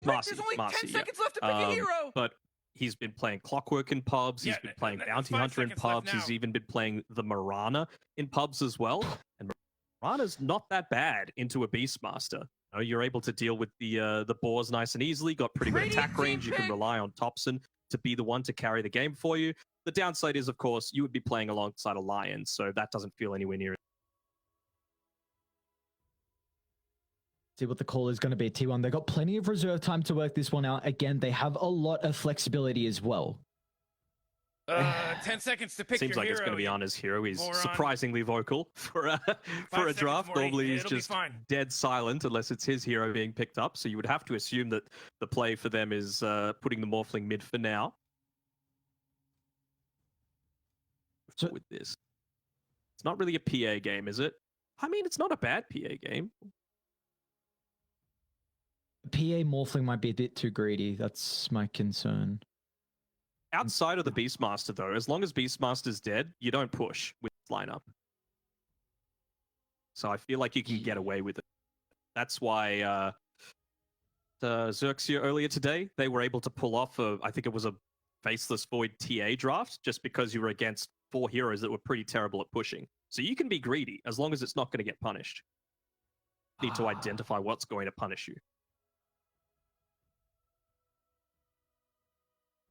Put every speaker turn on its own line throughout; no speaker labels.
Marcy,
There's only 10
Marcy,
seconds left to pick a hero.
But he's been playing Clockwork in pubs. He's been playing Bounty Hunter in pubs. He's even been playing the Marana in pubs as well. And Marana's not that bad into a Beastmaster. You know, you're able to deal with the boars nice and easily. Got pretty good attack range. You can rely on Thompson to be the one to carry the game for you. The downside is, of course, you would be playing alongside a Lion, so that doesn't feel anywhere near.
See what the call is going to be, T1. They've got plenty of reserve time to work this one out. Again, they have a lot of flexibility as well.
10 seconds to pick
Seems
your
like
hero.
it's going to be on his hero. He's
moron.
surprisingly vocal for a draft. Normally he's just dead silent unless it's his hero being picked up. So you would have to assume that the play for them is putting the Morphling mid for now. So with this, it's not really a PA game, is it? I mean, it's not a bad PA game.
PA Morphling might be a bit too greedy. That's my concern.
Outside of the Beastmaster, though, as long as Beastmaster's dead, you don't push with this lineup. So I feel like you can get away with it. That's why Xerxia earlier today, they were able to pull off I think it was a Faceless Void TA draft, just because you were against 4 heroes that were pretty terrible at pushing. So you can be greedy, as long as it's not going to get punished. You need to identify what's going to punish you.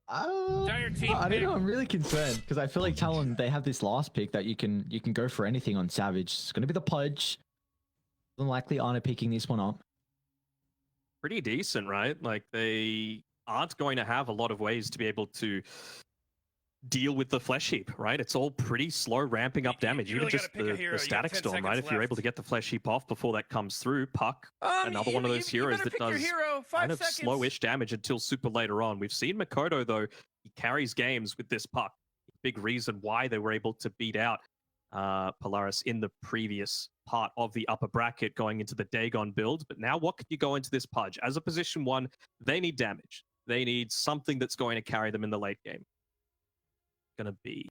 I don't know. I'm really concerned because I feel like Talon, they have this last pick that you can go for anything on Savage. It's going to be the Pudge. Unlikely Ana picking this one up.
Pretty decent, right? Like, they aren't going to have a lot of ways to be able to deal with the Flesh Heap, right? It's all pretty slow ramping up damage. Even just the Static Storm, right? If you're able to get the Flesh Heap off before that comes through, Puck, another one of those heroes that does kind of slowish damage until super later on. We've seen Makoto, though, he carries games with this Puck. Big reason why they were able to beat out Polaris in the previous part of the upper bracket going into the Dagon build. But now what could you go into this Pudge? As a position 1, they need damage. They need something that's going to carry them in the late game. Gonna be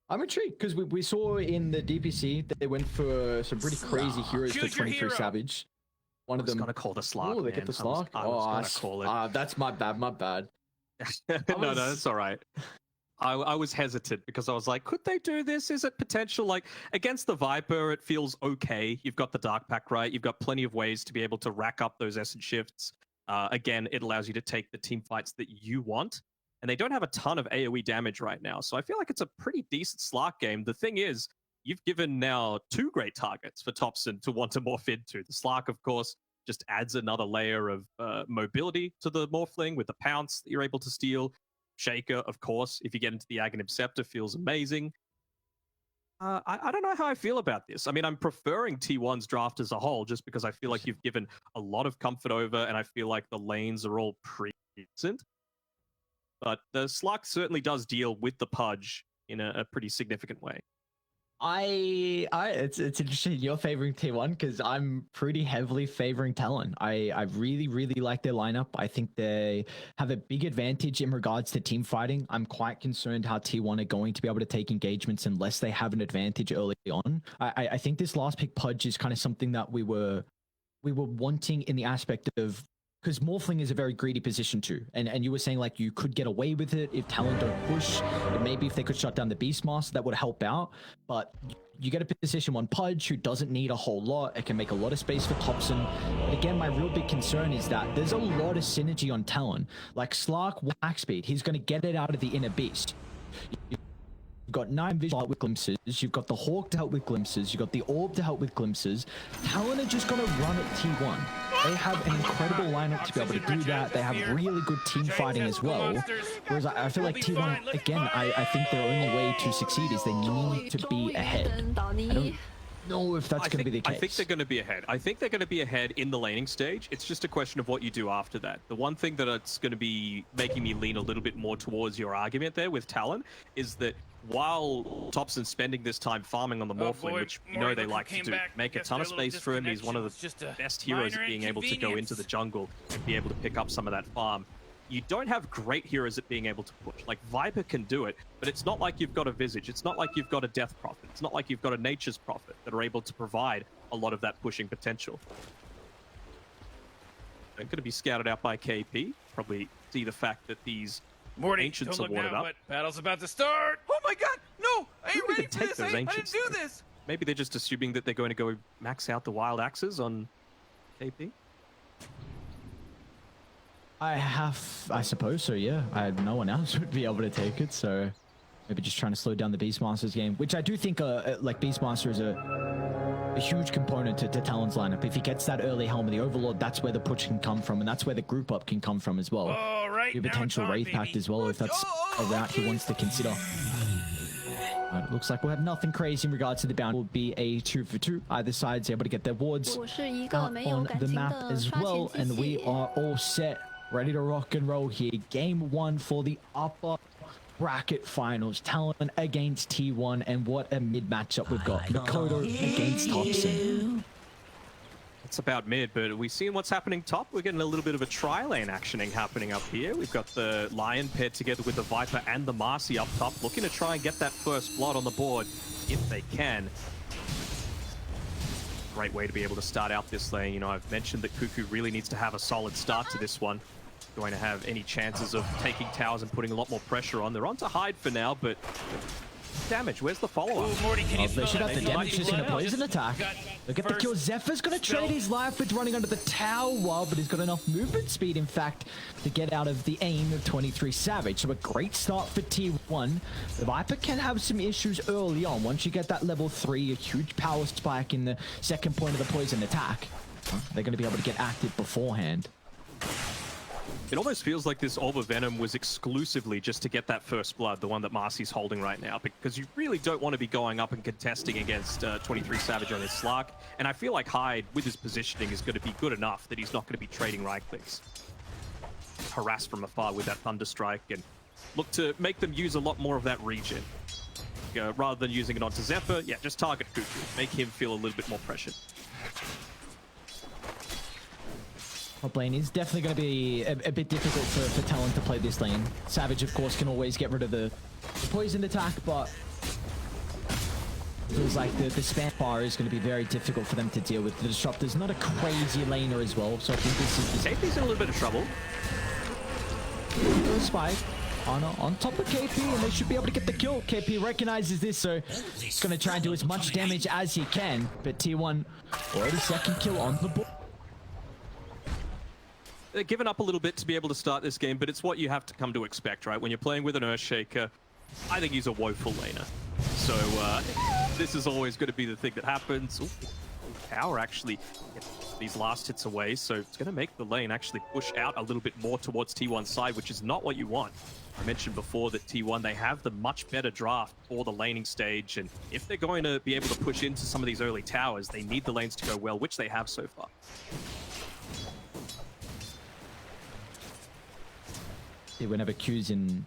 I'm intrigued because we saw in the DPC that they went for some pretty crazy heroes for 23 Savage. One of them
gonna call the Slark.
Oh, they get the Slark.
I was gonna call it.
That's my bad.
No, that's all right. I was hesitant because I was like, could they do this? Is it potential? Like, against the Viper, it feels okay. You've got the Dark Pack, right? You've got plenty of ways to be able to rack up those Essence shifts. Again, it allows you to take the team fights that you want. And they don't have a ton of AoE damage right now. So I feel like it's a pretty decent Slark game. The thing is, you've given now 2 great targets for Thompson to want to morph into. The Slark, of course, just adds another layer of mobility to the Morphling with the Pounce that you're able to steal. Shaker, of course, if you get into the Aghanim Scepter, feels amazing. I don't know how I feel about this. I mean, I'm preferring T1's draft as a whole, just because I feel like you've given a lot of comfort over, and I feel like the lanes are all pretty decent. But the Slark certainly does deal with the Pudge in a pretty significant way.
It's interesting you're favoring T1 because I'm pretty heavily favoring Talon. I really like their lineup. I think they have a big advantage in regards to team fighting. I'm quite concerned how T1 are going to be able to take engagements unless they have an advantage early on. I think this last pick Pudge is kind of something that we were wanting in the aspect of, because Morphling is a very greedy position too. And you were saying like you could get away with it if Talon don't push. And maybe if they could shut down the Beastmaster, that would help out. But you get a position 1 Pudge who doesn't need a whole lot. It can make a lot of space for Thompson. Again, my real big concern is that there's a lot of synergy on Talon. Like Slark, Wax Speed, he's going to get it out of the inner beast. You've got 9 Vision to help with glimpses. You've got the Hawk to help with glimpses. You've got the Orb to help with glimpses. Talon are just going to run at T1. They have an incredible lineup to be able to do that. They have really good team fighting as well. Whereas I feel like T1, again, I think their only way to succeed is they need to be ahead. I don't know if that's going to be the case.
I think they're going to be ahead. I think they're going to be ahead in the laning stage. It's just a question of what you do after that. The one thing that it's going to be making me lean a little bit more towards your argument there with Talon is that while Thompson's spending this time farming on the Morphling, which you know they like to do, make a ton of space for him. He's one of the best heroes at being able to go into the jungle and be able to pick up some of that farm. you don't have great heroes at being able to push. Like, Viper can do it, but it's not like you've got a Visage. It's not like you've got a Death Prophet. It's not like you've got a Nature's Prophet that are able to provide a lot of that pushing potential. They're going to be scouted out by KP. Probably see the fact that these
Morty,
Ancients
don't
are
look
watered
now,
up.
but battle's about to start. Oh my god, no! I ain't
Who would
ready
even
for
take
this.
those
I didn't
Ancients,
do
though?
this.
Maybe they're just assuming that they're going to go max out the Wild Axes on KP.
I suppose so, yeah. No one else would be able to take it, so maybe just trying to slow down the Beastmaster's game, which I do think like Beastmaster is a huge component to Talon's lineup. If he gets that early helm of the Overlord, that's where the push can come from, and that's where the group up can come from as well.
All right,
Your
now
potential
it's on,
Wraith Pact
baby.
as well, if that's a route he wants to consider. It looks like we'll have nothing crazy in regards to the bound. Will be a 2-for-2. Either side's able to get their wards
我是一个
out
没有
on
感
the
情
map
的
as
刷
well,
钱
and
机
we
器。
are all set, ready to rock and roll here. Game 1 for the upper bracket finals. Talon against T1, and what a mid matchup we've got. Makoto against Thompson.
It's about mid, but we've seen what's happening top. We're getting a little bit of a tri-lane actioning happening up here. We've got the Lion paired together with the Viper and the Marcy up top, looking to try and get that first blood on the board if they can. Great way to be able to start out this lane. You know, I've mentioned that Cuckoo really needs to have a solid start to this one. Going to have any chances of taking towers and putting a lot more pressure on. They're on to hide for now, but damage. Where's the follow-up?
Ooh, Morty, can you
They
smell
should
that?
have the
Maybe
damage
like
just in a
blood out.
poison attack. Look at the kill. Zephyr's going to trade his life with running under the tower, but he's got enough movement speed, in fact, to get out of the aim of 23 Savage. So a great start for T1. The Viper can have some issues early on. Once you get that level 3, a huge power spike in the second point of the poison attack, they're going to be able to get active beforehand.
It almost feels like this Orb of Venom was exclusively just to get that first blood, the one that Marcy's holding right now, because you really don't want to be going up and contesting against 23 Savage on his Slark. And I feel like Hyde, with his positioning, is going to be good enough that he's not going to be trading right clicks. Harass from afar with that Thunderstrike and look to make them use a lot more of that regen. Rather than using it onto Zephyr, yeah, just target Cuckoo. Make him feel a little bit more pressured.
Top lane is definitely going to be a bit difficult for Talon to play this lane. Savage, of course, can always get rid of the poison attack, but it feels like the spam fire is going to be very difficult for them to deal with. The Disruptor's not a crazy laner as well, so I think this is...
Safety's in a little bit of trouble.
Spike on top of KP, and they should be able to get the kill. KP recognizes this, so he's going to try and do as much damage as he can, but T1 already second kill on the board.
They're giving up a little bit to be able to start this game, but it's what you have to come to expect, right? When you're playing with an Earthshaker, I think he's a woeful laner. So this is always going to be the thing that happens. Ooh, tower actually gets these last hits away, so it's going to make the lane actually push out a little bit more towards T1's side, which is not what you want. I mentioned before that T1, they have the much better draft for the laning stage, and if they're going to be able to push into some of these early towers, they need the lanes to go well, which they have so far.
Whenever Q's in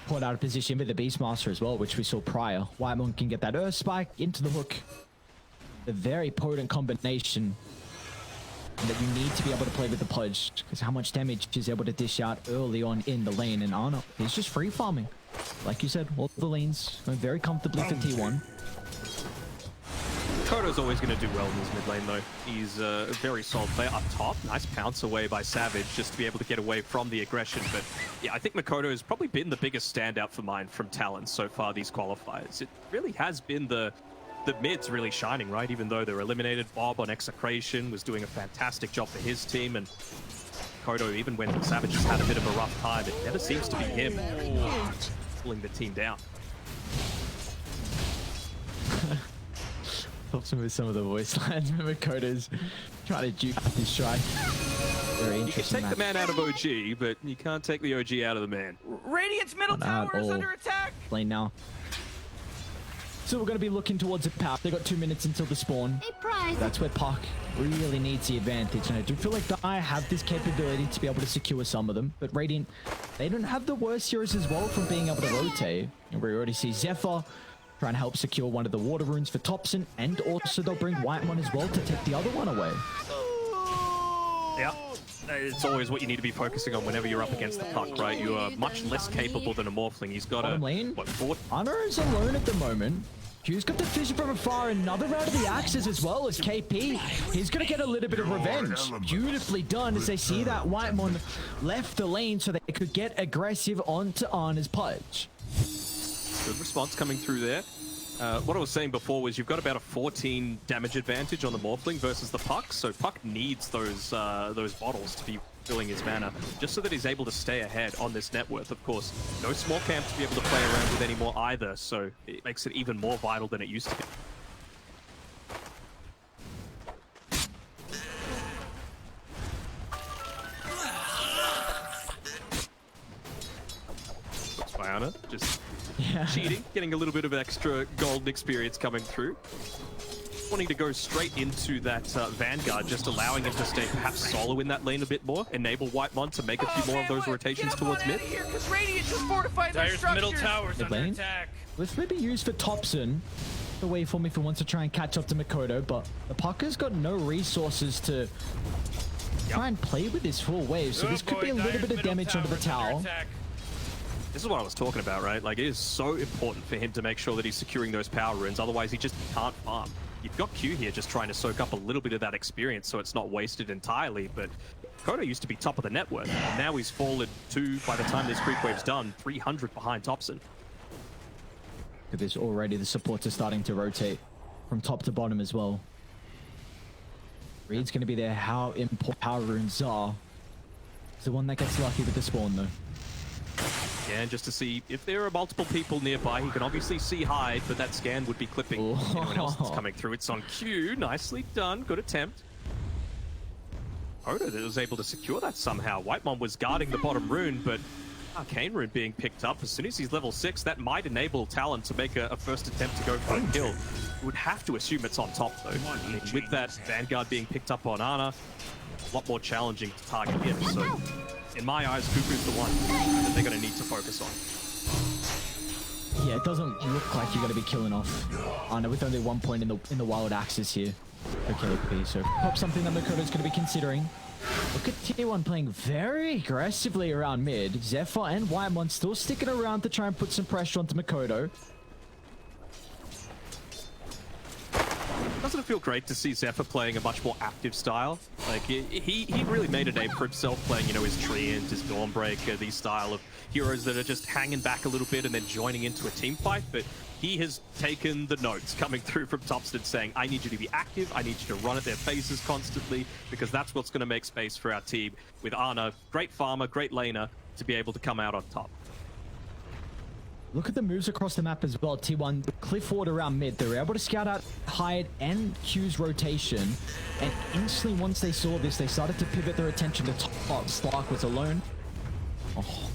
put out of position with the Beastmaster as well, which we saw prior. Whitemon can get that Earth Spike into the hook. A very potent combination that you need to be able to play with the Pudge, because how much damage he's able to dish out early on in the lane. And Arno, he's just free farming. Like you said, all the lanes going very comfortably for T1.
Koto's always going to do well in this mid lane, though. He's a very solid player up top. Nice pounce away by Savage just to be able to get away from the aggression. But yeah, I think Makoto has probably been the biggest standout for mine from Talon so far these qualifiers. It really has been the mids really shining, right? Even though they're eliminated, Bob on Execration was doing a fantastic job for his team. And Makoto, even when Savage has had a bit of a rough time, it never seems to be him pulling the team down.
Helps him with some of the voice lines. Makoto's trying to duke up his strike. Very
You can
interesting
take the man out of OG, but you can't take the OG out of the man.
Radiant's middle
Not
tower is
all.
under attack.
lane now. So we're going to be looking towards a power. They got 2 minutes until the spawn.
A prize.
That's where Puck really needs the advantage. And I do feel like I have this capability to be able to secure some of them. But Radiant, they don't have the worst heroes as well from being able to rotate. And we already see Zephyr try and help secure one of the water runes for Thompson. And also they'll bring Whitemon as well to take the other one away.
Yeah. it's always what you need to be focusing on whenever you're up against the puck, right? You are much less capable than a Morphling. He's got
Bottom
a,
lane.
what, 4?
Ana is alone at the moment. Q's got the vision from afar, another round of the axes as well as KP. He's gonna get a little bit of revenge. Beautifully done as they see that Whitemon left the lane so they could get aggressive onto Ana's pudge.
Good response coming through there. What I was saying before was you've got about a 14 damage advantage on the Morphling versus the Puck, so Puck needs those bottles to be filling his mana, just so that he's able to stay ahead on this net worth. Of course, no small camp to be able to play around with anymore either, so it makes it even more vital than it used to be. Looks Diana, just cheating, getting a little bit of extra golden experience coming through. Wanting to go straight into that Vanguard, just allowing him to stay perhaps solo in that lane a bit more, enable Whitemon to make a few more of those rotations towards mid.
Dire's middle tower's under
lane.
attack.
Let's maybe use for Thompson the waveform if he wants to try and catch up to Makoto, but the Pucker's got no resources to try and play with this full wave, so this could be a little bit of damage onto the tower.
This is what I was talking about, right? Like, it is so important for him to make sure that he's securing those power runes, otherwise he just can't farm. You've got Q here just trying to soak up a little bit of that experience so it's not wasted entirely, but Kodo used to be top of the net worth. Now he's fallen to, by the time this creep wave's done, 300 behind Thompson.
Look at this already, the supports are starting to rotate from top to bottom as well. Reed's going to be there, how important power runes are. It's the one that gets lucky with the spawn though.
Yeah, and just to see if there are multiple people nearby, he can obviously see hide, but that scan would be clipping anyone else that's coming through. It's on Q, nicely done, good attempt. Oda was able to secure that somehow. Whitemon was guarding the bottom rune, but Arcane rune being picked up. As soon as he's level 6, that might enable Talon to make a first attempt to go for a kill. You would have to assume it's on top though. I mean, with that Vanguard being picked up on Ana, a lot more challenging to target him, so in my eyes, Cuckoo's the one that they're going to need to focus on.
Yeah, it doesn't look like you're going to be killing off Ana with only 1 point in the wild axis here for KP. So pop something that Makoto's going to be considering. Look at T1 playing very aggressively around mid. Zephyr and Whitemon still sticking around to try and put some pressure onto Makoto.
Doesn't it feel great to see Zephyr playing a much more active style? Like, he really made a name for himself playing, you know, his Treant, his Dawnbreaker, these style of heroes that are just hanging back a little bit and then joining into a team fight, but he has taken the notes coming through from Topsted saying, I need you to be active, I need you to run at their faces constantly, because that's what's going to make space for our team with Ana, great farmer, great laner, to be able to come out on top.
Look at the moves across the map as well. T1, cliff ward around mid. They were able to scout out Hyde and Q's rotation. And instantly, once they saw this, they started to pivot their attention to top. Slark was alone. Oh,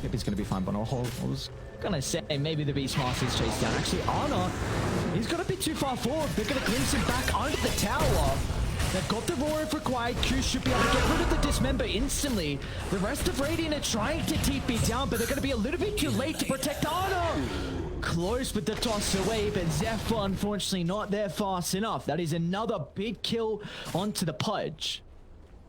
maybe it's going to be fine, but I was going to say maybe the Beastmaster's chased down. Actually, Ana, he's got a bit too far forward. They're going to glimpse him back under the tower. They've got the roar if required. Q should be able to get rid of the dismember instantly. The rest of Radiant are trying to TP down, but they're going to be a little bit too late to protect Ana. Close with the toss away, but Zephyr unfortunately not there fast enough. That is another big kill onto the Pudge.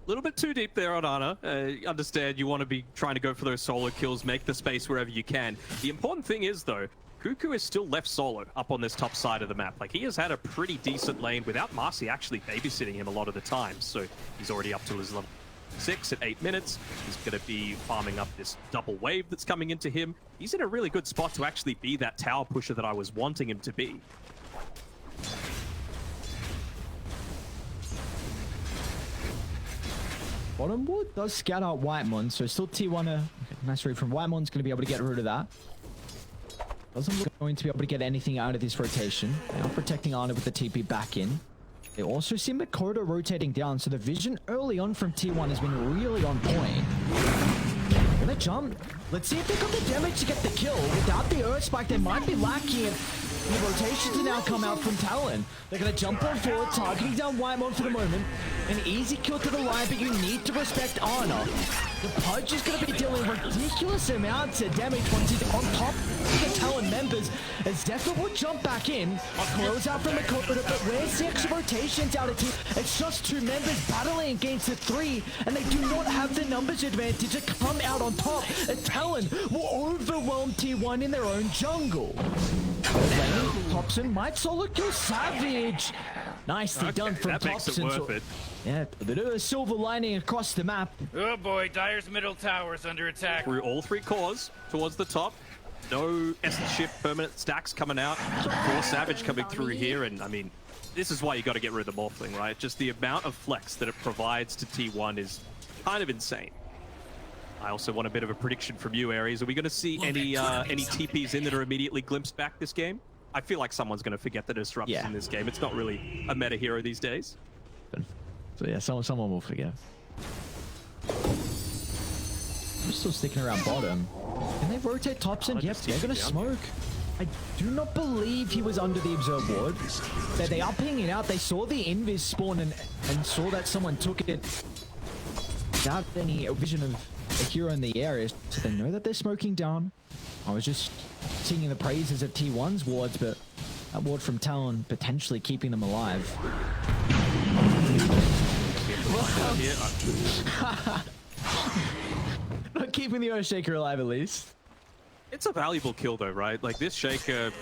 A little bit too deep there on Ana. Understand you want to be trying to go for those solo kills, make the space wherever you can. The important thing is, though, Cuckoo is still left solo up on this top side of the map. Like, he has had a pretty decent lane without Marcy actually babysitting him a lot of the time. So he's already up to his level 6 at 8 minutes. He's going to be farming up this double wave that's coming into him. He's in a really good spot to actually be that tower pusher that I was wanting him to be.
Bottom wood does scout out Whitemon, so still T1 nice read from Whitemon's going to be able to get rid of that. Doesn't look going to be able to get anything out of this rotation. Now protecting Ana with the TP back in. They also see Makoto rotating down, so the vision early on from T1 has been really on point. Gonna jump. Let's see if they got the damage to get the kill. Without the Earth Spike, they might be lacking it. The rotations are now come out from Talon. They're going to jump on forward, targeting down Whitemon for the moment. An easy kill to the line, but you need to respect Ana. The Pudge is going to be dealing ridiculous amounts of damage once he's on top of the Talon members. As Zephyr will jump back in, close out from Makoto, but where's the extra rotations out of team? It's just two members battling against the three, and they do not have the numbers advantage to come out on top. Talon will overwhelm T1 in their own jungle. Thompson might solo kill Savage. Nicely done from
that
Thompson.
Makes it worth it.
Yeah, a bit of a silver lining across the map.
Oh boy, Dire's middle tower is under attack.
Through all three cores towards the top. No Essence Shift permanent stacks coming out. 4 Savage coming through here, and I mean, this is why you got to get rid of the Morphling, right? Just the amount of flex that it provides to T1 is kind of insane. I also want a bit of a prediction from you, Aries. Are we going to see any TPs in that are immediately glimpsed back this game? I feel like someone's going to forget the disruption in this game. It's not really a meta hero these days.
So yeah, someone will forget. I'm still sticking around bottom. Can they rotate Thompson? Yep, they're going to smoke. I do not believe he was under the observe ward. They are pinging out. They saw the invis spawn and saw that someone took it without any vision of a hero in the area, so they know that they're smoking down. I was just singing the praises of T1's wards, but that ward from Talon potentially keeping them alive. Not keeping the Earthshaker alive, at least.
It's a valuable kill though, right? Like, this Shaker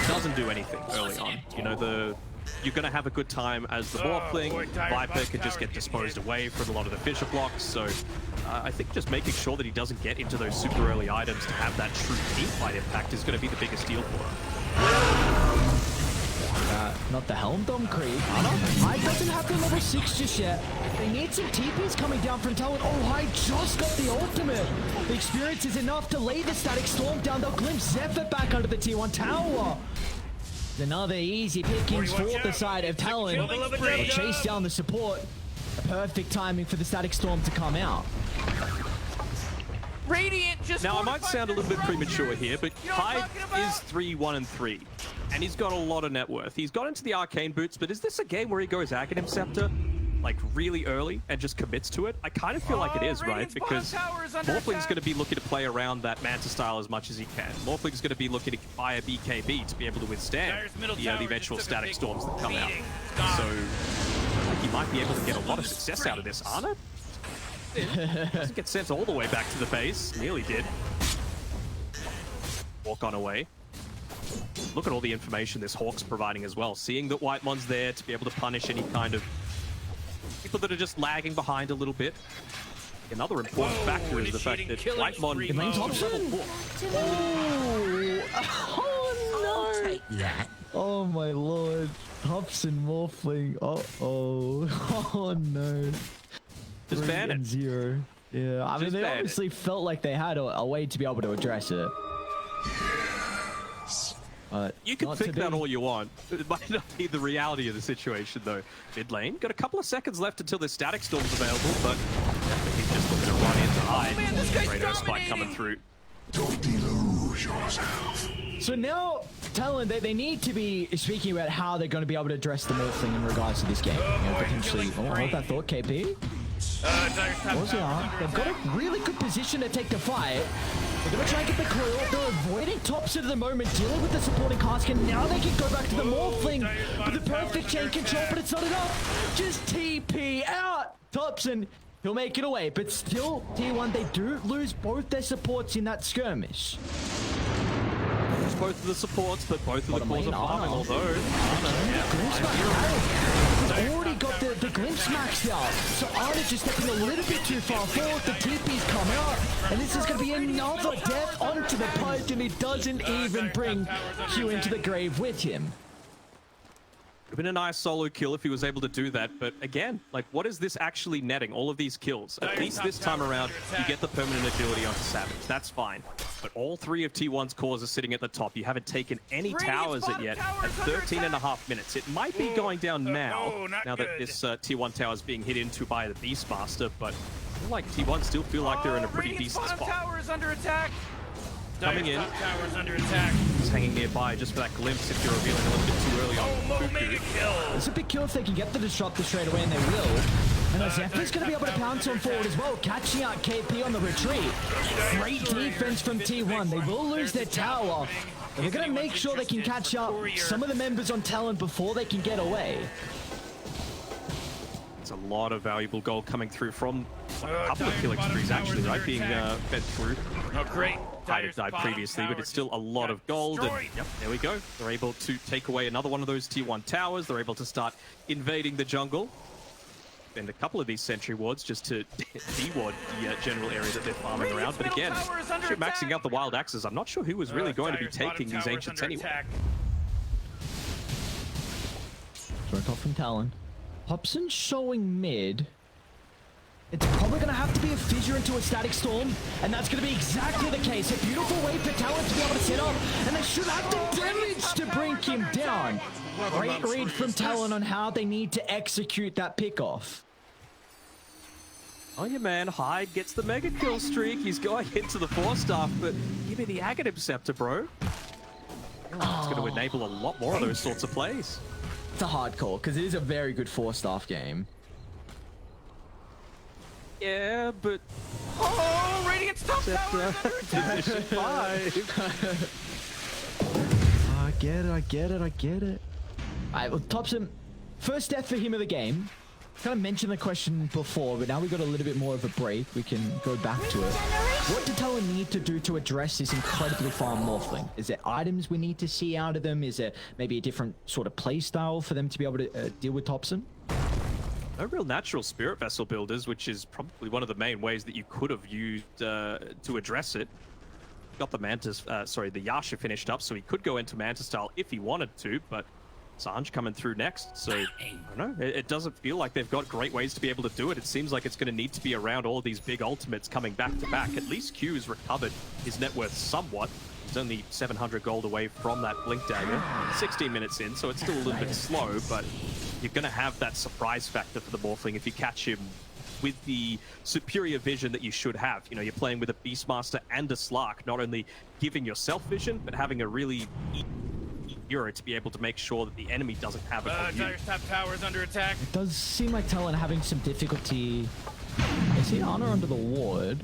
doesn't do anything early on. You know, you're going to have a good time as the Morphling. Viper can just get disposed away from a lot of the Fissure blocks, so I think just making sure that he doesn't get into those super early items to have that true teamfight impact is going to be the biggest deal for him.
Not the Helm Dome creep. Hyde doesn't have the level 6 just yet. They need some TPs coming down from Talon. Oh, Hyde just got the ultimate. The experience is enough to lay the static storm down. They'll glimpse Zephyr back under the T1 tower. Another easy pickings for the side of Talon. They'll chase down the support. Perfect timing for the static storm to come out.
Radiant just
now, I might sound a little bit premature here, but Hyde is 3-1-3, and he's got a lot of net worth. He's got into the Arcane Boots, but is this a game where he goes Aghanim Scepter, like, really early and just commits to it? I kind of feel like it is, right? Because Morphling's going to be looking to play around that Manta style as much as he can. Morphling's going to be looking to buy a BKB to be able to withstand the eventual static storms that come out. So, I think he might be able to get a lot of success out of this. Ana doesn't get sent all the way back to the base. Nearly did. Walk on away. Look at all the information this Hawk's providing as well. Seeing that Whitemon's there to be able to punish any kind of people that are just lagging behind a little bit. Another important factor is the fact that Whitemon remains on level 4.
Oh no! Oh my lord. Hobson Morphling. Uh-oh. Oh no.
Just ban it.
0. Yeah, I mean, they obviously felt like they had a way to be able to address it.
You can think that all you want. It might not be the reality of the situation, though. Mid lane, got a couple of seconds left until the static storm's available, but he's just looking to run into Hyde.
Man, this guy's
Radar spike coming through.
Don't delude yourself.
So now, Talon, they need to be speaking about how they're going to be able to address the Morphling in regards to this game. Potentially, hold that thought, KP. They've got a really good position to take the fight. They're going to try and get the coil. They're avoiding tops at the moment, dealing with the supporting cask, and now they can go back to the Morphling with the perfect chain control, but it's not enough. Just TP out. Thompson, he'll make it away, but still, T1, they do lose both their supports in that skirmish.
Both of the supports, but both of the cores are farming, although
he's already got the glimpse maxed out. So Ana just stepping a little bit too far forward. The TP's come out, and this is going to be another death onto the Pudge, and he doesn't even bring Q into the grave with him.
Would have been a nice solo kill if he was able to do that, but again, like, what is this actually netting? All of these kills. At least this time around, you get the permanent agility onto Savage. That's fine. But all 3 of T1's cores are sitting at the top. You haven't taken any towers yet at 13.5 minutes. It might be going down now that this T1 tower is being hit into by the Beastmaster, but I feel like T1 still feel like they're in a pretty decent spot.
Tower is under attack.
coming in.
Top tower's under attack.
He's hanging nearby just for that glimpse if you're revealing a little bit too early on.
Oh, mega kill.
It's a big kill if they can get the disruptor straight away, and they will. And Zephyr's going to be able to pounce on forward as well, catching out KP on the retreat. Great defense from T1. They will lose their tower. But they're going to make sure they can catch up some of the members on Talon before they can get away.
It's a lot of valuable gold coming through from a couple of killing streaks, actually, right? Being fed through.
Oh, great.
Might have died previously, but it's still a lot of gold. And yep, there we go. They're able to take away another one of those tier 1 towers. They're able to start invading the jungle. And a couple of these sentry wards just to de-ward the general area that they're farming around. But again, if you're maxing out the wild axes, I'm not sure who was really going to be taking these ancients anyway.
Smoke off from Talon. Hobson showing mid. It's probably going to have to be a fissure into a static storm, and that's going to be exactly the case. A beautiful way for Talon to be able to set up, and they should have the damage to bring him down. Great read from Talon on how they need to execute that pickoff.
Oh, yeah, man. Hyde gets the mega kill streak. He's going into the 4-staff, but give me the Aghanim Scepter, bro. It's going to enable a lot more of those sorts of plays.
It's a hard call, because it is a very good 4-staff game.
Yeah, but...
Oh, Radiant's top tower is under attack.
Position 5.
I get it. Alright, well, Thompson, first death for him of the game. Kind of mentioned the question before, but now we've got a little bit more of a break. We can go back to it. What do Talon need to do to address this incredibly farm morphling? Is there items we need to see out of them? Is there maybe a different sort of play style for them to be able to deal with Thompson?
No real natural spirit vessel builders, which is probably one of the main ways that you could have used to address it. Got the Mantis, the Yasha finished up, so he could go into Manta style if he wanted to, but Sanj coming through next, so I don't know. It doesn't feel like they've got great ways to be able to do it. It seems like it's going to need to be around all of these big ultimates coming back to back. At least Q has recovered his net worth somewhat. He's only 700 gold away from that Blink Dagger. 16 minutes in, so it's still a little bit slow, but you're going to have that surprise factor for the Morphling if you catch him with the superior vision that you should have. You know, you're playing with a Beastmaster and a Slark, not only giving yourself vision, but having a really hero to be able to make sure that the enemy doesn't have it on you.
Dyer's top tower is under attack.
It does seem like Talon having some difficulty. I see Honor under the ward.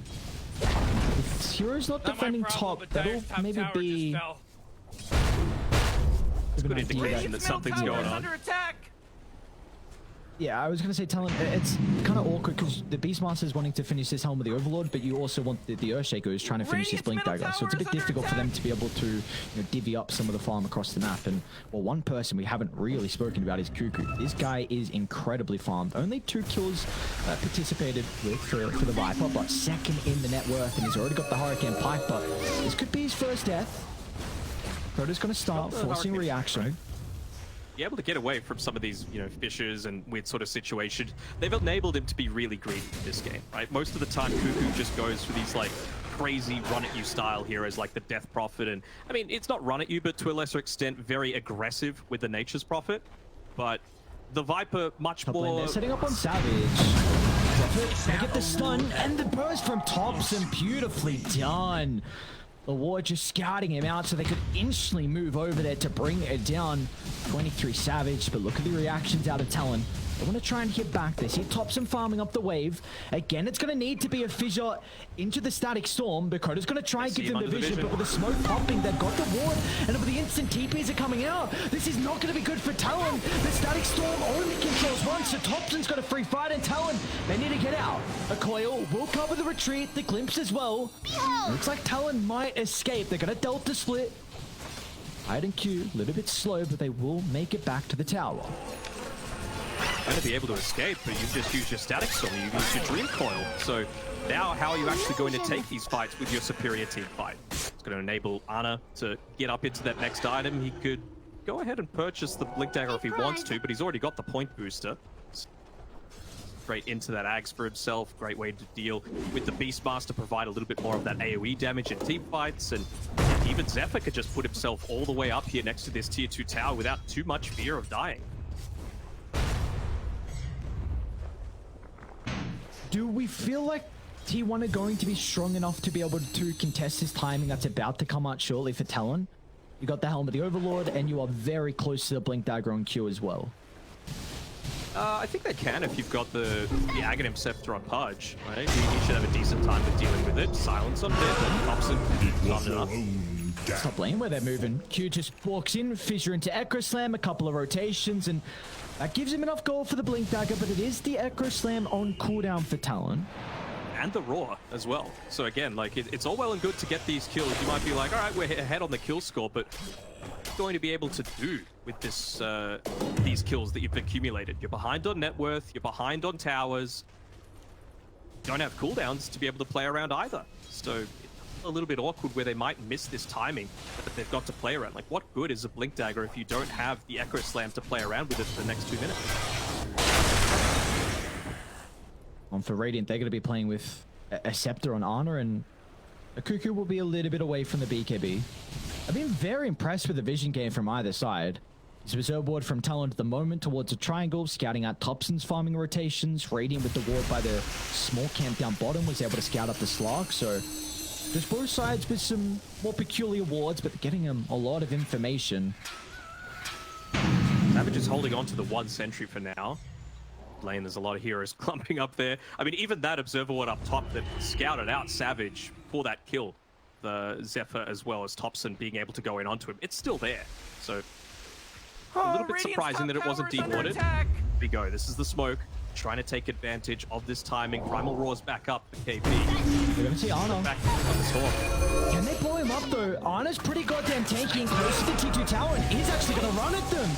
If Hero's not defending top, that'll maybe be
a good indication that something's going on.
Yeah, I was going to say, Talon, it's kind of awkward because the Beastmaster is wanting to finish this Helm of the Overlord, but you also want the Earthshaker who's trying to finish this Blink Dagger. So it's a bit difficult for them to be able to divvy up some of the farm across the map. And, well, one person we haven't really spoken about is Cuckoo. This guy is incredibly farmed. Only 2 kills participated with for the Viper, but second in the net worth, and he's already got the Hurricane Pike, but this could be his first death. Proto's going to start forcing reaction.
Be able to get away from some of these, fissures and weird sort of situations. They've enabled him to be really greedy in this game, right? Most of the time, Cuckoo just goes for these, crazy run-at-you style heroes like the Death Prophet. And, I mean, it's not run-at-you, but to a lesser extent, very aggressive with the Nature's Prophet. But the Viper, much more...
They're setting up on Savage. Prophet, they get the stun, and the burst from Thompson. Beautifully done. The ward just scouting him out so they could instantly move over there to bring it down. 23 Savage, but look at the reactions out of Talon. They want to try and hit back. They see Thompson farming up the wave. Again, it's going to need to be a fissure into the Static Storm. Dakota's going to try and give them the vision, but with the smoke popping, they've got the ward, and with the instant TPs are coming out, this is not going to be good for Talon. The Static Storm only controls one, so Thompson's got a free fight, and Talon, they need to get out. A coil will cover the retreat, the glimpse as well. Looks like Talon might escape. They're going to Delta split. Hyde and Q, a little bit slow, but they will make it back to the tower.
Going to be able to escape, but you've just used your Static Storm, you used your Dream Coil. So now how are you actually going to take these fights with your superior team fight? It's going to enable Ana to get up into that next item. He could go ahead and purchase the Blink Dagger if he wants to, but he's already got the point booster. Straight into that Ags for himself. Great way to deal with the Beastmaster, provide a little bit more of that AoE damage in team fights, and even Zephyr could just put himself all the way up here next to this tier 2 tower without too much fear of dying.
Do we feel like T1 are going to be strong enough to be able to contest this timing that's about to come out shortly for Talon. You got the Helm of the Overlord, and you are very close to the Blink Dagger on Q as well.
I think they can if you've got the Aghanim Scepter on Pudge, right? You should have a decent time with dealing with it. Silence on bit, and Thompson not enough.
Stop lane where they're moving. Q just walks in, Fissure into Echo Slam, a couple of rotations, and that gives him enough gold for the Blink Dagger, but it is the Echo Slam on cooldown for Talon.
And the Roar as well. So again, like it's all well and good to get these kills. You might be like, all right, we're ahead on the kill score, but what are you going to be able to do with this these kills that you've accumulated? You're behind on net worth, you're behind on towers. You don't have cooldowns to be able to play around either. So it's a little bit awkward where they might miss this timing that they've got to play around. Like, what good is a Blink Dagger if you don't have the Echo Slam to play around with it for the next 2 minutes?
For Radiant, they're going to be playing with a Scepter on Ana, and a Cuckoo will be a little bit away from the BKB. I've been very impressed with the vision game from either side. This Berserk ward from Talon at the moment towards a triangle, scouting out Thompson's farming rotations. Radiant with the ward by the small camp down bottom was able to scout up the Slark, so there's both sides with some more peculiar wards, but getting them a lot of information.
Savage is holding on to the one sentry for now. Lane, there's a lot of heroes clumping up there. I mean, even that observer ward up top that scouted out Savage for that kill, the Zephyr as well as Thompson being able to go in onto him, it's still there. So a little bit surprising that it wasn't dewarded. Here we go. This is the smoke. Trying to take advantage of this timing. Primal Roar's back up for KP.
We're going to see Ana.
Back on this Hawk.
Can they blow him up though? Ana's pretty goddamn tanky and close to the T2 tower, and he's actually going to run at them.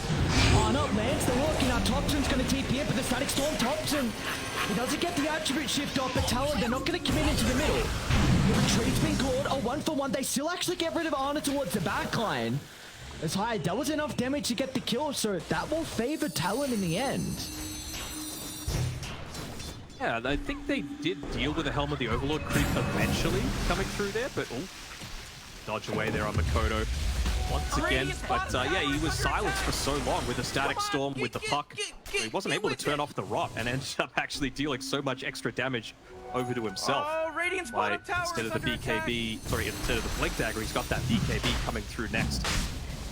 Ana lands the hook, and now Thompson's going to TP in for the Static Storm. Thompson, he doesn't get the attribute shift off, but Talon, they're not going to commit into the middle. The retreat's been called, a 1-for-1. They still actually get rid of Ana towards the back line. As high, that was enough damage to get the kill, so that will favor Talon in the end.
Yeah, I think they did deal with the Helm of the Overlord creep eventually coming through there, but dodge away there on Makoto once again. But yeah, he was silenced for so long with the Static Storm, with the puck. So he wasn't able to turn off the rot and ended up actually dealing so much extra damage over to himself. Why, instead of the BKB, sorry, instead of the Blink Dagger, he's got that BKB coming through next.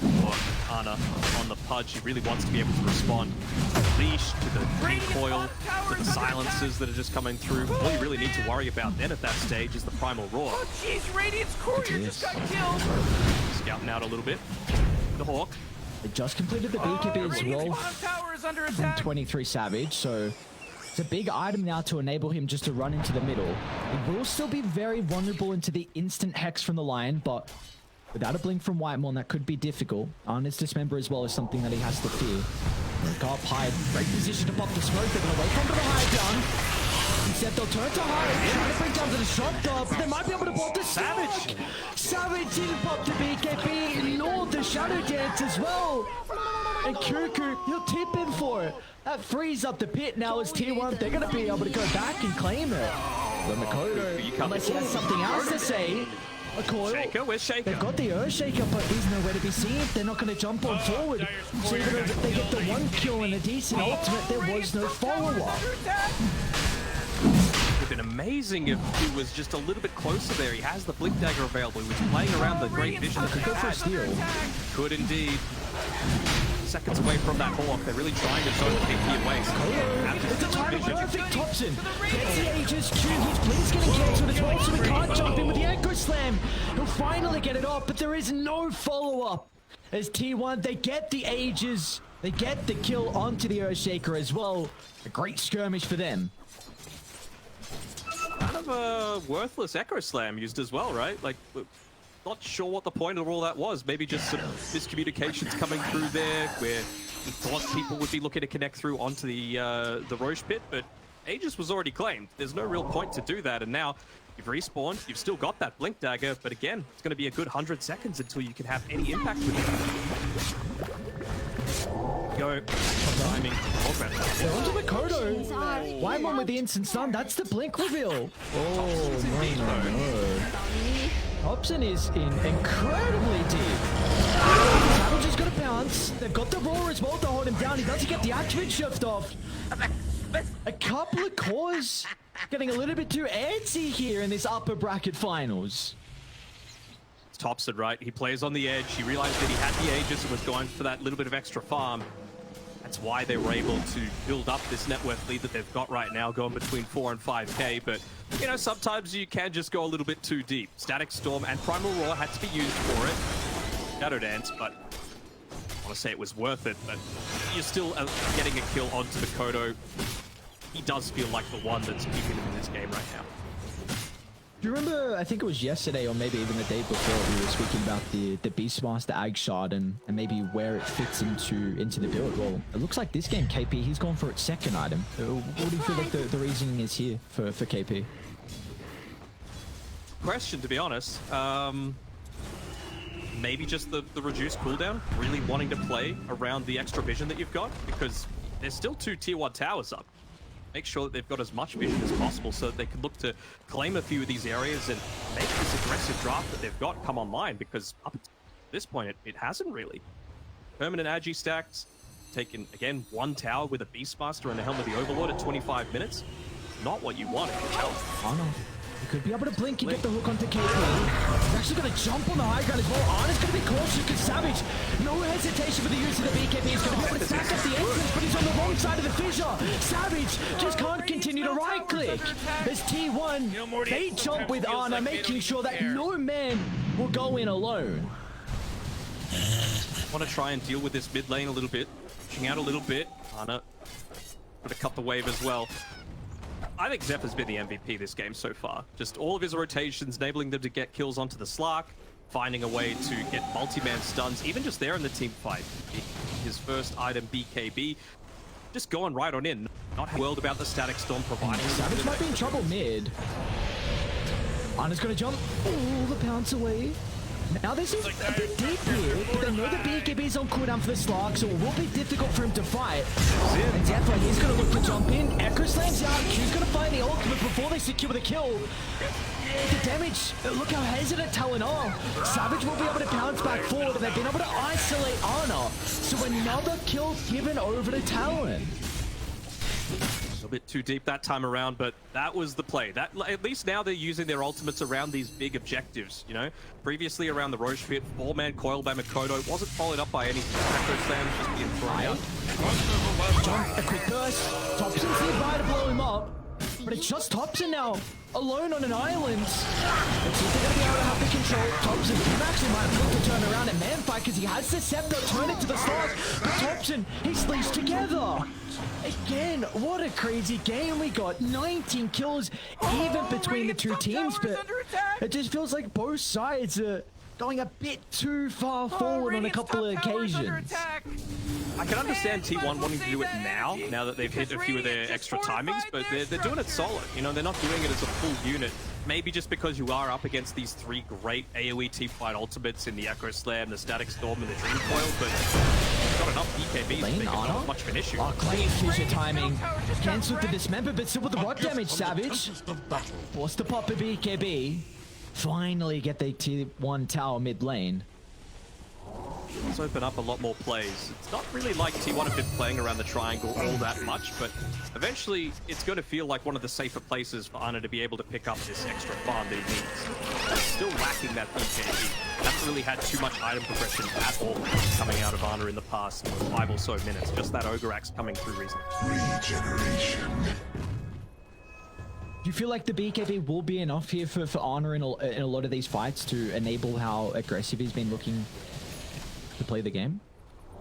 For Ana on the Pudge, he really wants to be able to respond to the leash, to the recoil, to the silences that are just coming through. All you really need to worry about then at that stage is the Primal Roar.
Oh jeez, Radiant's courier just got killed.
Scouting out a little bit. The Hawk.
They just completed the BKB as well
Tower is under
from
attack.
23 Savage, so it's a big item now to enable him just to run into the middle. He will still be very vulnerable into the instant Hex from the Lion, but without a blink from Whitemon, that could be difficult. Ana's Dismember as well is something that he has to fear. Go up high, great position to pop the smoke. They're going to wait for him to hide down. Instead, they'll turn to hide, trying to bring down to the shot dog, but they might be able to pop the Savage. Savage didn't pop the BKB, nor the Shadow Dance as well. And Cuckoo, he'll tip in for it. That frees up the pit now as T1. They're going to be able to go back and claim it. But Makoto, unless he has something else to say, a coil.
Shaker, where's Shaker?
They've got the Earthshaker, but he's nowhere to be seen. They're not going to jump on forward. So even though they get the one kill and a decent ultimate, there was no follow-up.
It would have been amazing if he was just a little bit closer there. He has the Blink Dagger available. He was playing around the great vision that
Could go for a steal.
Could indeed. Seconds away from that Hawk. They're really trying to zone KP away.
It's the time of perfect Thompson. Gets the Aegis, Q, his blink's getting cancelled as well, so he can't jump in with the Echo Slam. He'll finally get it off, but there is no follow-up. As T1, they get the Aegis, they get the kill onto the Earthshaker as well. A great skirmish for them.
Kind of a worthless Echo Slam used as well, right? Like, not sure what the point of all that was. Maybe just some miscommunications coming through there where he thought people would be looking to connect through onto the Roche pit, but Aegis was already claimed. There's no real point to do that, and now you've respawned, you've still got that Blink Dagger, but again, it's going to be a good 100 seconds until you can have any impact with it. Go. Timing.
They're onto Makoto. Whitemon with the instant stun. That's the blink reveal. Oh, no. Hobson is in incredibly deep. Savage is going to bounce. They've got the roar as well to hold him down. He doesn't get the attribute shift off. A couple of cores getting a little bit too antsy here in this upper bracket finals.
Thompson, right? He plays on the edge. He realized that he had the Aegis and was going for that little bit of extra farm. That's why they were able to build up this net worth lead that they've got right now, going between 4 and 5k. But, you know, sometimes you can just go a little bit too deep. Static Storm and Primal Roar had to be used for it. Shadow Dance, but I want to say it was worth it. But you're still getting a kill onto the Kodo. He does feel like the one that's keeping him in this game right now.
Do you remember, I think it was yesterday or maybe even the day before, we were speaking about the Beastmaster Ag Shard and maybe where it fits into the build. Well, it looks like this game, KP, he's gone for its second item. What do you feel like the reasoning is here for KP?
Question, to be honest. Maybe just the reduced cooldown, really wanting to play around the extra vision that you've got, because there's still 2 tier 1 towers up. Make sure that they've got as much vision as possible so that they can look to claim a few of these areas and make this aggressive draft that they've got come online, because up to this point, it hasn't really. Permanent Agi stacks, taking, again, 1 tower with a Beastmaster and a Helm of the Overlord at 25 minutes. Not what you want in a challenge.
Oh no. He could be able to blink and get the hook onto KP. He's actually going to jump on the high ground as well. Arna's going to be close to Savage. No hesitation for the use of the BKB. He's going to be able to stack up the entrance, but he's on the wrong side of the fissure. Savage just can't continue to right click. As T1, they jump with Arna, making sure that no man will go in alone.
Want to try and deal with this mid lane a little bit. Pushing out a little bit. Arna got to cut the wave as well. I think Zeph has been the MVP this game so far. Just all of his rotations, enabling them to get kills onto the Slark, finding a way to get multi-man stuns, even just there in the team fight. His first item, BKB, just going right on in. Not worried about the Static Storm providing.
Savage might be in trouble mid. Arna's gonna jump. Oh, the pounce away. Now this is a bit deep here, but they know the BKB is on cooldown for the Slark, so it will be difficult for him to fight. And definitely he's going to look to jump in. Echo slams out. Q's going to find the ultimate before they secure the kill. The damage, look how hesitant Talon are. Savage will be able to pounce back forward, and they've been able to isolate Arna. So another kill given over to Talon.
A bit too deep that time around, but that was the play. That at least now they're using their ultimates around these big objectives, you know? Previously around the Roche pit, 4-man coil by Makoto wasn't followed up by any macro slams, just being thrown out.
Jump, a quick burst. Thompson's nearby to blow him up, but it's just Thompson now, alone on an island. It's they're going to be able to have the control. Thompson actually might look to turn around and man fight because he has the scepter, turn it to the stars. But Thompson, he's leashed together. Again, what a crazy game we got. 19 kills even between the two teams, but it just feels like both sides are going a bit too far forward on a couple of occasions.
I can understand T1 wanting to do it now that they've hit a few of their extra timings, but they're doing it solid. You know, they're not doing it as a full unit. Maybe just because you are up against these 3 great AoE team fight ultimates in the Echo Slam, the Static Storm, and the Dream Coil, but you've got enough BKBs to make it not much of an issue.
Oh, clean fissure timing. Cancelled the dismember, but still with the rod damage, Savage. Forced to pop a BKB. Finally get the T1 tower mid lane.
Let's open up a lot more plays. It's not really like T1 have been playing around the triangle all that much, but eventually it's going to feel like one of the safer places for Ana to be able to pick up this extra farm that he needs. He's still lacking that BKB. Hasn't really had too much item progression at all coming out of Ana in the past 5 or so minutes. Just that Ogre Axe coming through recently.
Regeneration.
Do you feel like the BKB will be enough here for Ana in a lot of these fights to enable how aggressive he's been looking to play the game?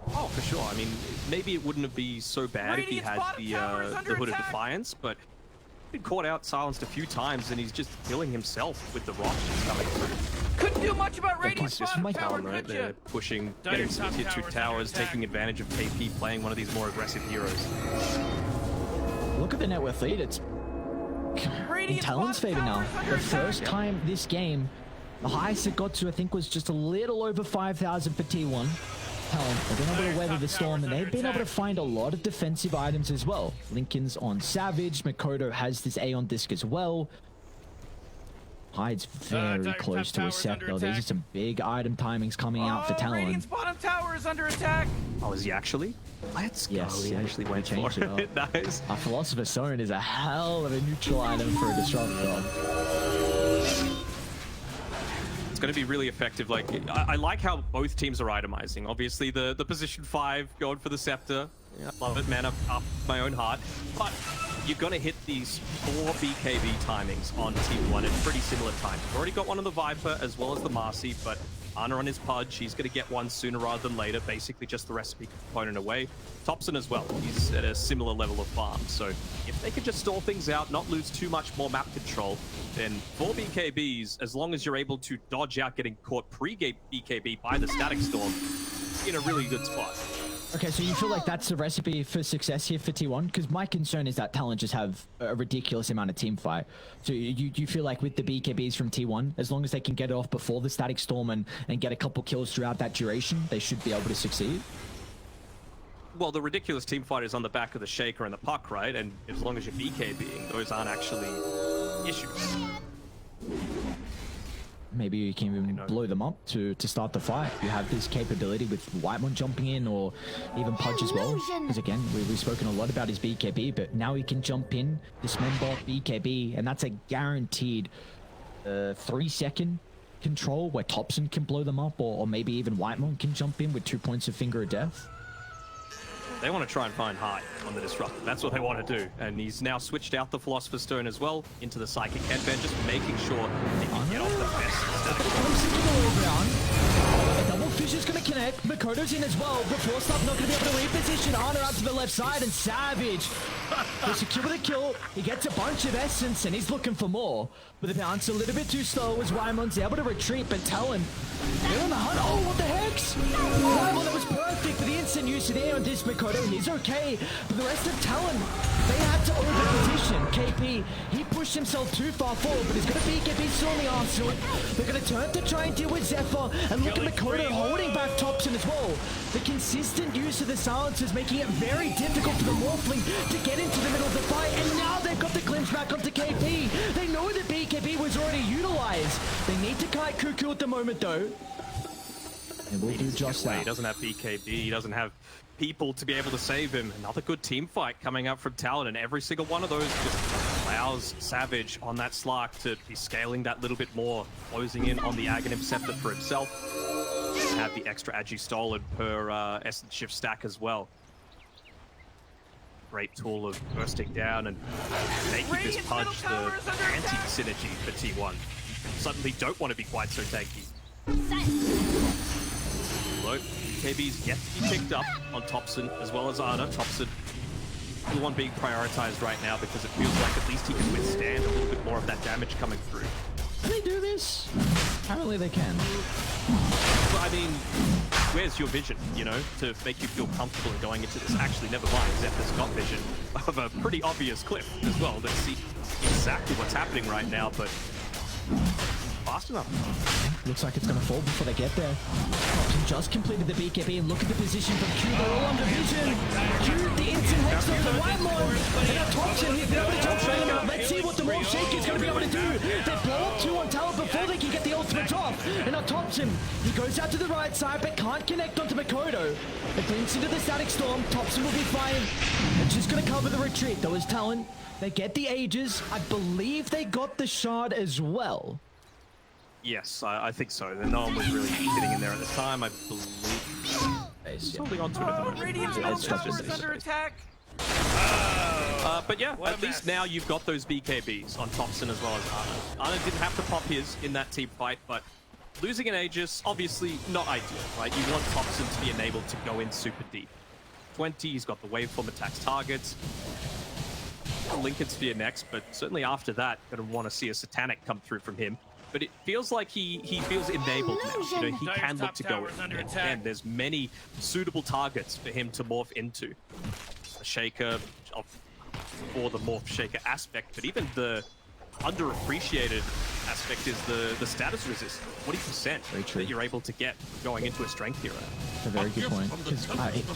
Oh, for sure. I mean, maybe it wouldn't be so bad if he had the Hood of Defiance, but he's been caught out, silenced a few times, and he's just killing himself with the rock just coming through.
Couldn't do much about Radiant's bottom tower,
Talon, right?
could
They're
you?
pushing, getting some tier 2 towers, taking advantage of KP, playing one of these more aggressive heroes.
Look at the net worth lead. It's in Talon's favor now. The first time this game, the highest it got to, I think, was just a little over 5,000 for T1. Talon, they've been able to weather the storm, and they've been able to find a lot of defensive items as well. Lincoln's on Savage, Makoto has this Aeon disc as well. Hyde's very
Titan's
close
top
to a
tower's under
scepter. These are
attack.
some big item timings coming out for Talon.
Radiant's bottom tower is under attack.
Oh, is he actually? Let's go.
Yes,
He
yeah,
actually
he
went for
changed it
it. Nice.
A Philosopher's Stone is a hell of a neutral item for a Disruptor.
It's going to be really effective. Like, I like how both teams are itemizing. Obviously, the position 5 going for the scepter. Yeah, love it, man. Up my own heart. But you're going to hit these 4 BKB timings on Team 1 at pretty similar times. You've already got one on the Viper as well as the Marcy, but Ana on his Pudge, he's going to get one sooner rather than later. Basically, just the recipe component away. Thompson as well. He's at a similar level of farm. So if they could just stall things out, not lose too much more map control, then 4 BKBs, as long as you're able to dodge out getting caught pre-game BKB by the Static Storm, in a really good spot.
Okay, so you feel like that's the recipe for success here for T1? Because my concern is that Talon just have a ridiculous amount of team fight. So you feel like with the BKBs from T1, as long as they can get it off before the Static Storm and get a couple kills throughout that duration, they should be able to succeed?
Well, the ridiculous team fight is on the back of the Shaker and the Puck, right? And as long as you're BKBing, those aren't actually issues.
Maybe you can even blow them up to start the fight. You have this capability with Whitemon jumping in, or even Pudge as well. Because again, we've spoken a lot about his BKB, but now he can jump in, dismember, BKB, and that's a guaranteed 3-second control where Thompson can blow them up, or maybe even Whitemon can jump in with 2 points of Finger of Death.
They want to try and find Hyde on the Disruptor. That's what they want to do. And he's now switched out the Philosopher's Stone as well into the Psychic Headband, just making sure they can get off the best.
A double fish is going to connect. Makoto's in as well. Before Stop not going to be able to reposition Ana out to the left side, and Savage will secure the kill. He gets a bunch of essence and he's looking for more. But the bounce a little bit too slow as Wymon's able to retreat, but Talon, they're on the hunt. Oh, what the hex? Wymon, that was perfect for the instant use of air on this Makoto. He's okay, but the rest of Talon, they had to over-position. KP, he pushed himself too far forward, but he's going to be BKB still on the arsenal. They're going to turn to try and deal with Zephyr, and look at Makoto holding back Thompson as well. The consistent use of the silence is making it very difficult for the Morphling to get into the middle of the fight, and now they've got the glimpse back onto KP. They know that BKB was already utilized. They need to kite Cuckoo at the moment, though. And we'll do just that.
He doesn't have BKB. He doesn't have people to be able to save him. Another good team fight coming up from Talon, and every single one of those just allows Savage on that Slark to be scaling that little bit more, closing in on the Aghanim Scepter for himself. And have the extra Agi stolen per Essence Shift stack as well. Great tool of bursting down and making this Pudge the anti-synergy for T1. Suddenly don't want to be quite so tanky. Low KB's yet to be picked up on Thompson as well as Ana. Thompson, the one being prioritized right now because it feels like at least he can withstand a little bit more of that damage coming through.
Can they do this? Apparently they can.
But I mean, where's your vision, you know, to make you feel comfortable in going into this? Actually, never mind, Zephyr's got vision of a pretty obvious cliff as well. Let's see exactly what's happening right now, but fast enough.
Looks like it's going to fall before they get there. Thompson just completed the BKB, and look at the position from Q. They're all under vision. Q, the instant hex on the Whitemon. And now Thompson, he's been able to jump straight out. Let's see what the Morph Shake is going to be able to do. They blow up 2 on Talon before they can get the ultimate off. And now Thompson, he goes out to the right side, but can't connect onto Makoto. It brings into the Static Storm. Thompson will be fine. It's just going to cover the retreat, though, as Talon. They get the Aegis. I believe they got the Shard as well.
Yes, I think so. No one was really getting in there at the time, I believe. He's holding on to it at the moment.
Radiant's top tower is under attack.
But yeah, at least now you've got those BKBs on Thompson as well as Ana. Ana didn't have to pop his in that team fight, but losing an Aegis, obviously not ideal, right? You want Thompson to be enabled to go in super deep. 20, he's got the waveform attacks targets. Lincoln Sphere next, but certainly after that, gonna want to see a Satanic come through from him. But it feels like he feels enabled now. You know, he can look to go in. And there's many suitable targets for him to morph into. A Shaker, or the Morph Shaker aspect, but even the underappreciated aspect is the status resist. 40% that you're able to get going into a strength hero.
That's a very good point.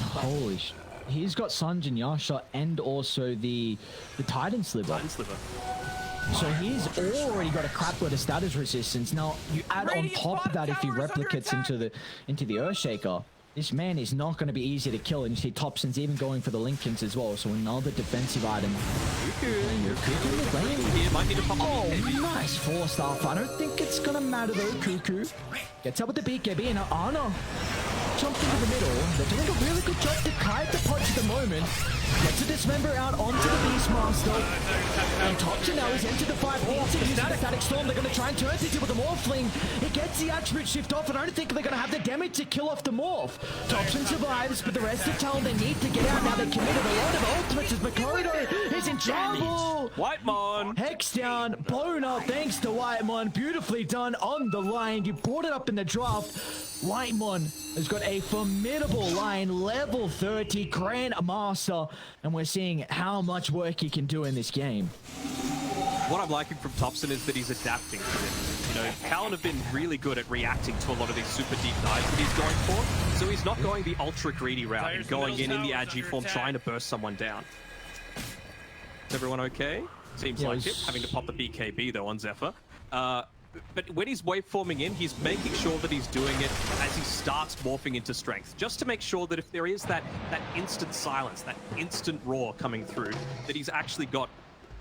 Holy sh... He's got Sanj and Yasha and also the Titan Sliver.
Titan Sliver.
So he's already got a crapload of status resistance. Now you add on
Radiant's
top of that if he
bottom tower is under
replicates
attack.
into the Earthshaker. This man is not going to be easy to kill, and you see Thompson's even going for the Lincolns as well. So another defensive item.
Here, might need to pop
Oh, nice 4-star. I don't think it's going to matter though. Cuckoo gets up with the BKB, and Ana jumped into the middle. They're doing a really good job to kite the punch at the moment. Gets a dismember out onto the Beastmaster. And Thompson now is into the 5 points. Using the static storm, they're going to try and turn it with the Morphling. It gets the attribute shift off, and I don't think they're going to have the damage to kill off the Morph. Thompson survives, but the rest of Talon, they need to get out now. They committed a lot of ultimates as Makoto is in trouble.
Whitemon.
Hex down, blown up thanks to Whitemon. Beautifully done on the line. You brought it up in the draft. Whitemon has got a formidable line, level 30 Grand Master, and we're seeing how much work he can do in this game.
What I'm liking from Thompson is that he's adapting to it. You know, Talon have been really good at reacting to a lot of these super deep dives that he's going for, so he's not going the ultra greedy route and going in the Agi form trying to burst someone down. Is everyone okay? Seems like it, having to pop the BKB though on Zephyr. But when he's waveforming in, he's making sure that he's doing it as he starts morphing into strength, just to make sure that if there is that instant silence, that instant roar coming through, that he's actually got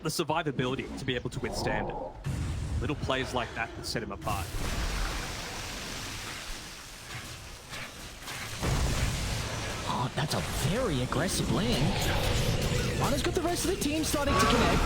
the survivability to be able to withstand it. Little plays like that set him apart.
Oh, that's a very aggressive land. Ana's got the rest of the team starting to connect.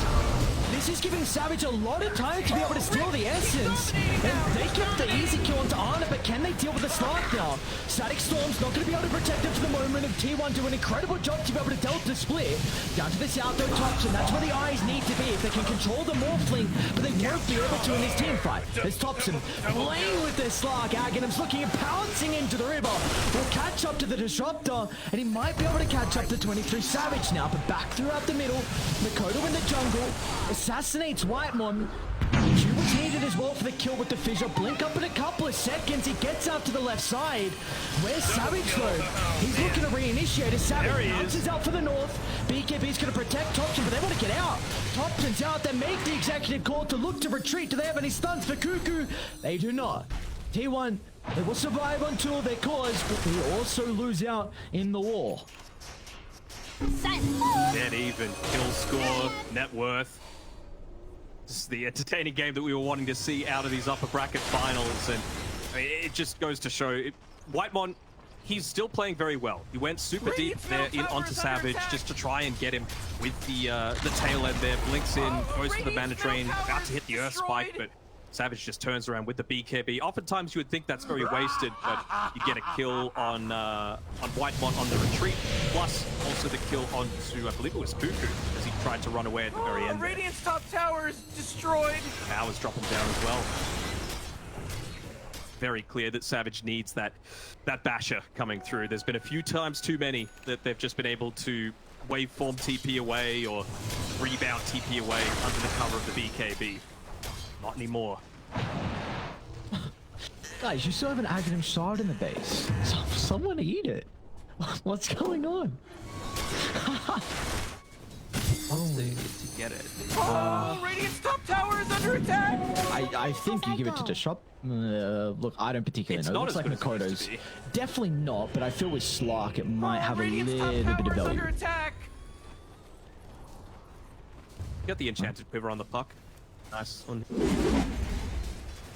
This is giving Savage a lot of time to be able to steal the essence. And they get the easy kill onto Ana, but can they deal with the start now? Static Storm's not going to be able to protect them for the moment, and T1 do an incredible job to be able to delta split. Down to the south though, Thompson, that's where the eyes need to be if they can control the Morphling, but they won't be able to in this team fight. There's Thompson playing with their Slark. Aghanim's looking and pouncing into the river. Will catch up to the Disruptor, and he might be able to catch up to 23 Savage now, but back throughout the middle, Makoto in the jungle, assassinates Whitemon. Q was needed as well for the kill with the fissure. Blink up in a couple of seconds. He gets out to the left side. Where's Savage though? He's looking to reinitiate as Savage bounces out for the north. BKB's going to protect Thompson, but they want to get out. Thompson's out. They make the executive call to look to retreat. Do they have any stuns for Cuckoo? They do not. T1, they will survive until their cause, but they also lose out in the war.
Dead even, kill score, net worth. This is the entertaining game that we were wanting to see out of these upper bracket finals, and I mean, it just goes to show Whitemon, he's still playing very well. He went super deep there in onto Savage just to try and get him with the tail end there. Blinks in, goes for the mana drain, about to hit the earth spike, but Savage just turns around with the BKB. Oftentimes you would think that's very wasted, but you get a kill on Whitemon on the retreat, plus also the kill onto, I believe it was Cuckoo, as he tried to run away at the very end.
Radiant's top tower is destroyed.
Power's dropping down as well. Very clear that Savage needs that basher coming through. There's been a few times too many that they've just been able to waveform TP away or rebound TP away under the cover of the BKB. Not anymore.
Guys, you still have an Aghanim shard in the base. Someone eat it. What's going on?
To get it.
Oh, Radiant's top tower is under attack.
I think you give it to Disrupt. Look, I don't particularly
It's
know.
not
Looks
as
like
good as it used
Makoto's.
to be.
Definitely not, but I feel with Slark it might have a
Radiant's top
little bit of
tower is
value.
under attack.
Got the enchanted quiver on the puck. Nice one.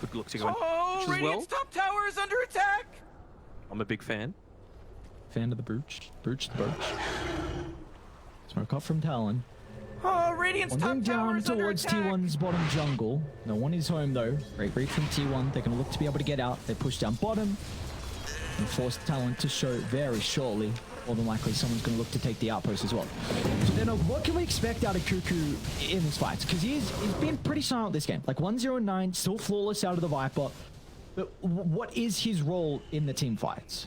Good look to go in
Oh,
as well.
Radiant's top tower is under attack.
I'm a big fan.
Fan of the Brooch. Brooch the Birch. Smoke up from Talon.
Oh, Radiant's
Wandering
top tower
down
is under
towards
attack.
T1's bottom jungle. No one is home though. Great read from T1. They're going to look to be able to get out. They push down bottom and force Talon to show very shortly. More than likely, someone's going to look to take the outpost as well. So then, what can we expect out of Cuckoo in this fight? Because he's been pretty silent this game. Like 1-0-9, still flawless out of the Viper. But what is his role in the team fights?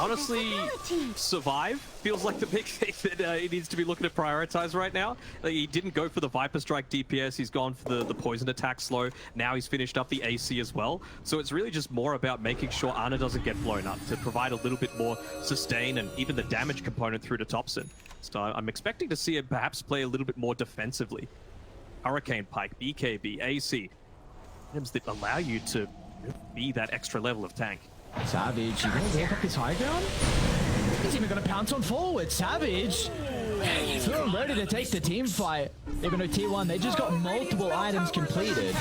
Honestly, survive feels like the big thing that he needs to be looking to prioritize right now. Like, he didn't go for the Viper Strike DPS. He's gone for the poison attack slow. Now he's finished up the AC as well. So it's really just more about making sure Ana doesn't get blown up to provide a little bit more sustain and even the damage component through to Thompson. So I'm expecting to see him perhaps play a little bit more defensively. Hurricane Pike, BKB, AC, items that allow you to be that extra level of tank.
Savage, you gonna walk up this high ground? He's even gonna pounce on forward. Savage, feeling ready to take the team fight. Even though T1, they just got multiple items completed.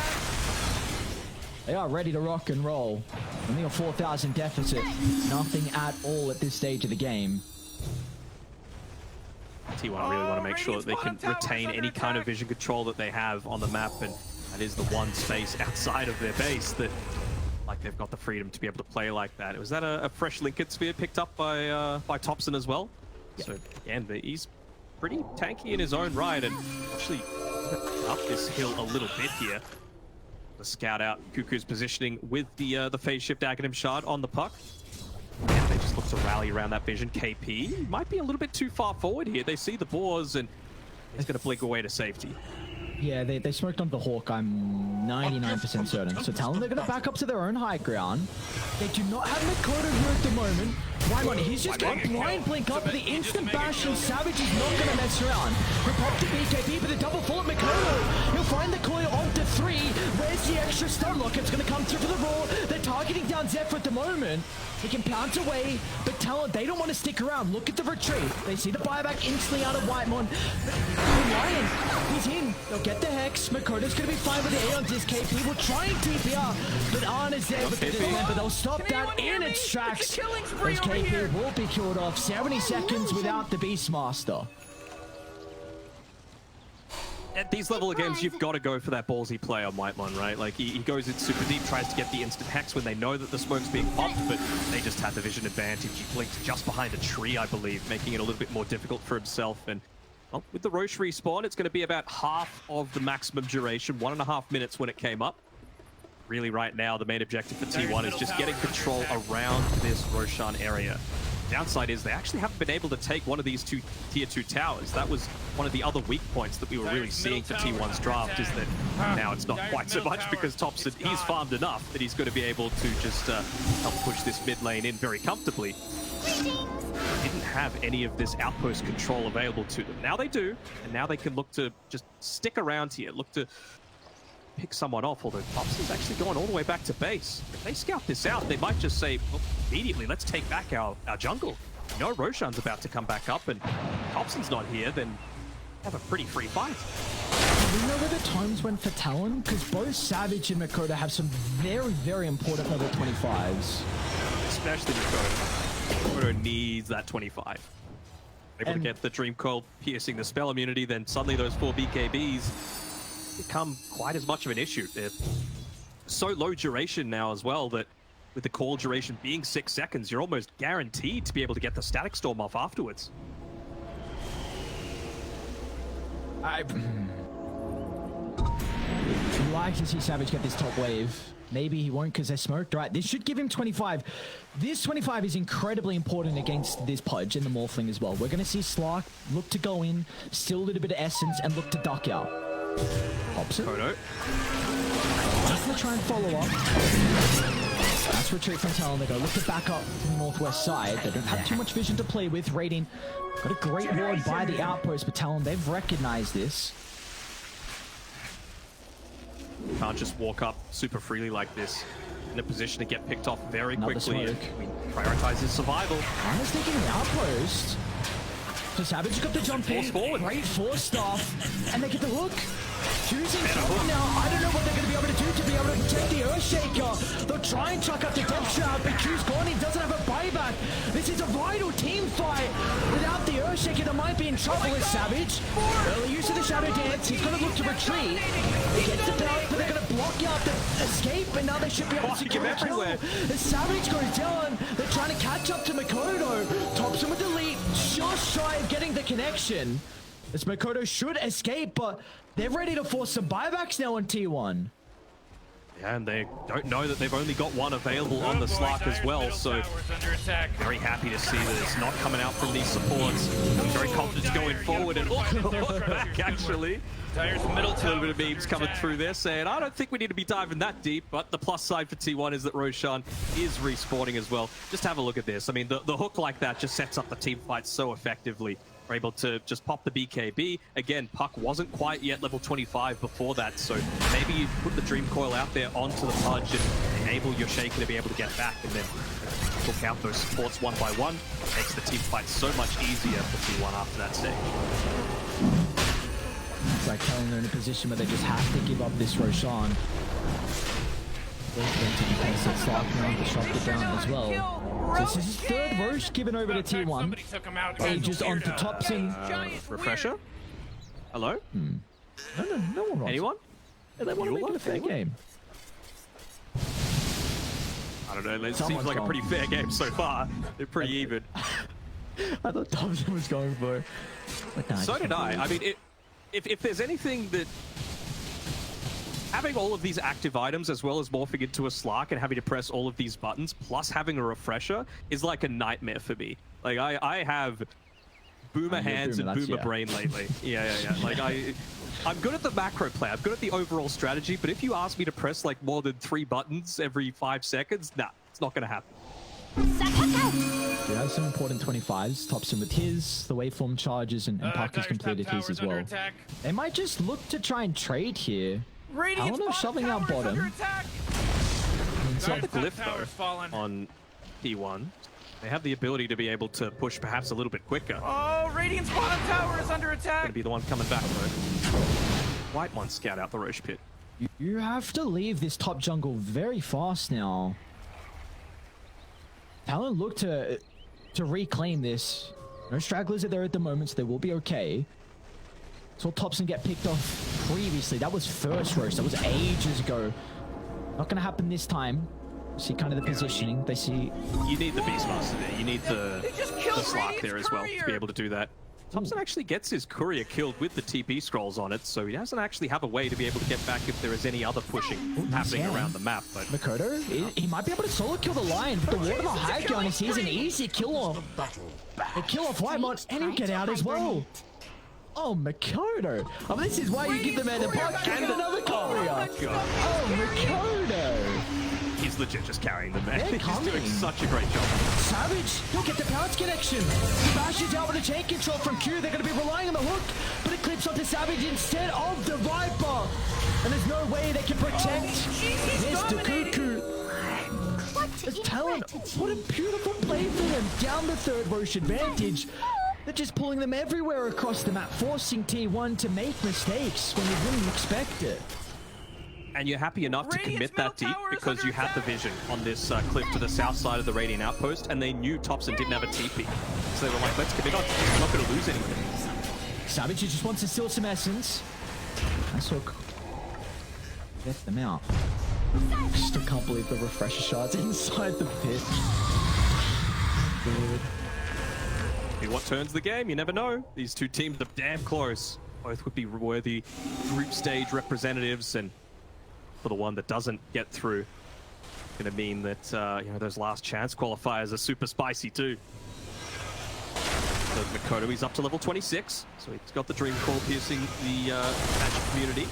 They are ready to rock and roll. Only a 4,000 deficit. Nothing at all at this stage of the game.
T1 really want to make sure that they can retain any kind of vision control that they have on the map, and that is the one space outside of their base that, like, they've got the freedom to be able to play like that. Was that a fresh Linked Sphere picked up by Thompson as well? Yeah. So again, he's pretty tanky in his own right, and actually up this hill a little bit here. The scout out Cuckoo's positioning with the phase shift Aghanim shard on the puck. And they just look to rally around that vision. KP might be a little bit too far forward here. They see the boars and he's going to blink away to safety.
Yeah, they smoked on the Hawk, I'm 99% certain. So Talon, they're going to back up to their own high ground. They do not have Mikoto here at the moment. Wyman, he's just got blind blink up for the instant bash, and Savage is not going to mess around. He'll pop to BKB for the double full at Mikoto. He'll find the coil onto 3. Where's the extra stun lock? It's going to come through for the roar. They're targeting down Zephyr at the moment. He can pounce away, but Talon, they don't want to stick around. Look at the retreat. They see the buyback instantly out of Whitemon. Lion, he's in. They'll get the Hex. Makoto's going to be fine with the Aeon's. This KP will try and TPR, but Arn is there with the discipline, but they'll stop that in its tracks. Those KP will be killed off. 70 seconds without the Beastmaster.
At these level of games, you've got to go for that ballsy play on Whitemon, right? Like, he goes in super deep, tries to get the instant Hex when they know that the smoke's being popped, but they just had the vision advantage. He blinked just behind a tree, I believe, making it a little bit more difficult for himself. And well, with the Roche respawn, it's going to be about half of the maximum duration, 1.5 minutes when it came up. Really, right now, the main objective for T1 is just getting control around this Roshan area. Downside is they actually haven't been able to take one of these two tier 2 towers. That was one of the other weak points that we were really seeing for T1's draft, is that now it's not quite so much because Thompson, he's farmed enough that he's going to be able to just help push this mid lane in very comfortably. Didn't have any of this outpost control available to them. Now they do, and now they can look to just stick around here, look to pick someone off, although Thompson's actually going all the way back to base. If they scout this out, they might just say, well, immediately, let's take back our jungle. You know Roshan's about to come back up, and Thompson's not here, then have a pretty free fight.
We know where the times went for Talon, because both Savage and Mikoto have some very, very important level 25s.
Especially Mikoto. Mikoto needs that 25. Able to get the Dream Coil piercing the spell immunity, then suddenly those 4 BKBs become quite as much of an issue. They're so low duration now as well that with the call duration being 6 seconds, you're almost guaranteed to be able to get the Static Storm off afterwards.
I'd like to see Savage get this top wave. Maybe he won't because they're smoked. Right, this should give him 25. This 25 is incredibly important against this Pudge and the Morphling as well. We're going to see Slark look to go in, steal a little bit of essence, and look to duck out. Pops it.
Photo.
Just to try and follow up. That's retreat from Talon. They go look to back up from the northwest side. They don't have too much vision to play with. Raiding got a great ward by the outpost, but Talon, they've recognized this.
Can't just walk up super freely like this. In a position to get picked off very quickly. We prioritize his survival.
Arna's taking the outpost. So Savage got the jump in. Great force staff. And they get the hook. Choosing trouble now. I don't know what they're going to be able to do to be able to protect the Earthshaker. They'll try and chuck up the Death Shroud, but Q's gone. He doesn't have a buyback. This is a vital team fight. Without the Earthshaker, they might be in trouble with Savage. Early use of the Shadow Dance. He's going to look to retreat. He gets the bounce, but they're going to block out the escape, and now they should be able to secure a kill. As Savage goes down, they're trying to catch up to Mikoto. Thompson with the lead, just shy of getting the connection. As Mikoto should escape, but they're ready to force some buybacks now on T1.
Yeah, and they don't know that they've only got one available on the Slark as well, so very happy to see that it's not coming out from these supports. I'm very confident going forward, and back actually.
Tire's middle
A little bit of memes coming through there saying, I don't think we need to be diving that deep, but the plus side for T1 is that Roshan is respawning as well. Just have a look at this. I mean, the hook like that just sets up the team fight so effectively. We're able to just pop the BKB. Again, Puck wasn't quite yet level 25 before that, so maybe you put the Dream Coil out there onto the Pudge and enable your Shaker to be able to get back, and then took out those supports one by one. Makes the team fight so much easier for T1 after that stage.
It's like Talon are in a position where they just have to give up this Roshan. They shot it down as well. So this is his third Rosh given over to T1. Ages onto Thompson.
Refresher? Hello?
No one wants.
Anyone?
Yeah, they want to make it a fair game.
I don't know, it seems like a pretty fair game so far. They're pretty even.
I thought Thompson was going for it. But nah,
So did I. I mean, if there's anything that... Having all of these active items as well as morphing into a Slark and having to press all of these buttons plus having a refresher is like a nightmare for me. Like, I have boomer hands and boomer brain lately. Yeah. Like, I'm good at the macro play. I'm good at the overall strategy, but if you ask me to press like more than 3 buttons every 5 seconds, nah, it's not going to happen.
We have some important 25s. Thompson with his, the waveform charges, and Puck has completed his as well. They might just look to try and trade here. Talon shoving out bottom.
It's not the glyph though on T1. They have the ability to be able to push perhaps a little bit quicker.
Oh, Radiant's bottom tower is under attack.
Gonna be the one coming back though. White one scout out the Roche pit.
You have to leave this top jungle very fast now. Talon look to reclaim this. No stragglers are there at the moment, so they will be okay. Saw Thompson get picked off previously. That was first Roast. That was ages ago. Not gonna happen this time. See kind of the positioning. They see...
You need the Beastmaster there. You need the Slark there as well to be able to do that. Thompson actually gets his courier killed with the TP scrolls on it, so he doesn't actually have a way to be able to get back if there is any other pushing happening around the map. But
Makoto, he might be able to solo kill the Lion, but the Ward of the High Ground is an easy kill off. A kill off Whitemont, and he'll get out as well. Oh, Makoto. Oh, this is why you give the man the Puck and another courier. Oh, Makoto.
He's legit just carrying them, man. He's doing such a great job.
Savage, he'll get the pounce connection. Bash is out with a chain control from Q. They're going to be relying on the hook, but it clips onto Savage instead of the Viper. And there's no way they can protect Mr. Cuckoo. It's Talon. What a beautiful play for them. Down the third Roche advantage. They're just pulling them everywhere across the map, forcing T1 to make mistakes when you wouldn't expect it.
And you're happy enough to commit that deep because you had the vision on this cliff to the south side of the Radiant Outpost, and they knew Thompson didn't have a TP. So they were like, let's commit on. We're not going to lose anything.
Savage just wants to steal some essence. Nice hook. Get them out. Still can't believe the refresher shots inside the pit. Good.
What turns the game? You never know. These two teams are damn close. Both would be worthy group stage representatives, and for the one that doesn't get through, going to mean that you know, those last chance qualifiers are super spicy too. So Makoto, he's up to level 26, so he's got the Dream Core piercing the magic community.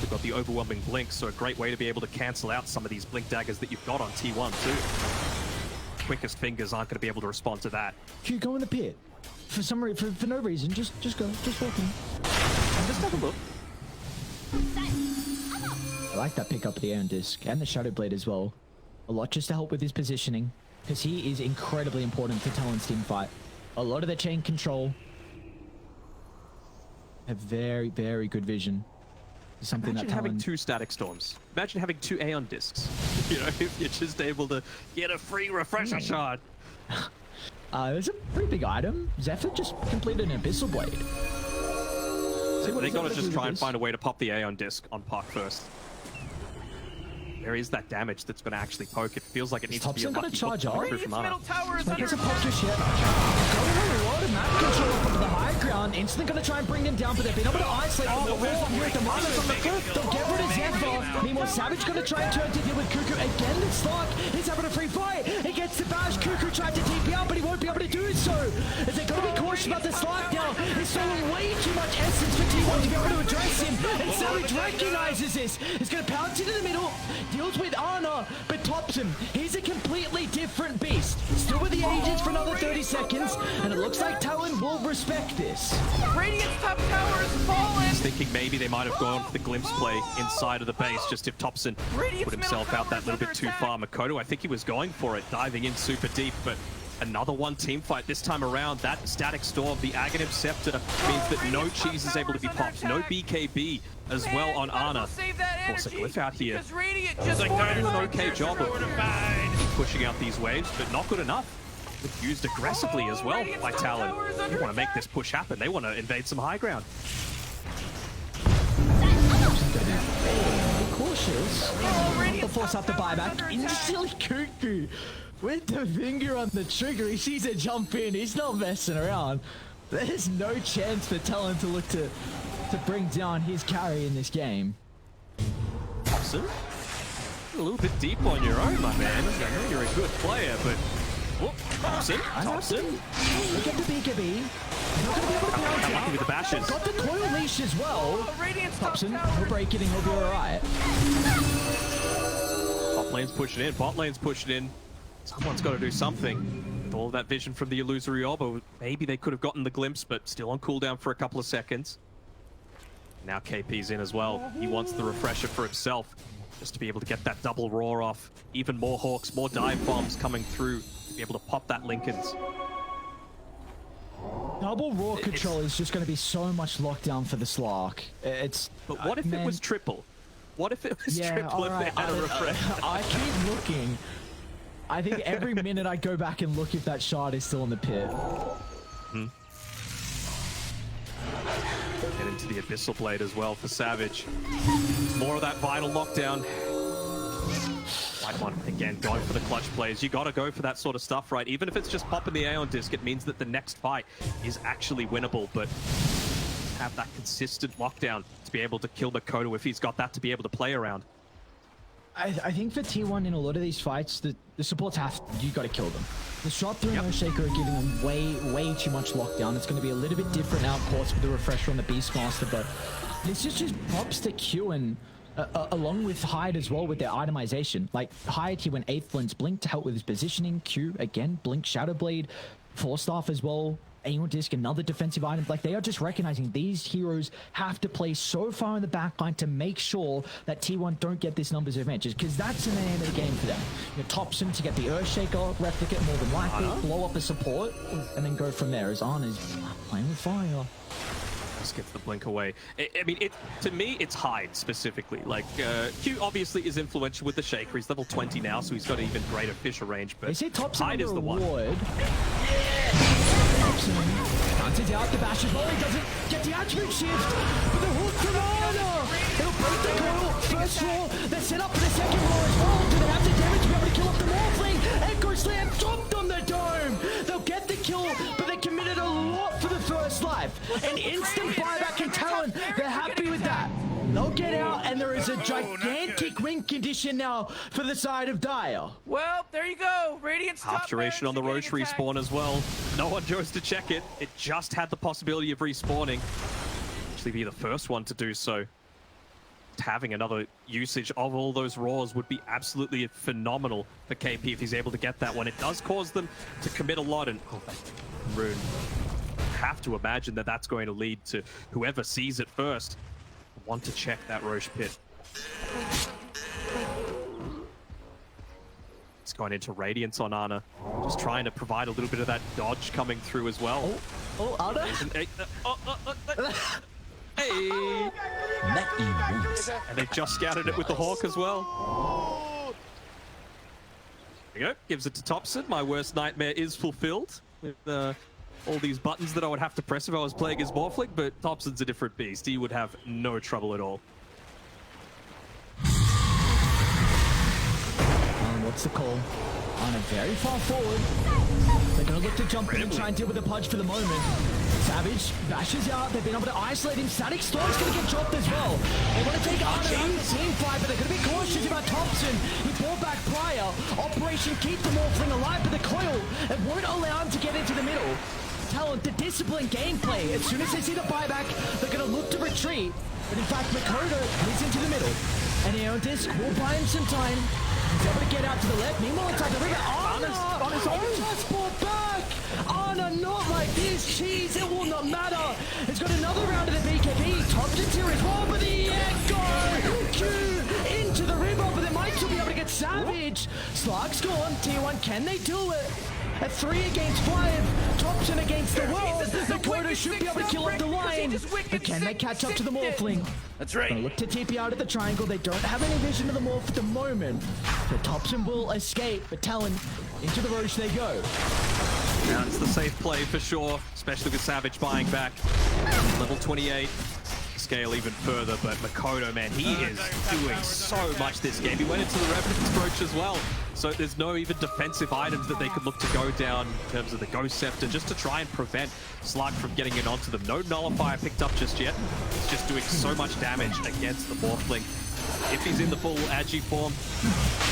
We've got the overwhelming blink, so a great way to be able to cancel out some of these blink daggers that you've got on T1 too. Quickest fingers aren't going to be able to respond to that.
Q, go in the pit. For some reason, for no reason, just go, just walk in.
And just have a look.
I like that pick up of the Aeon Disc and the Shadow Blade as well. A lot just to help with his positioning, because he is incredibly important to Talon's team fight. A lot of the chain control. Have very, very good vision. Something
Imagine
that Talon...
having 2 Static Storms. Imagine having 2 Aeon Discs. You know, if you're just able to get a free refresher shot.
It's a pretty big item. Zephyr just completed an Abyssal Blade.
So they gotta just try and find a way to pop the Aeon Disc on Puck first. There is that damage that's gonna actually poke. It feels like it needs to be a lucky
charge
hook
up.
through from Ana.
There's a pop just yet. Going a lot of map control up onto the high ground. Instantly gonna try and bring them down, but they've been able to isolate from the wall here at the moment from the cliff. They'll get rid of Zephyr. Meanwhile, Savage gonna try and turn to deal with Cuckoo. Again, the Slark is having a free fight. He gets the bash. Cuckoo tried to TP out, but he won't be able to do so. As they're gonna be cautious about the Slark now. He's throwing way too much essence for T1 to be able to address him. And Savage recognizes this. He's gonna pounce into the middle, deals with Ana, but Thompson, he's a completely different different beast. Still with the agents for another 30 seconds, and it looks like Talon will respect this.
Radiant's top tower is fallen.
Thinking maybe they might have gone for the glimpse play inside of the base, just if Thompson put himself out that little bit too far. Makoto, I think he was going for it, diving in super deep, but another one team fight this time around. That static storm, the Aghanim Scepter, means that no cheese is able to be popped. No BKB as well on Ana. Of course, a Glyph out here. It's like doing an okay job of pushing out these waves, but not good enough. Used aggressively as well by Talon. They want to make this push happen. They want to invade some high ground.
Cautious. They'll force out the buyback. Instantly cuckoo. With the finger on the trigger, he sees it jump in. He's not messing around. There's no chance for Talon to look to bring down his carry in this game.
Thompson, a little bit deep on your own, my man. I know you're a good player, but Thompson.
Look at the BKB. Not gonna be able to pound
Lucky
out.
with the bashes.
Got the coil leash as well. Thompson, he'll break it and he'll be alright.
Top lane's pushing in, bot lane's pushing in. Someone's got to do something. With all of that vision from the illusory orb, or maybe they could have gotten the glimpse, but still on cooldown for a couple of seconds. Now KP's in as well. He wants the refresher for himself, just to be able to get that double roar off. Even more Hawks, more dive bombs coming through to be able to pop that Lincolns.
Double roar control is just going to be so much lockdown for the Slark.
But what if it was triple? What if it was triple if they had a refresher?
I keep looking. I think every minute I go back and look if that shard is still in the pit.
Get into the Abyssal Blade as well for Savage. More of that vital lockdown. Right one, again, going for the clutch plays. You gotta go for that sort of stuff, right? Even if it's just popping the Aeon Disc, it means that the next fight is actually winnable, but have that consistent lockdown to be able to kill Makoto if he's got that to be able to play around.
I think for T1 in a lot of these fights, the supports you got to kill them. The shot through and Earthshaker are giving them way too much lockdown. It's going to be a little bit different now, of course, with the refresher on the Beastmaster, but this is just props to Q and along with Hyde as well with their itemization. Like Hyde, he went 8th Lens Blink to help with his positioning. Q, again, Blink Shadow Blade, Force Staff as well. Aeon Disc, another defensive item. Like, they are just recognizing these heroes have to play so far in the backline to make sure that T1 don't get this numbers advantage, because that's in the name of the game for them. You know, Thompson to get the Earthshaker, replicate more than likely, blow up a support, and then go from there, as Ana's playing with fire.
Just gets the blink away. I mean, to me, it's Hyde specifically. Like, Q obviously is influential with the Shaker. He's level 20 now, so he's got even greater Fisher range, but Hyde is the one.
Hunted out the bash as well. He doesn't get the attribute shift, but the hook from Ana. He'll break the coil. First roar. They're set up for the second roar as well. Do they have the damage to be able to kill off the Morphling? Echo Slam dropped on the dome. They'll get the kill, but they committed a lot for the first life. An instant buyback in Talon. They're happy with that. They'll get out, and there is a gigantic win condition now for the side of Dire.
Well, there you go. Radiant's
Half duration on the Roche respawn as well. No one chose to check it. It just had the possibility of respawning. Actually be the first one to do so. Having another usage of all those roars would be absolutely phenomenal for KP if he's able to get that one. It does cause them to commit a lot, and Rune, have to imagine that that's going to lead to whoever sees it first want to check that Roche pit. It's going into Radiance on Ana. Just trying to provide a little bit of that dodge coming through as well.
Oh, Ana?
Hey! And they just scouted it with the Hawk as well. There you go. Gives it to Thompson. My worst nightmare is fulfilled with all these buttons that I would have to press if I was playing as Morphling, but Thompson's a different beast. He would have no trouble at all.
What's the call? Ana very far forward. They're going to look to jump in and try and deal with the Pudge for the moment. Savage bashes out. They've been able to isolate him. Static Storm's going to get dropped as well. They want to take Ana out of the team fight, but they're going to be cautious about Thompson. He pulled back prior. Operation keep the Morphling alive, but the coil, it won't allow him to get into the middle. Talon, the disciplined gameplay. As soon as they see the buyback, they're going to look to retreat. But in fact, Makoto is into the middle. And Aeon Disc will buy him some time.
He's able to get out to the left. Meanwhile, inside the river, Anna on his own. Just brought back. Anna, not like this. Cheese, it will not matter. It's got another round of the BKB. Thompson's here as well, but the echo. Q into the river, but they might still be able to get Savage. Slark's gone. T1, can they do it? At 3 against 5, Thompson against the world. Dakota should be able to kill up the line. But can they catch up to the Morphling?
That's right.
Gonna look to TP out of the triangle. They don't have any vision of the Morph at the moment. But Thompson will escape. But Talon, into the Roche they go.
Now it's the safe play for sure, especially with Savage buying back. Level 28. Scale even further, but Makoto, man, he is doing so much this game. He went into the Revenant's Brooch as well, so there's no even defensive items that they could look to go down in terms of the Ghost Scepter, just to try and prevent Slark from getting in onto them. No Nullifier picked up just yet. He's just doing so much damage against the Morphling. If he's in the full Agi form,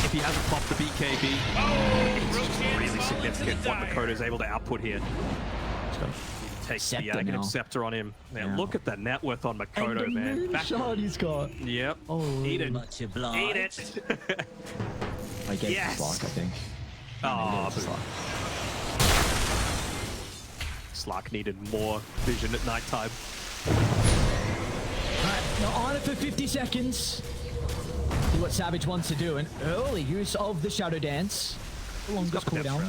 if he hasn't popped the BKB, it's just really significant what Makoto's able to output here. Takes the
Scepter
negative
now.
scepter on him. Man,
Yeah.
look at the net worth on Makoto,
And the
man. Back
shot he's got.
Yep.
Oh,
Eat it.
Much obliged.
Eat it.
I gave
Yes.
it to Slark, I think.
Oh,
It's Slark.
Slark needed more vision at nighttime.
Alright, now on it for 50 seconds. See what Savage wants to do. An early use of the Shadow Dance. The longest
got the
cooldown.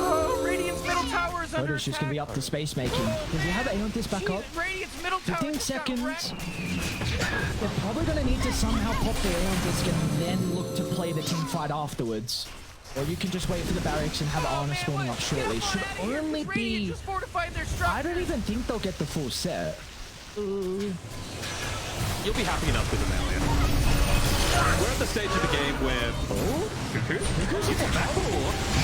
Oh, Radiant's middle tower is under
Photo's just going to be
attack.
up to space making. Does he have Aeon Disc back up?
Radiant's middle tower
15
just got
seconds.
wrecked.
They're probably going to need to somehow pop the Aeon Disc and then look to play the team fight afterwards. Or you can just wait for the barracks and have Arna spawning up shortly. Should only
Radiant
be...
just fortified their
I
structure.
don't even think they'll get the full set.
You'll be happy enough with Amalia. We're at the stage of the game where...
Because it's a trouble.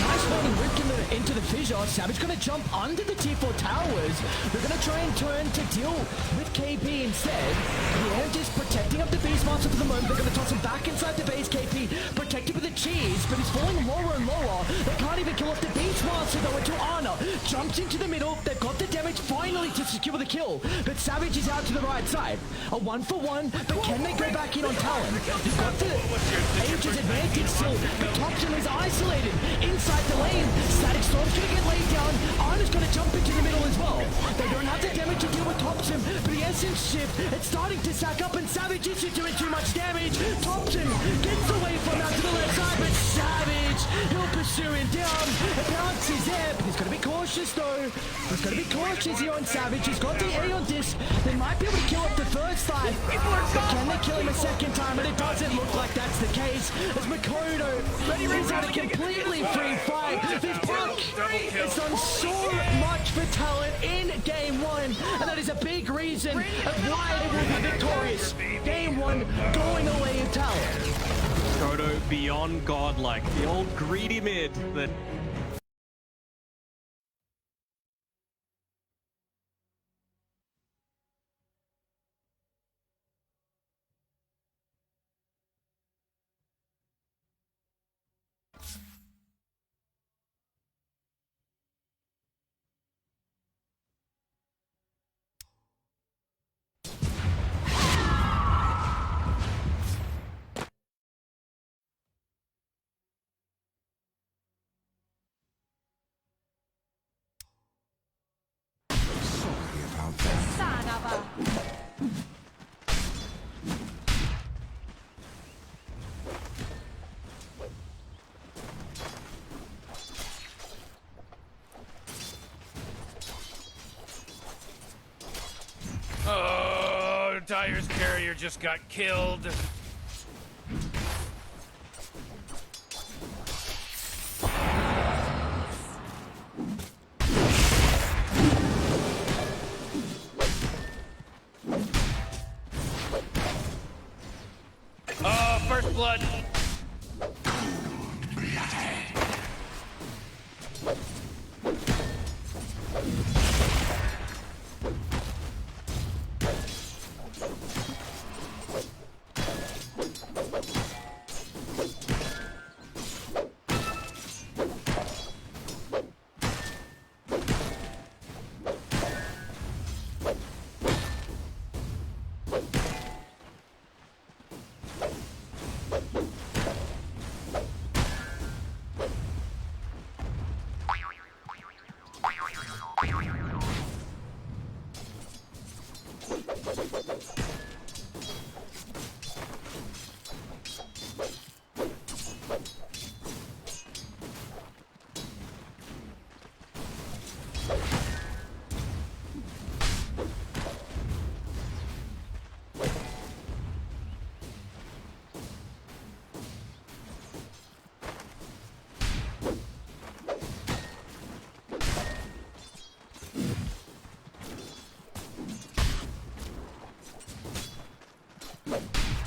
Nice spawning Rick into the fissure. Savage going to jump under the T4 towers. They're going to try and turn to deal with KP instead. The Air just protecting up the Beastmaster for the moment. They're going to toss him back inside the base. KP protected with the cheese, but he's falling lower and lower. They can't even kill off the Beastmaster though until Ana jumps into the middle. They've got the damage finally to secure the kill, but Savage is out to the right side. A 1-for-1, but can they go back in on Talon? He's got the Age's advantage still, but Thompson is isolated inside the lane. Static Storm's gonna get laid down. Ana's gonna jump into the middle as well. They don't have the damage to deal with Thompson, but the Essence shift, it's starting to sack up, and Savage isn't doing too much damage. Thompson gets away from out to the left side, but Savage, he'll pursue him down. The bounce is there, but he's gonna be cautious though. He's gonna be cautious here on Savage. He's got the Aeon Disc. They might be able to kill up the first time, but can they kill him a second time? And it doesn't look like that's the case, as Makoto is at a completely free fight. This puck has done so much for Talon in game 1, and that is a big reason of why they will be victorious. Game 1 going away in Talon.
Makoto beyond godlike. The old greedy mid that...
Sorry about that.
Oh, Dyer's carrier just got killed. Oh, first blood.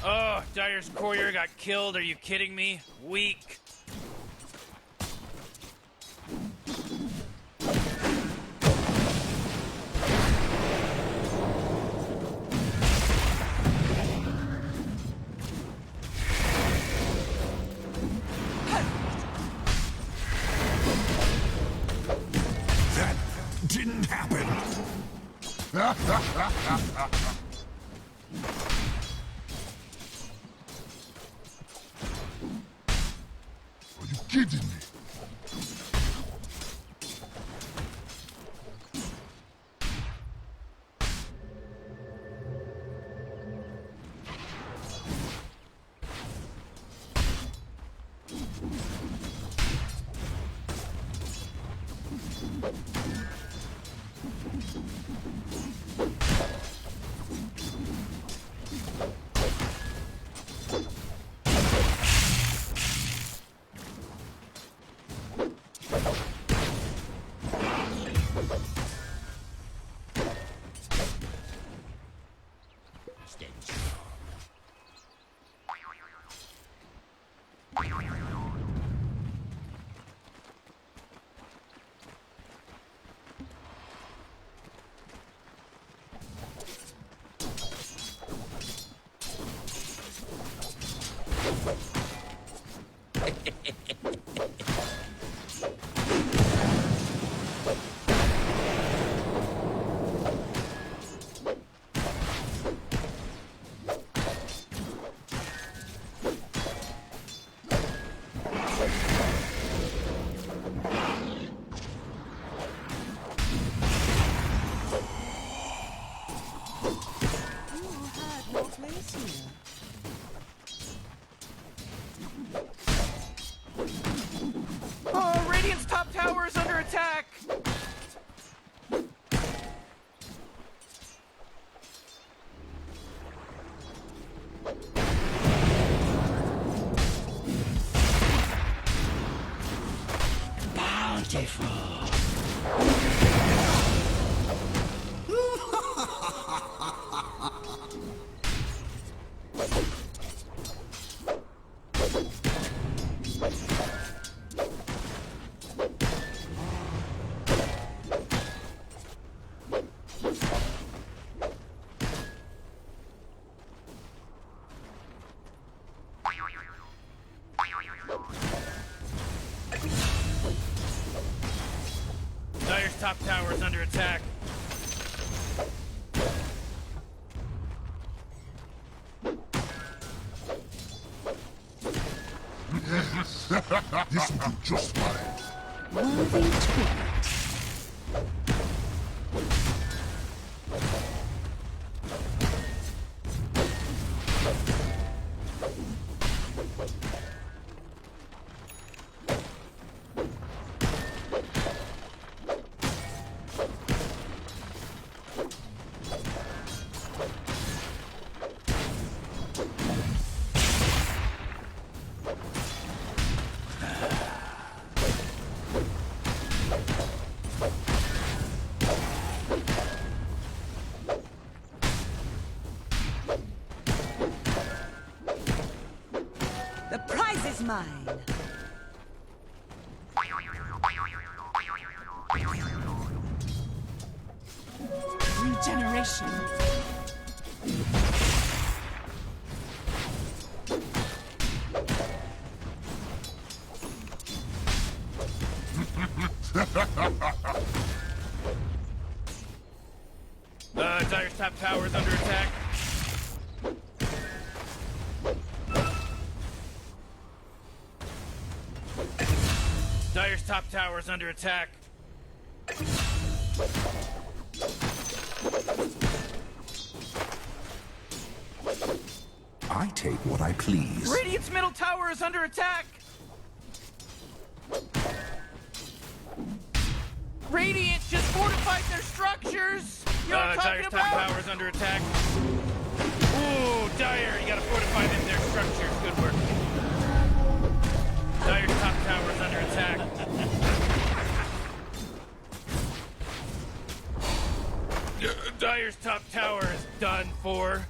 Oh, Dire's courier got killed. Are you kidding me? Weak.
That didn't happen. Are you kidding me?
Oh, Radiant's top tower is under attack. Dire's top tower is under attack.
This will do just fine.
Worthy tribute.
The prize is mine. Regeneration.
Dire's top tower is under attack. Dire's top tower is under attack.
I take what I please.
Radiant's middle tower is under attack.
Radiant just fortified their structures. You know what I'm talking
Dire's top
about?
tower's under attack. Ooh, Dire, you gotta fortify them their structures. Good work. Dire's top tower's under attack. Dire's top tower is done for.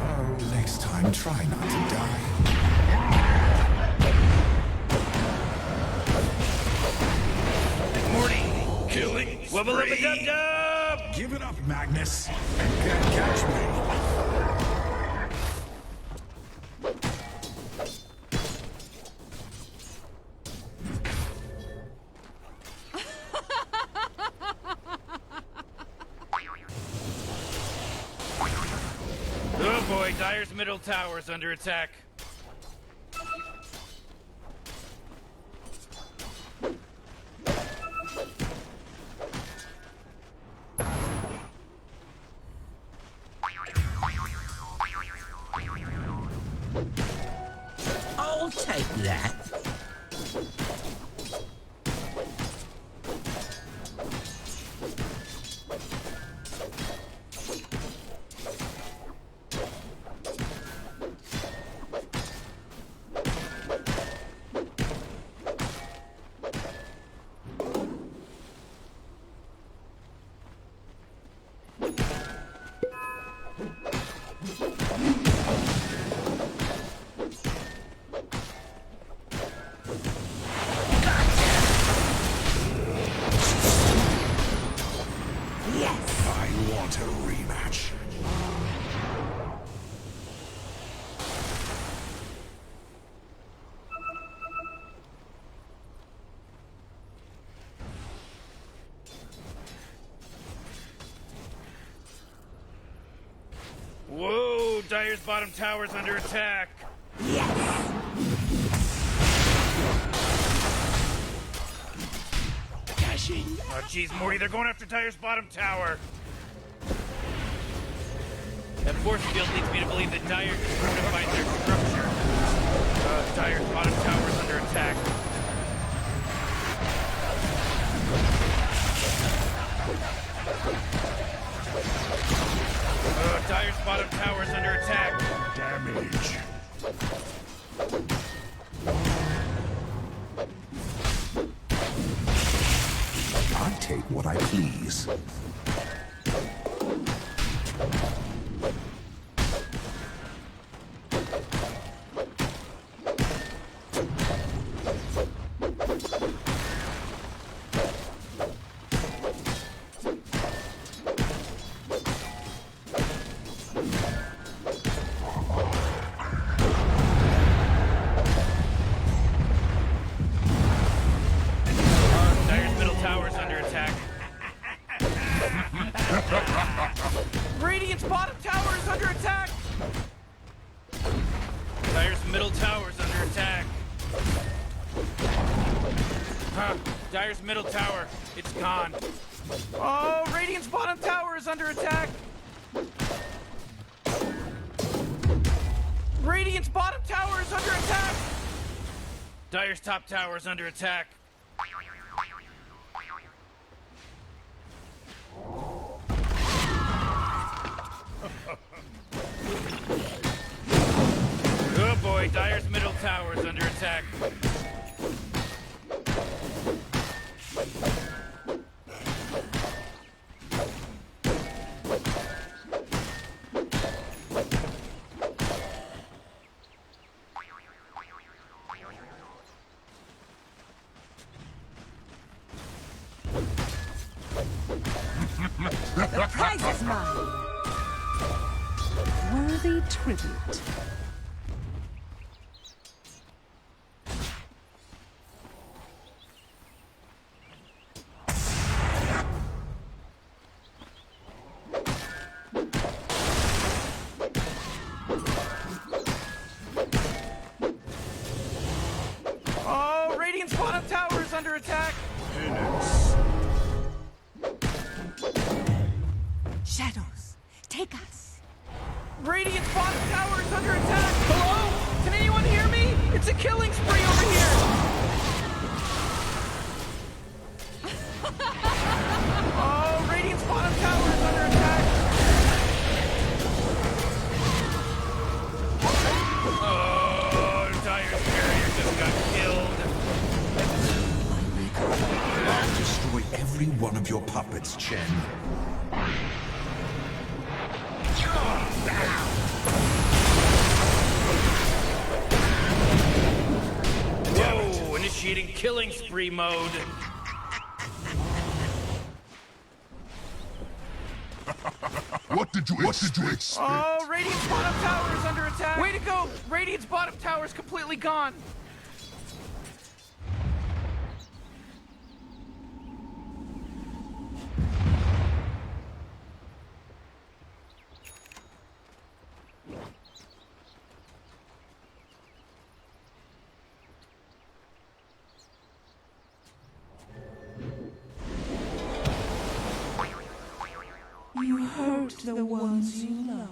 Oh, next time, try not to die.
Morty, killing. Wubba lubba dub dub!
Give it up, Magnus. You can't catch me.
Oh boy, Dire's middle tower's under attack.
I'll take that.
I want a rematch.
Whoa, Dire's bottom tower's under attack. Oh, jeez, Morty, they're going after Dire's bottom tower. That force field leads me to believe that Dire just fortified their structure. Dire's bottom tower's under attack. Dire's bottom tower's under attack.
Damage. I take what I please.
Dire's middle tower's under attack.
Radiant's bottom tower is under attack.
Dire's middle tower's under attack. Dire's middle tower, it's gone.
Oh, Radiant's bottom tower is under attack. Radiant's bottom tower is under attack.
Dire's top tower is under attack. Oh boy, Dire's middle tower is under attack.
The prize is mine. Worthy tribute.
every one of your puppets, Chen.
Whoa, initiating killing spree mode.
What did you expect?
Oh, Radiant's bottom tower is under attack. Way to go! Radiant's bottom tower is completely gone.
You hurt the ones you love.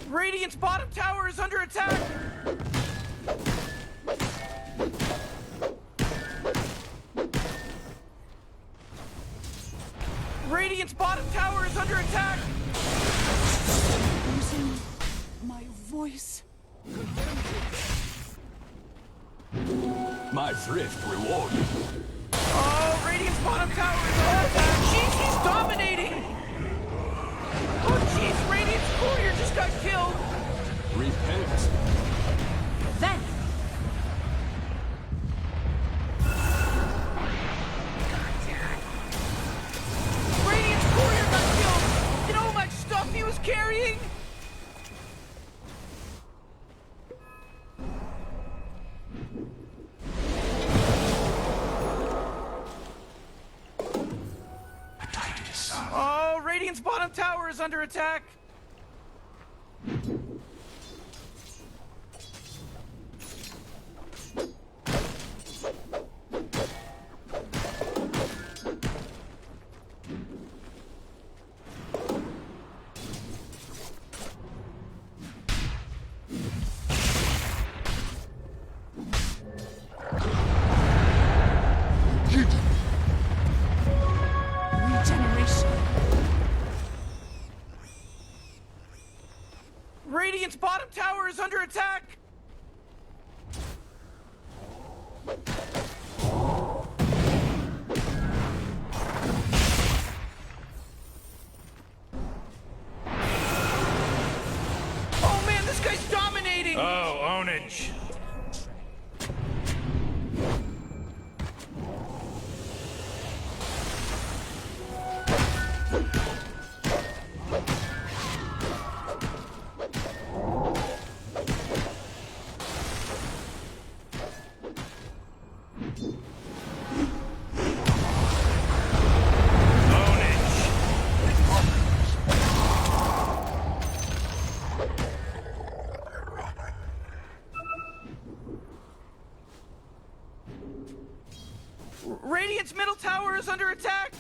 Radiant's bottom tower is under attack! Radiant's bottom tower is under attack!
Losing my voice.
My thrift rewarded.
Oh, Radiant's bottom tower is under attack! Jeez, he's dominating! Oh, jeez, Radiant's courier just got killed!
Repent.
Then
Radiant's courier got killed! You know how much stuff he was carrying? Oh, Radiant's bottom tower is under attack!
regeneration.
Radiant's bottom tower is under attack! Oh man, this guy's dominating! Oh, ownage. Radiant's middle tower is under attack.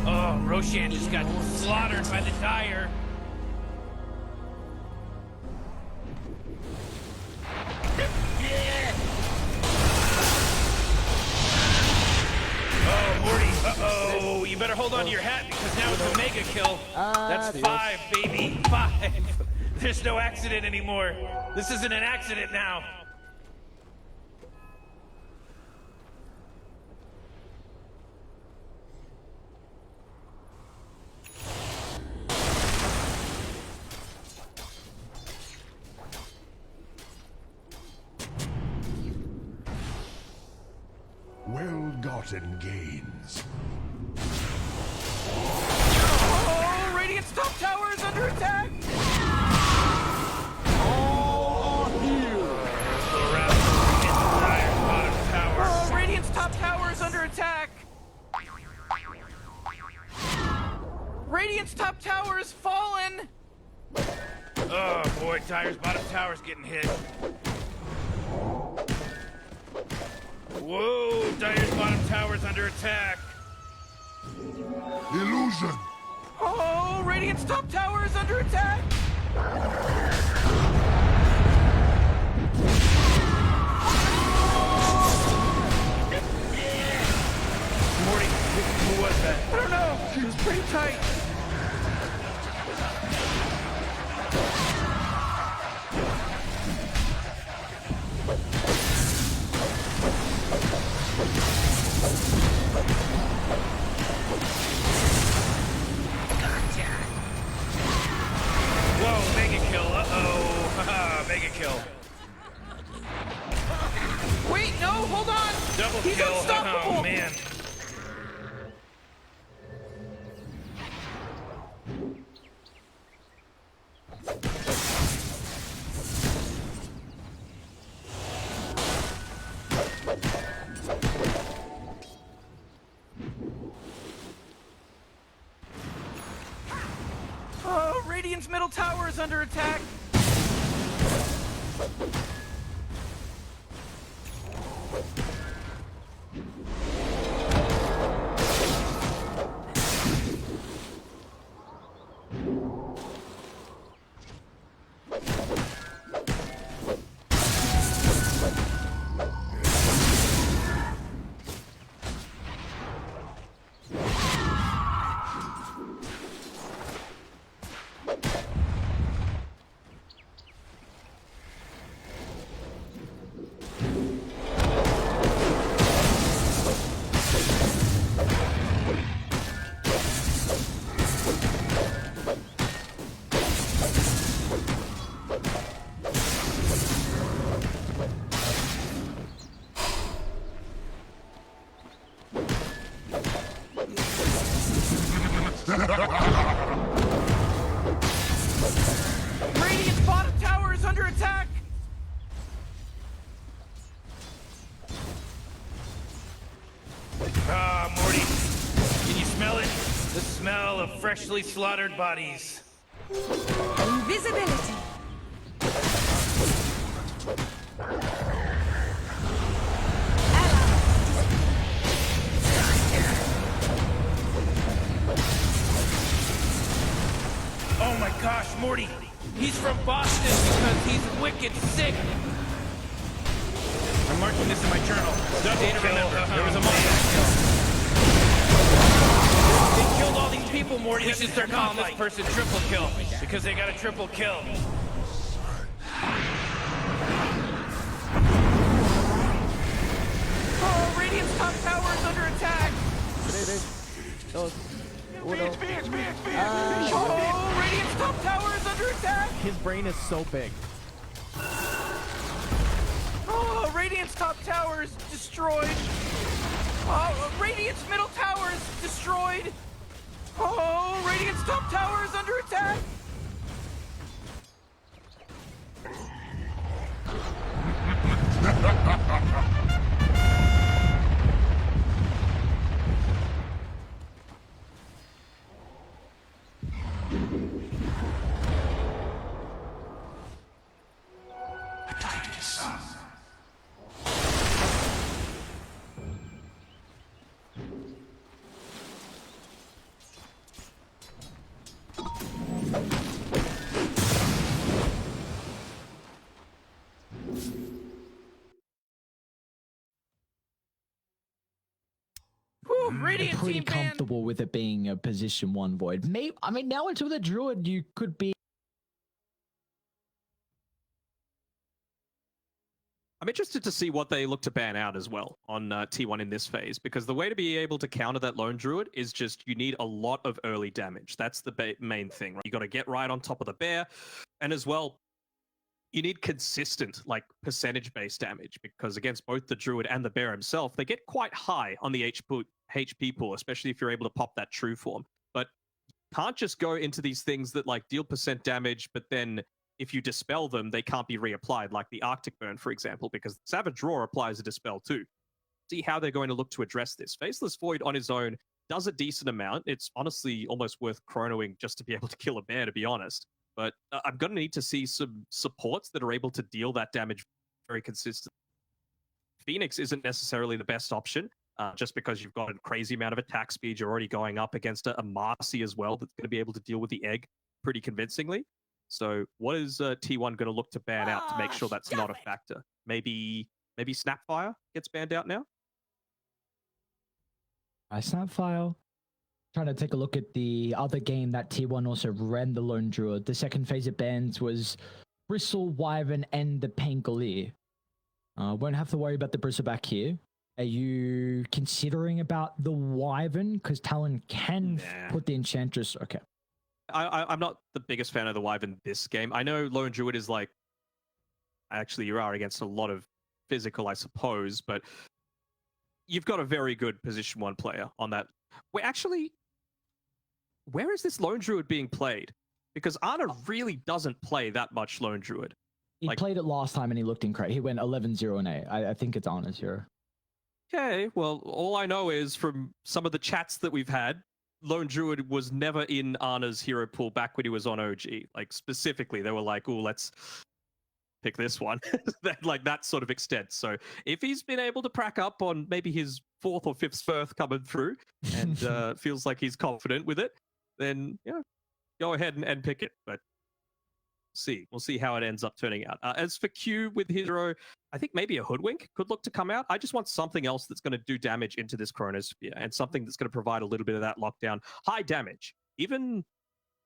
Oh, Roshan just got slaughtered by the Dire. Oh, Morty. Uh-oh. You better hold on to your hat because now it's a mega kill. That's 5, baby. 5. There's no accident anymore. This isn't an accident now.
Well-gotten gains.
Oh, Radiant's top tower is under attack. Oh, Radiant's top tower is under attack. Radiant's top tower is fallen. Oh boy, Dire's bottom tower's getting hit. Whoa, Dire's bottom tower's under attack.
Illusion.
Oh, Radiant's top tower is under attack. Morty, who was that? I don't know. She was pretty tight. Whoa, mega kill. Uh-oh. Haha, mega kill. Wait, no, hold on. Double He's kill. Unstoppable. Oh, man. Oh, Radiant's middle tower is under attack. Radiant's bottom tower is under attack. Ah, Morty. Can you smell it? The smell of freshly slaughtered bodies.
Invisibility.
Oh my gosh, Morty. He's from Boston because he's wicked sick. I'm marking this in my journal. Double kill. There was a multi-kill. They killed all these people, Morty. We should start calling this person triple kill because they got a triple kill. Oh, Radiant's top tower is under attack. Oh, Radiant's top tower is under attack.
His brain is so big.
Oh, Radiant's top tower is destroyed. Oh, Radiant's middle tower is destroyed. Oh, Radiant's top tower is under attack. Whew,
I'm
Radiant
pretty
team ban.
comfortable with it being a position 1 void. Maybe, I mean, now into the druid, you could be.
I'm interested to see what they look to ban out as well on T1 in this phase, because the way to be able to counter that lone druid is just you need a lot of early damage. That's the main thing, right? You got to get right on top of the bear, and as well, you need consistent, like, percentage-based damage, because against both the druid and the bear himself, they get quite high on the HP pool, especially if you're able to pop that true form. But can't just go into these things that like deal percent damage, but then if you dispel them, they can't be reapplied, like the Arctic Burn, for example, because Savage Roar applies a dispel too. See how they're going to look to address this. Faceless Void on his own does a decent amount. It's honestly almost worth chronoing just to be able to kill a bear, to be honest. But I'm going to need to see some supports that are able to deal that damage very consistently. Phoenix isn't necessarily the best option, just because you've got a crazy amount of attack speed. You're already going up against a Marcy as well that's going to be able to deal with the egg pretty convincingly. So what is T1 going to look to ban out to make sure that's not a factor? Maybe Snapfire gets banned out now?
Snapfire. Trying to take a look at the other game that T1 also ran the Lone Druid. The second phase of bans was Bristle, Wyvern, and the Pangolier. Won't have to worry about the Bristleback here. Are you considering about the Wyvern? Because Talon can put the Enchantress. Okay.
I'm not the biggest fan of the Wyvern this game. I know Lone Druid is like, actually you are against a lot of physical, I suppose, but you've got a very good position 1 player on that. Where is this Lone Druid being played? Because Ana really doesn't play that much Lone Druid.
He played it last time and he looked incredible. He went 11-0 and 8. I think it's Ana's hero.
Okay, well, all I know is from some of the chats that we've had, Lone Druid was never in Ana's hero pool back when he was on OG. Like, specifically, they were like, oh, let's pick this one. Like, that sort of extent. So if he's been able to prack up on maybe his 4th or 5th Sphyrth coming through and feels like he's confident with it, then, yeah, go ahead and pick it. But we'll see how it ends up turning out. As for Q with his hero, I think maybe a Hoodwink could look to come out. I just want something else that's going to do damage into this Chronosphere and something that's going to provide a little bit of that lockdown. High damage. Even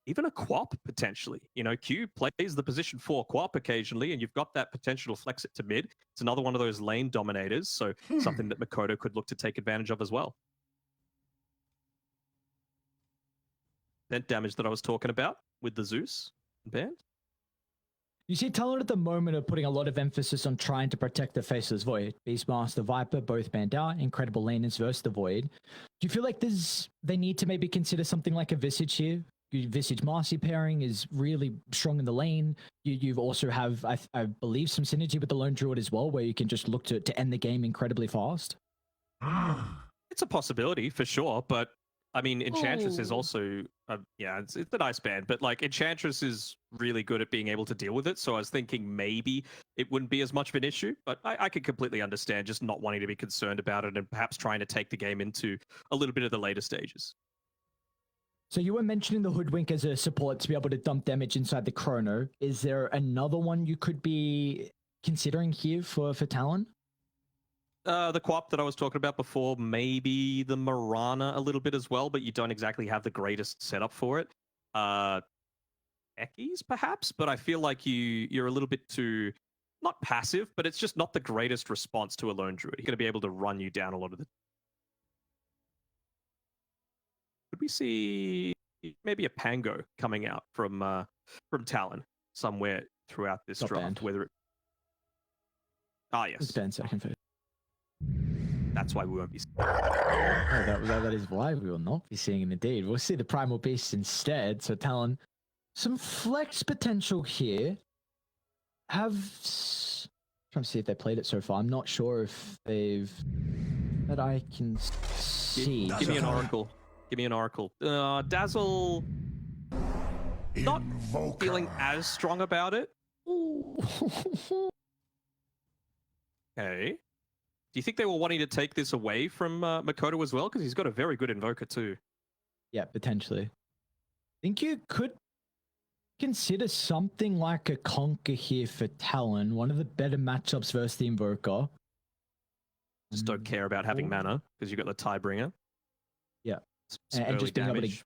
a Quap, potentially. You know, Q plays the position 4 Quap occasionally, and you've got that potential to flex it to mid. It's another one of those lane dominators, so something that Makoto could look to take advantage of as well. That damage that I was talking about with the Zeus band.
You see Talon at the moment are putting a lot of emphasis on trying to protect the Faceless Void. Beastmaster, Viper, both banned out. Incredible laners versus the Void. Do you feel like they need to maybe consider something like a Visage here? Visage Marcy pairing is really strong in the lane. You've also have, I believe, some synergy with the Lone Druid as well, where you can just look to end the game incredibly fast.
It's a possibility for sure, but I mean, Enchantress is also, it's a nice band, but like Enchantress is really good at being able to deal with it. So I was thinking maybe it wouldn't be as much of an issue, but I could completely understand just not wanting to be concerned about it and perhaps trying to take the game into a little bit of the later stages.
So you were mentioning the Hoodwink as a support to be able to dump damage inside the Chrono. Is there another one you could be considering here for Talon?
The Quap that I was talking about before, maybe the Mirana a little bit as well, but you don't exactly have the greatest setup for it. Ekis, perhaps, but I feel like you're a little bit too, not passive, but it's just not the greatest response to a Lone Druid. He's going to be able to run you down a lot of the... Could we see maybe a Pango coming out from Talon somewhere throughout this draft?
Banned.
Whether it... Ah, yes.
It's banned second phase.
That's why we won't be...
That is why we will not be seeing it indeed. We'll see the Primal Beast instead. So Talon, some flex potential here. Trying to see if they played it so far. I'm not sure if they've that I can see.
Give me an oracle. Give me an oracle. Dazzle. Not
Invoker.
feeling as strong about it. Okay. Do you think they were wanting to take this away from Makoto as well? Because he's got a very good invoker too.
Yeah, potentially. I think you could consider something like a Conquer here for Talon. One of the better matchups versus the invoker.
Just don't care about having mana because you've got the Tiebringer.
Yeah.
Some
And
early
just being able to
damage.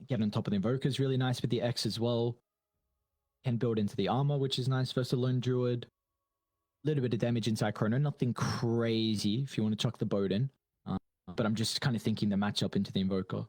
get on top of the invoker is really nice with the X as well. Can build into the armor, which is nice versus a lone druid. Little bit of damage inside Chrono, nothing crazy if you want to chuck the boat in. But I'm just kind of thinking the matchup into the invoker.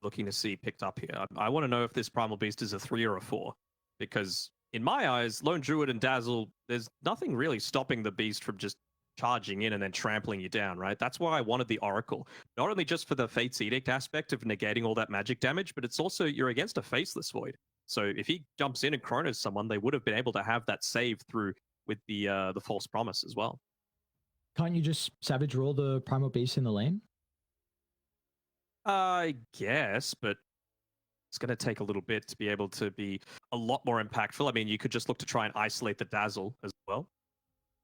Looking to see picked up here. I want to know if this Primal Beast is a 3 or a 4. Because in my eyes, Lone Druid and Dazzle, there's nothing really stopping the beast from just charging in and then trampling you down, right? That's why I wanted the Oracle. Not only just for the Fate's Edict aspect of negating all that magic damage, but it's also you're against a Faceless Void. So if he jumps in and chronos someone, they would have been able to have that save through with the False Promise as well.
Can't you just Savage roll the Primal Beast in the lane?
I guess, but it's going to take a little bit to be able to be a lot more impactful. I mean, you could just look to try and isolate the Dazzle as well.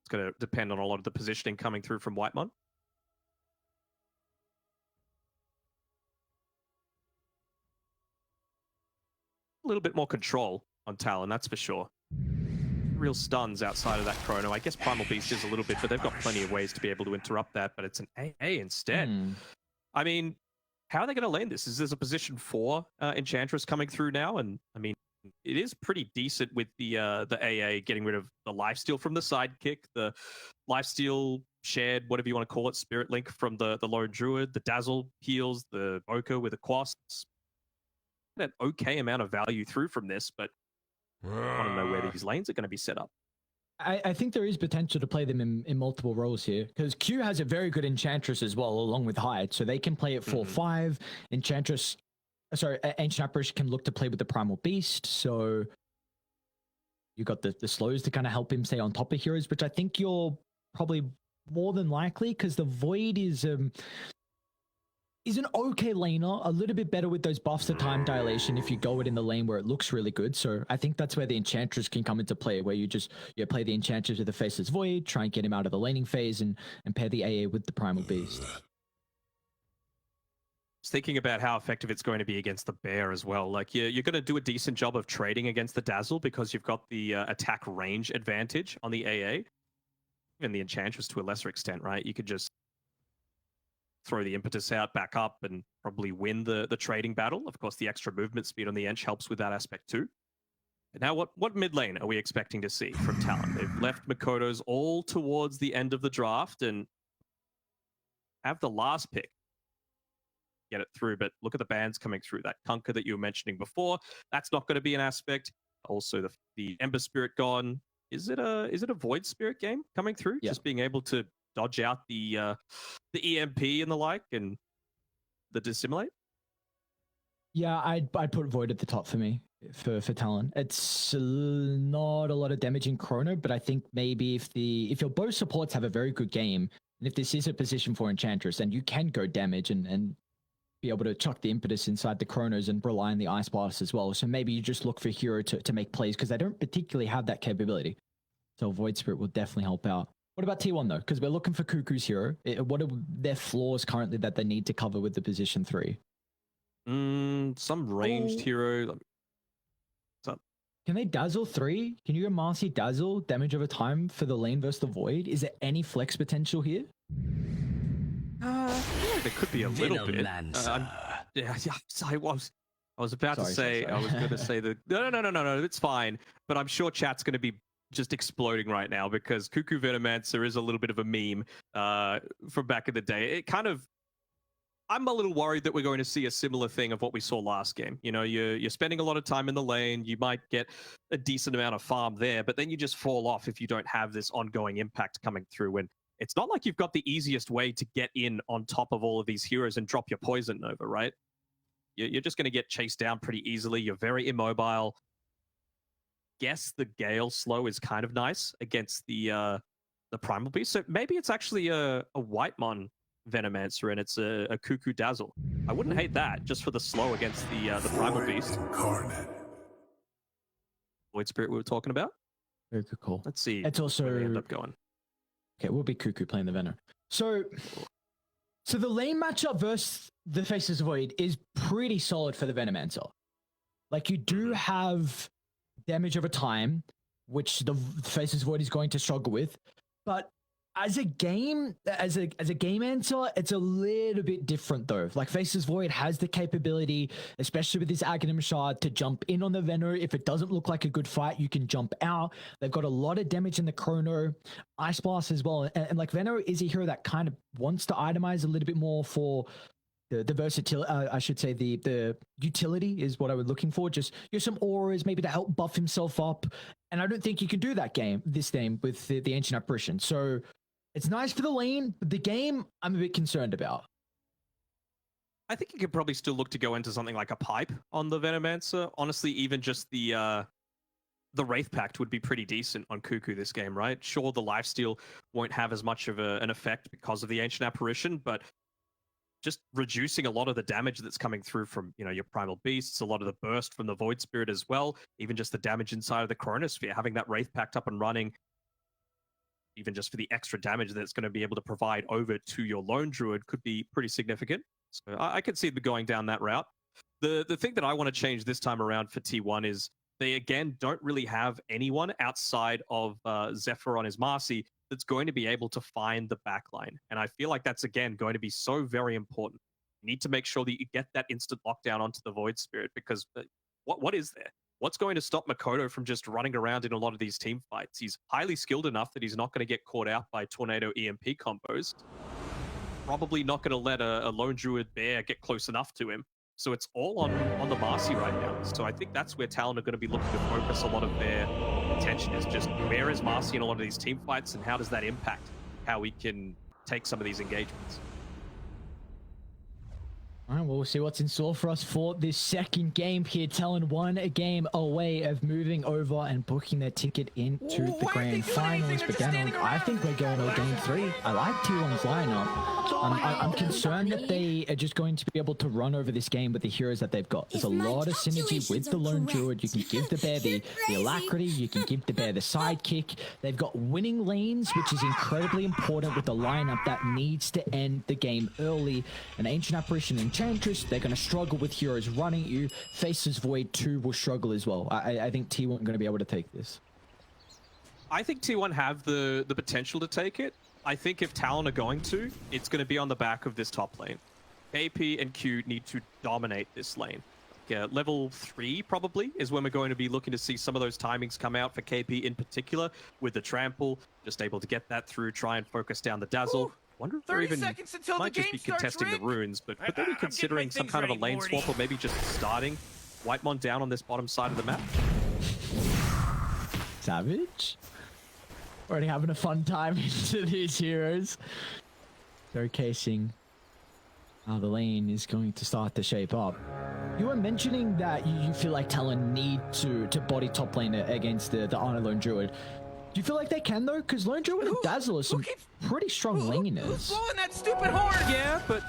It's going to depend on a lot of the positioning coming through from Whitemon. A little bit more control on Talon, that's for sure. Real stuns outside of that chrono. I guess Primal Beast is a little bit, but they've got plenty of ways to be able to interrupt that, but it's an AA instead. I mean, how are they going to lane this? Is this a position 4 Enchantress coming through now? And I mean, it is pretty decent with the AA getting rid of the lifesteal from the sidekick, the lifesteal shared, whatever you want to call it, Spirit Link from the Lone Druid, the Dazzle heals, the Boka with the Quas. An okay amount of value through from this, but I want to know where these lanes are going to be set up.
I think there is potential to play them in multiple roles here because Q has a very good Enchantress as well, along with Hyde, so they can play it 4-5. Enchantress, sorry, Ancient Apparition can look to play with the Primal Beast, so you got the slows to kind of help him stay on top of heroes, which I think you're probably more than likely because the Void is an okay laner, a little bit better with those buffs to time dilation if you go it in the lane where it looks really good. So I think that's where the Enchantress can come into play, where you play the Enchantress with the Faceless Void, try and get him out of the laning phase and pair the AA with the Primal Beast.
Just thinking about how effective it's going to be against the Bear as well. Like you're going to do a decent job of trading against the Dazzle because you've got the attack range advantage on the AA and the Enchantress to a lesser extent, right? You could just throw the impetus out, back up, and probably win the trading battle. Of course, the extra movement speed on the Ench helps with that aspect too. But now, what mid lane are we expecting to see from Talon? They've left Makoto's all towards the end of the draft and have the last pick. Get it through, but look at the bans coming through. That Kunkka that you were mentioning before, that's not going to be an aspect. Also, the Ember Spirit gone. Is it a Void Spirit game coming through?
Yeah.
Just being able to dodge out the EMP and the like, and the dissimulate.
Yeah, I'd put Void at the top for me for Talon. It's not a lot of damage in Chrono, but I think maybe if your both supports have a very good game, and if this is a position for Enchantress, then you can go damage and be able to chuck the impetus inside the Chronos and rely on the Ice Blast as well. So maybe you just look for Hero to make plays because they don't particularly have that capability. So Void Spirit will definitely help out. What about T1 though? Because we're looking for Cuckoo's hero. What are their flaws currently that they need to cover with the position 3?
Some ranged hero. What's up?
Can they Dazzle 3? Can you go Marcy Dazzle damage over time for the lane versus the Void? Is there any flex potential here?
There could be a little bit. I was about to say. I was going to say that. No. It's fine. But I'm sure chat's going to be just exploding right now because Cuckoo Venomancer is a little bit of a meme from back in the day. It kind of, I'm a little worried that we're going to see a similar thing of what we saw last game. You know, you're spending a lot of time in the lane, you might get a decent amount of farm there, but then you just fall off if you don't have this ongoing impact coming through. And it's not like you've got the easiest way to get in on top of all of these heroes and drop your poison over, right? You're just going to get chased down pretty easily. You're very immobile. guess the Gale slow is kind of nice against the Primal Beast. So maybe it's actually a Whitemon Venomancer and it's a Cuckoo Dazzle. I wouldn't hate that just for the slow against the Primal Beast.
Incarnate.
Void Spirit we were talking about.
Very good call.
Let's see.
It's also
where we end up going.
Okay, we'll be Cuckoo playing the Venom. So the lane matchup versus the Faces of Void is pretty solid for the Venomancer. Like, you do have damage over time, which the Faces of Void is going to struggle with, but as a game answer, it's a little bit different though. Like, Faces Void has the capability, especially with this Aghanim Shard, to jump in on the Veno. If it doesn't look like a good fight, you can jump out. They've got a lot of damage in the Chrono, Ice Blast as well. And like, Veno is a hero that kind of wants to itemize a little bit more for the versatility. I should say the utility is what I was looking for. Just use some auras maybe to help buff himself up. And I don't think you can do that this game with the Ancient Apparition. So it's nice for the lane, but the game I'm a bit concerned about.
I think you could probably still look to go into something like a pipe on the Venomancer. Honestly, even just the Wraith Pact would be pretty decent on Cuckoo this game, right? Sure, the lifesteal won't have as much of an effect because of the Ancient Apparition, but just reducing a lot of the damage that's coming through from, your Primal Beasts, a lot of the burst from the Void Spirit as well, even just the damage inside of the Chronosphere, having that Wraith Pact up and running, even just for the extra damage that it's going to be able to provide over to your Lone Druid could be pretty significant. So I could see them going down that route. The thing that I want to change this time around for T1 is they, again, don't really have anyone outside of Zephyr on his Marcy that's going to be able to find the backline. And I feel like that's, again, going to be so very important. You need to make sure that you get that instant lockdown onto the Void Spirit, because what is there? What's going to stop Makoto from just running around in a lot of these team fights? He's highly skilled enough that he's not going to get caught out by Tornado EMP combos. Probably not going to let a Lone Druid Bear get close enough to him. So it's all on the Marcy right now. So I think that's where Talon are going to be looking to focus a lot of their attention, is just where is Marcy in a lot of these team fights and how does that impact how we can take some of these engagements.
All right, well, we'll see what's in store for us for this second game here. Talon one game away of moving over and booking their ticket into the grand finals. But then I think we're going to game 3. I like T1's lineup. I'm concerned that they are just going to be able to run over this game with the heroes that they've got. There's a lot of synergy with the Lone Druid. You can give the Bear the Alacrity. You can give the Bear the Sidekick. They've got winning lanes, which is incredibly important with the lineup that needs to end the game early. An Ancient Apparition and Enchantress, they're going to struggle with heroes running at you. Faces Void 2 will struggle as well. I think T1 are going to be able to take this.
I think T1 have the potential to take it. I think if Talon are going to, it's going to be on the back of this top lane. KP and Q need to dominate this lane. Yeah, level 3 probably is when we're going to be looking to see some of those timings come out for KP in particular, with the trample, just able to get that through, try and focus down the dazzle.
Ooh.
Wonder if they're even
until
might
the
just be
game
contesting
starts,
the runes, but could they be considering some kind of a lane swap, or maybe just starting Whitemon down on this bottom side of the map?
Savage. Already having a fun time into these heroes. Showcasing how the lane is going to start to shape up. You were mentioning that you feel like Talon need to body top lane against the Honor Lone Druid. Do you feel like they can though? Because Lone Druid and Dazzle are some pretty strong laners.
Who's blowing that stupid horn?
Yeah, but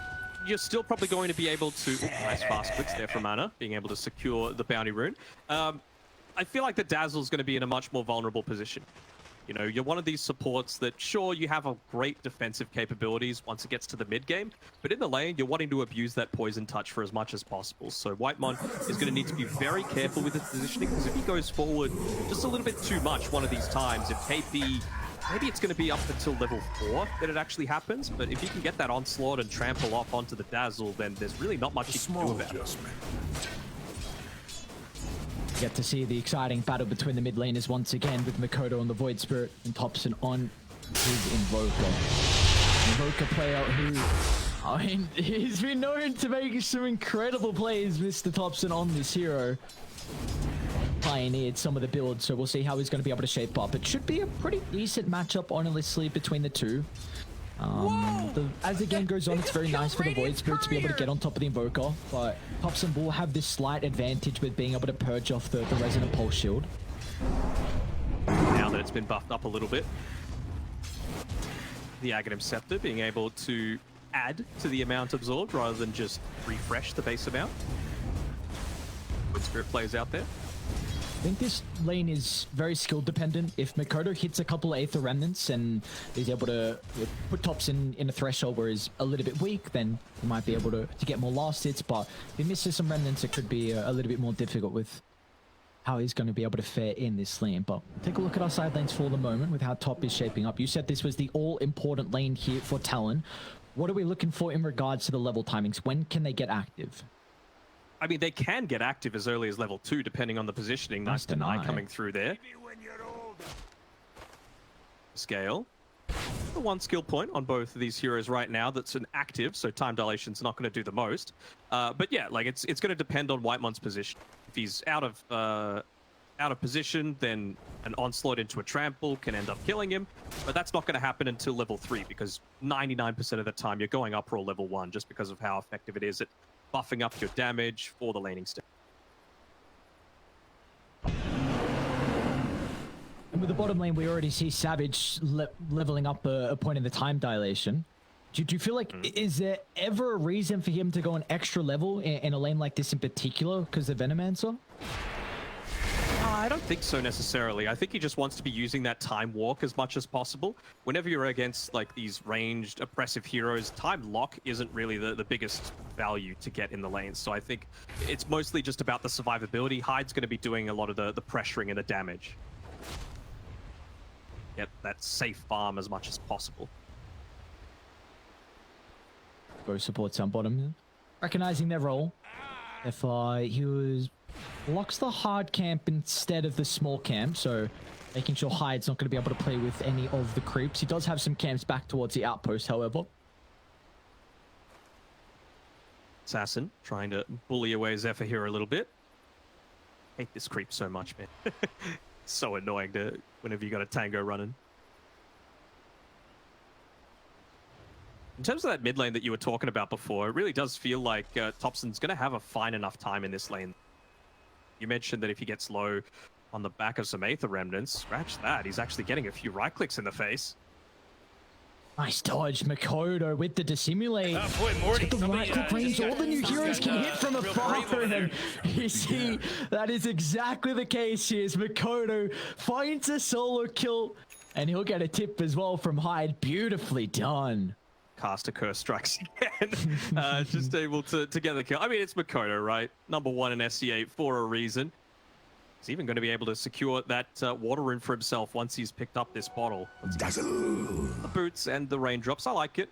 you're still probably going to be able to... nice fast clicks there from Ana, being able to secure the bounty rune. I feel like the Dazzle's going to be in a much more vulnerable position. You know, you're one of these supports that, sure, you have a great defensive capabilities once it gets to the mid game, but in the lane, you're wanting to abuse that poison touch for as much as possible. So Whitemon is going to need to be very careful with his positioning, because if he goes forward just a little bit too much one of these times, if KP, maybe it's going to be up until level 4 that it actually happens, but if you can get that onslaught and trample off onto the Dazzle, then there's really not much you can do about it.
Get to see the exciting battle between the mid laners once again, with Makoto on the Void Spirit and Thompson on his Invoker. Invoker player who, I mean, he's been known to make some incredible plays, Mr. Thompson, on this hero. Pioneered some of the builds, so we'll see how he's going to be able to shape up. It should be a pretty decent matchup, honestly, between the two. As the game goes on, it's very nice for the Void Spirit to be able to get on top of the Invoker, but Thompson will have this slight advantage with being able to purge off the Resonant Pulse Shield.
Now that it's been buffed up a little bit. The Aghanim Scepter being able to add to the amount absorbed rather than just refresh the base amount. Good Spirit plays out there.
I think this lane is very skill dependent. If Mikoto hits a couple of Aether Remnants and is able to put tops in a threshold where he's a little bit weak, then he might be able to get more last hits. But if he misses some Remnants, it could be a little bit more difficult with how he's going to be able to fare in this lane. But take a look at our side lanes for the moment with how top is shaping up. You said this was the all-important lane here for Talon. What are we looking for in regards to the level timings? When can they get active?
I mean, they can get active as early as level 2, depending on the positioning. Nice deny coming through there. Scale. The one skill point on both of these heroes right now that's an active, so time dilation's not going to do the most. But yeah, like it's going to depend on Whitemon's position. If he's out of position, then an onslaught into a trample can end up killing him. But that's not going to happen until level 3, because 99% of the time you're going up roll level 1 just because of how effective it is at buffing up your damage for the laning step.
And with the bottom lane, we already see Savage leveling up a point in the time dilation. Do you feel like, is there ever a reason for him to go an extra level in a lane like this in particular because of Venomancer?
I don't think so necessarily. I think he just wants to be using that time walk as much as possible. Whenever you're against like these ranged oppressive heroes, time lock isn't really the biggest value to get in the lanes. So I think it's mostly just about the survivability. Hyde's going to be doing a lot of the pressuring and the damage. Get that safe farm as much as possible.
Both supports on bottom, recognizing their role. If he locks the hard camp instead of the small camp, so making sure Hyde's not going to be able to play with any of the creeps. He does have some camps back towards the outpost, however.
Assassin trying to bully away Zephyr here a little bit. Hate this creep so much, man. So annoying whenever you got a tango running. In terms of that mid lane that you were talking about before, it really does feel like Topson's going to have a fine enough time in this lane. You mentioned that if he gets low on the back of some Aether Remnants, scratch that, he's actually getting a few right clicks in the face.
Nice dodge, Mikoto with the dissimulate.
Morty,
the right click range, all the new heroes can hit from afar, and you see that is exactly the case here. Mikoto finds a solo kill, and he'll get a tip as well from Hyde. Beautifully done.
Caster Curse strikes again. Just able to get the kill. I mean, it's Mikoto, right? Number 1 in SC8 for a reason. He's even going to be able to secure that water rune for himself once he's picked up this bottle.
Dazzle.
The boots and the raindrops, I like it.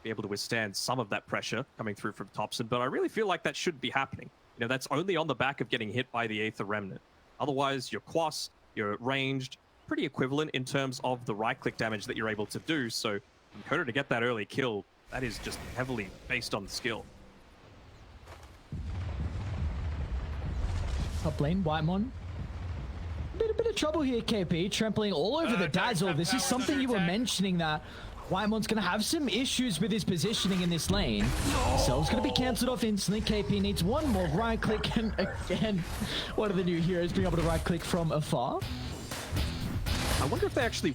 Be able to withstand some of that pressure coming through from Topson, but I really feel like that should be happening. You know, that's only on the back of getting hit by the Aether Remnant. Otherwise, your Quas, your ranged, pretty equivalent in terms of the right-click damage that you're able to do, so Mikoto to get that early kill, that is just heavily based on skill.
Top lane, Whitemon. A bit of trouble here, KP. Trampling all over the Dazzle. This is something you were mentioning, that Whitemon's going to have some issues with his positioning in this lane. Cell's going to be cancelled off instantly. KP needs one more right click, and again, one of the new heroes being able to right click from afar.
I wonder if they actually...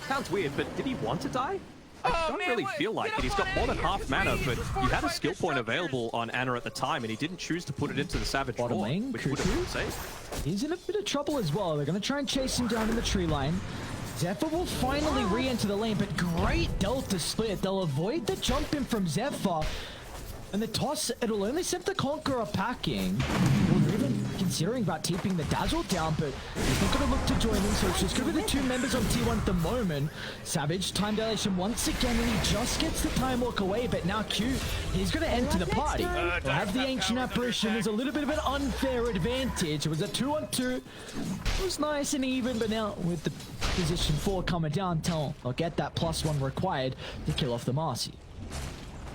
Sounds weird, but did he want to die? I don't really feel like it. He's got more than half mana, but he had a skill point available on Anna at the time, and he didn't choose to put it into the Savage
Bottom
Roar,
lane,
which would have been safe.
He's in a bit of trouble as well. They're going to try and chase him down in the tree line. Zephyr will finally re-enter the lane, but great Delta split. They'll avoid the jump in from Zephyr. And the toss, it'll only send the Conqueror packing. We're even considering about keeping the Dazzle down, but he's not going to look to join in, so it's just going to be the two members on T1 at the moment. Savage, time dilation once again, and he just gets the time walk away, but now Q, he's going to enter the party. We'll have the Ancient Apparition. There's a little bit of an unfair advantage. It was a 2-on-2. It was nice and even, but now with the position 4 coming down, Talon, they'll get that +1 required to kill off the Marcy.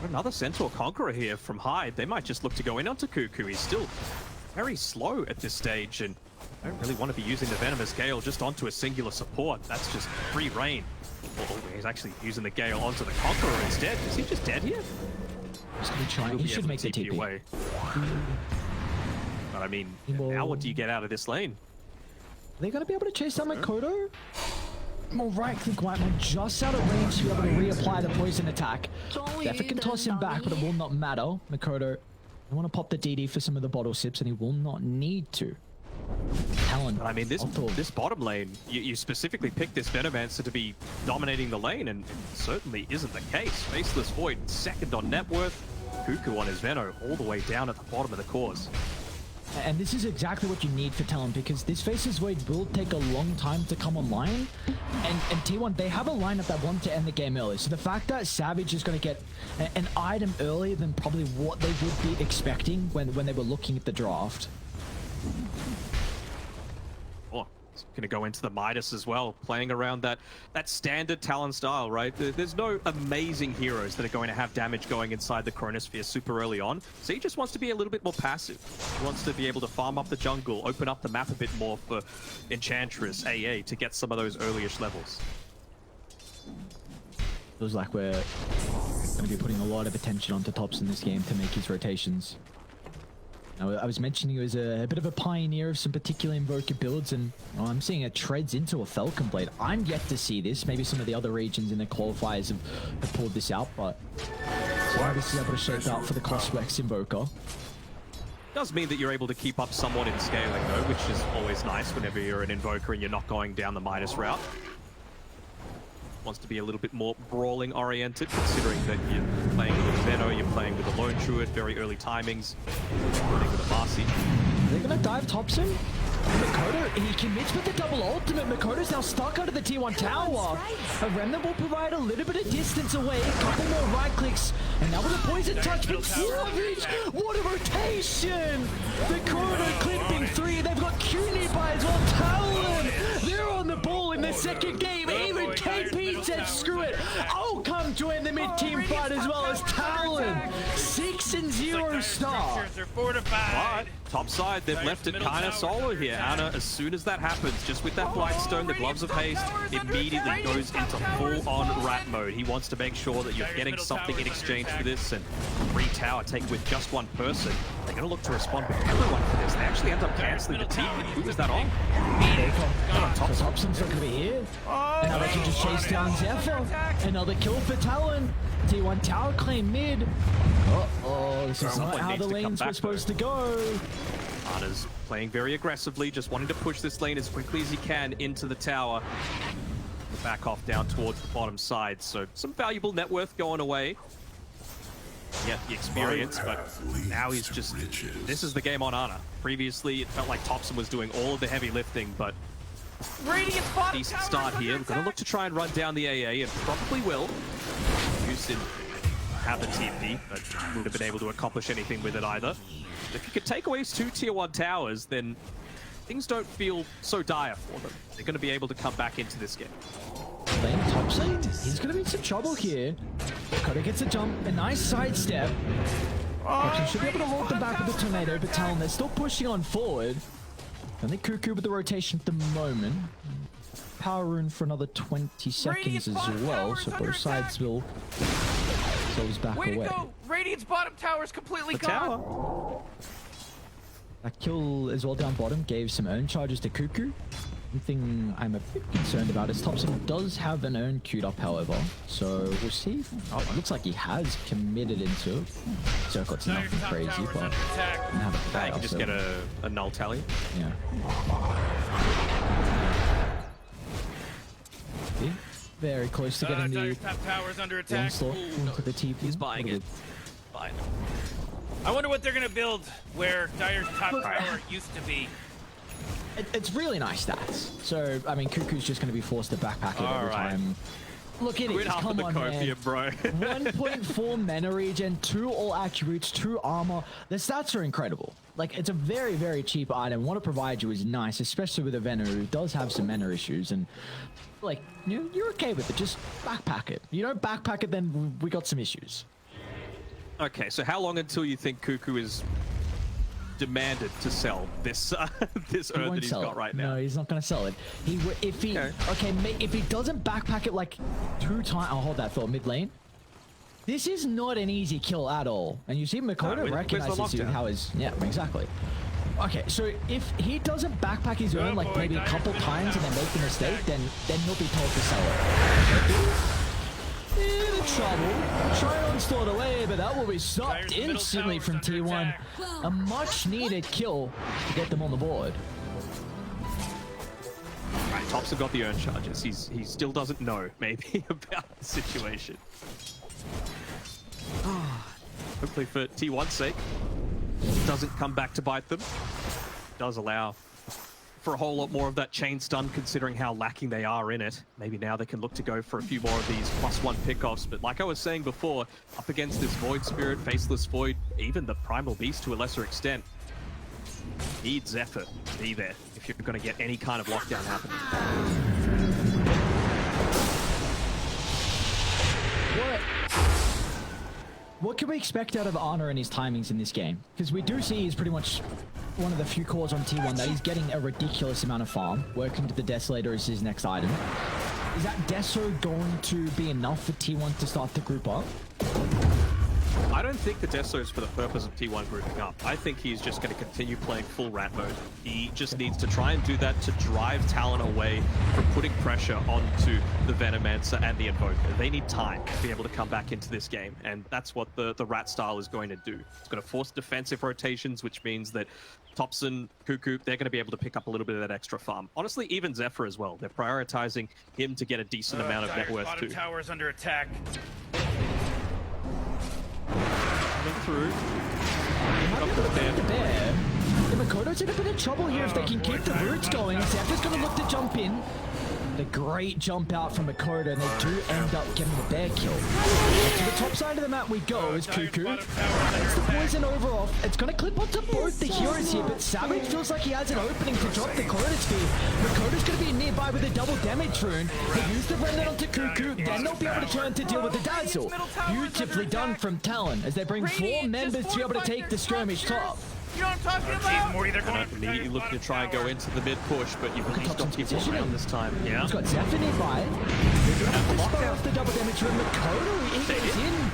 Another Centaur Conqueror here from Hyde. They might just look to go in onto Cuckoo. He's still very slow at this stage, and I don't really want to be using the Venomous Gale just onto a singular support. That's just free reign. Oh, he's actually using the Gale onto the Conqueror instead. Is he just dead here?
He's going to try. He should make the TP.
Away. But I mean, now what do you get out of this lane?
they going to be able to chase down Makoto? More right-click Whitemon just out of range to be able to reapply the poison attack. Definitely can toss him back, but it will not matter. Makoto, I want to pop the DD for some of the bottle sips, and he will not need to. Talon.
I mean, this bottom lane, you specifically picked this Venomancer to be dominating the lane, and it certainly isn't the case. Faceless Void, second on net worth. Cuckoo on his Veno, all the way down at the bottom of the course.
And this is exactly what you need for Talon, because this Faceless Void will take a long time to come online. And T1, they have a lineup that want to end the game early. So the fact that Savage is going to get an item earlier than probably what they would be expecting when they were looking at the draft.
Oh, it's going to go into the Midas as well, playing around that standard Talon style, right? There's no amazing heroes that are going to have damage going inside the Chronosphere super early on, so he just wants to be a little bit more passive. He wants to be able to farm up the jungle, open up the map a bit more for Enchantress, AA, to get some of those early-ish levels.
Feels like we're going to be putting a lot of attention onto Tops in this game to make his rotations. Now, I was mentioning he was a bit of a pioneer of some particular Invoker builds, and I'm seeing a Treads into a Falcon Blade. I'm yet to see this. Maybe some of the other regions in the qualifiers have pulled this out, but so this is able to shape out for the Coswex Invoker.
Does mean that you're able to keep up somewhat in scaling, though, which is always nice whenever you're an Invoker and you're not going down the Midas route. Wants to be a little bit more brawling oriented, considering that you're playing with a Veno, you're playing with a Lone Druid, very early timings, playing with a Marcy.
They're gonna dive Topson. Makoto, he commits with the double ultimate. Makoto's now stuck under the T1 tower. A Remnant will provide a little bit of distance away, a couple more right clicks, and now with a poison touch, but Savage, what a rotation! The Chrono clipping 3, they've got Q nearby as well. Talon, they're on the ball in the second game. Even KP said screw it, I'll come join the mid-team fight as well as Talon. 6-0 start.
But top side, they've left it kind of solo here. Anna, as soon as that happens, just with that Blightstone, the Gloves of Haste, immediately goes into full-on rat mode. He wants to make sure that you're getting something in exchange for this, and 3 tower taken with just one person. They're going to look to respond with everyone for this. They actually end up canceling the team. Who was that on?
Thompson's not going to be here. And now they can just chase down Zephyr. Another kill for Talon. T1 tower claim mid. Uh-oh, this is not how the lanes were supposed to go.
Anna's playing very aggressively, just wanting to push this lane as quickly as he can into the tower. The back off down towards the bottom side, so some valuable net worth going away. Yeah, the experience, but now he's just... This is the game on Ana. Previously, it felt like Topson was doing all of the heavy lifting, but... Decent start here. We're going to look to try and run down the AA, and probably will. Houston have the TP, but wouldn't have been able to accomplish anything with it either. If you could take away 2 tier 1 towers, then things don't feel so dire for them. They're going to be able to come back into this game.
Lane Topson, he's going to be in some trouble here. Koda gets a jump, a nice sidestep. Topson should be able to hold the back of the tornado, but Talon, they're still pushing on forward. I think Cuckoo with the rotation at the moment. Power rune for another 20 seconds as well, so both sides will themselves back away.
Way to go! Radiant's bottom tower is completely gone.
That kill as well down bottom gave some urn charges to Cuckoo. One thing I'm a bit concerned about is Topson does have an urn queued up, however, so we'll see. Oh, it looks like he has committed into it. Circle, it's nothing crazy, but
I can just get a null tally.
Yeah. See? Very close to getting the
tower's under attack.
onslaught into the TP.
He's buying it. Fine.
I wonder what they're gonna build where Dire's top tower used to be.
It's really nice stats. So, I mean, Cuckoo's just going to be forced to backpack it every time. Look at it, come on, man.
Bro.
1.4 mana regen, 2 all attributes, 2 armor. The stats are incredible. Like, it's a very, very cheap item. What it provides you is nice, especially with a Veno who does have some mana issues. And, like, you're okay with it. Just backpack it. You don't backpack it, then we got some issues.
Okay, so how long until you think Cuckoo is demanded to sell this this urn that he's got right now?
No, he's not going to sell it. If he doesn't backpack it like 2 times, I'll hold that thought mid lane. This is not an easy kill at all, and you see Makoto recognizes you how his exactly.
Okay, so if he doesn't backpack his own like maybe a couple times and then make the mistake, then he'll be told to sell it. In trouble. Try and onslaught away, but that will be stopped instantly from T1. A much needed kill to get them on the board.
Right, Topson got the earn charges. He still doesn't know maybe about the situation. Hopefully for T1's sake, it doesn't come back to bite them. It does allow for a whole lot more of that chain stun, considering how lacking they are in it. Maybe now they can look to go for a few more of these +1 pickoffs. But like I was saying before, up against this Void Spirit, Faceless Void, even the Primal Beast to a lesser extent, need Zephyr to be there if you're going to get any kind of lockdown happening.
What can we expect out of Honor and his timings in this game? Because we do see he's pretty much one of the few cores on T1 that he's getting a ridiculous amount of farm. Working to the Desolator is his next item. Is that Deso going to be enough for T1 to start to group up?
I don't think the Deso is for the purpose of T1 grouping up. I think he's just going to continue playing full rat mode. He just needs to try and do that to drive Talon away from putting pressure onto the Venomancer and the Invoker. They need time to be able to come back into this game, and that's what the rat style is going to do. It's going to force defensive rotations, which means that Topson, Cuckoo, they're going to be able to pick up a little bit of that extra farm. Honestly, even Zephyr as well. They're prioritizing him to get a decent amount of net worth too.
Tower's under attack.
Coming through.
Up to the bear. The Makoto's in a bit of trouble here if they can keep the roots going. Zephyr's going to look to jump in. The great jump out from Makoto, and they do end up getting the bear kill. To the top side of the map we go as Cuckoo. It's the poison over off. It's going to clip onto both the heroes here, but Savage feels like he has an opening to drop the Clone Sphere. Makoto's going to be nearby with a double damage rune. They use the Remnant onto Cuckoo, then they'll be able to turn to deal with the Dazzle. Beautifully done from Talon as they bring 4 members to be able to take the skirmish top.
You know what I'm talking about?
Morty, they're going immediately looking to try and go into the mid push, but you've at least got people around this time. Yeah.
He's got Zephyr nearby. They're going to have to spot off the double damage from Makoto. He goes in.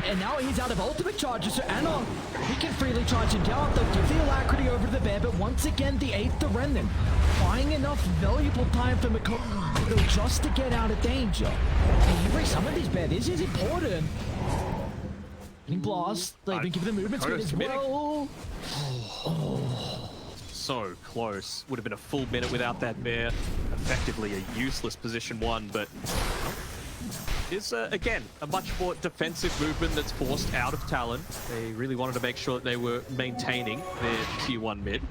And now he's out of ultimate charges, so Anna, he can freely charge him down. They'll give the Alacrity over to the bear, but once again, the 8th, the Remnant. Buying enough valuable time for Makoto just to get out of danger. And every some of these bear, this is important. Getting blast, they've been given the movement speed as well.
So close. Would have been a full minute without that bear. Effectively a useless position 1, but is again a much more defensive movement that's forced out of Talon. They really wanted to make sure that they were maintaining their tier 1 mid.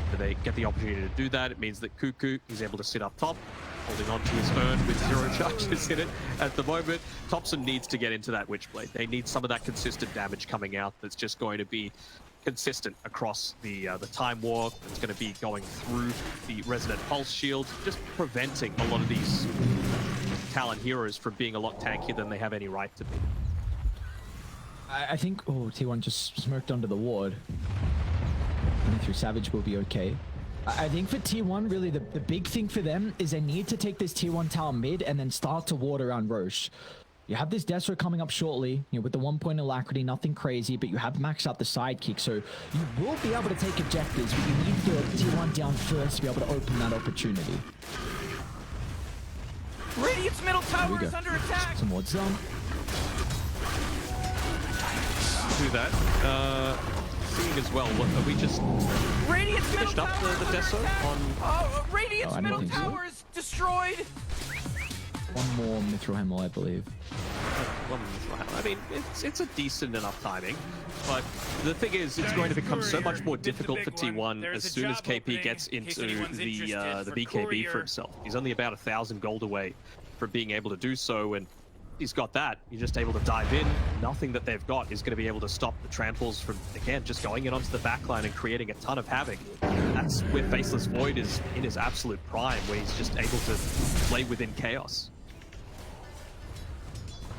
But they get the opportunity to do that. It means that Cuckoo is able to sit up top, holding on to his urn with 0 charges in it at the moment. Topson needs to get into that Witchblade. They need some of that consistent damage coming out that's just going to be consistent across the Time Walk. It's going to be going through the Resonant Pulse Shield, just preventing a lot of these Talon heroes from being a lot tankier than they have any right to be.
I think, oh, T1 just smoked under the ward. Running through Savage will be okay. I think for T1, really, the big thing for them is they need to take this Tier 1 tower mid and then start to ward around Roche. You have this Desro coming up shortly, you know, with the 1 point Alacrity, nothing crazy, but you have maxed out the sidekick, so you will be able to take objectives, but you need to get Tier 1 down first to be able to open that opportunity.
Radiant's middle tower is under attack.
Some wards down.
Do that. Seeing as well, what, are we just finished up the Deso on...
Radiant's middle tower is destroyed.
One more Mithril Hammer, I believe.
I mean, it's a decent enough timing, but the thing is, it's going to become so much more difficult for T1 as soon as KP gets into the BKB for himself. He's only about 1,000 gold away from being able to do so, and he's got that. You're just able to dive in. Nothing that they've got is going to be able to stop the tramples from, again, just going in onto the backline and creating a ton of havoc. That's where Faceless Void is in his absolute prime, where he's just able to play within chaos.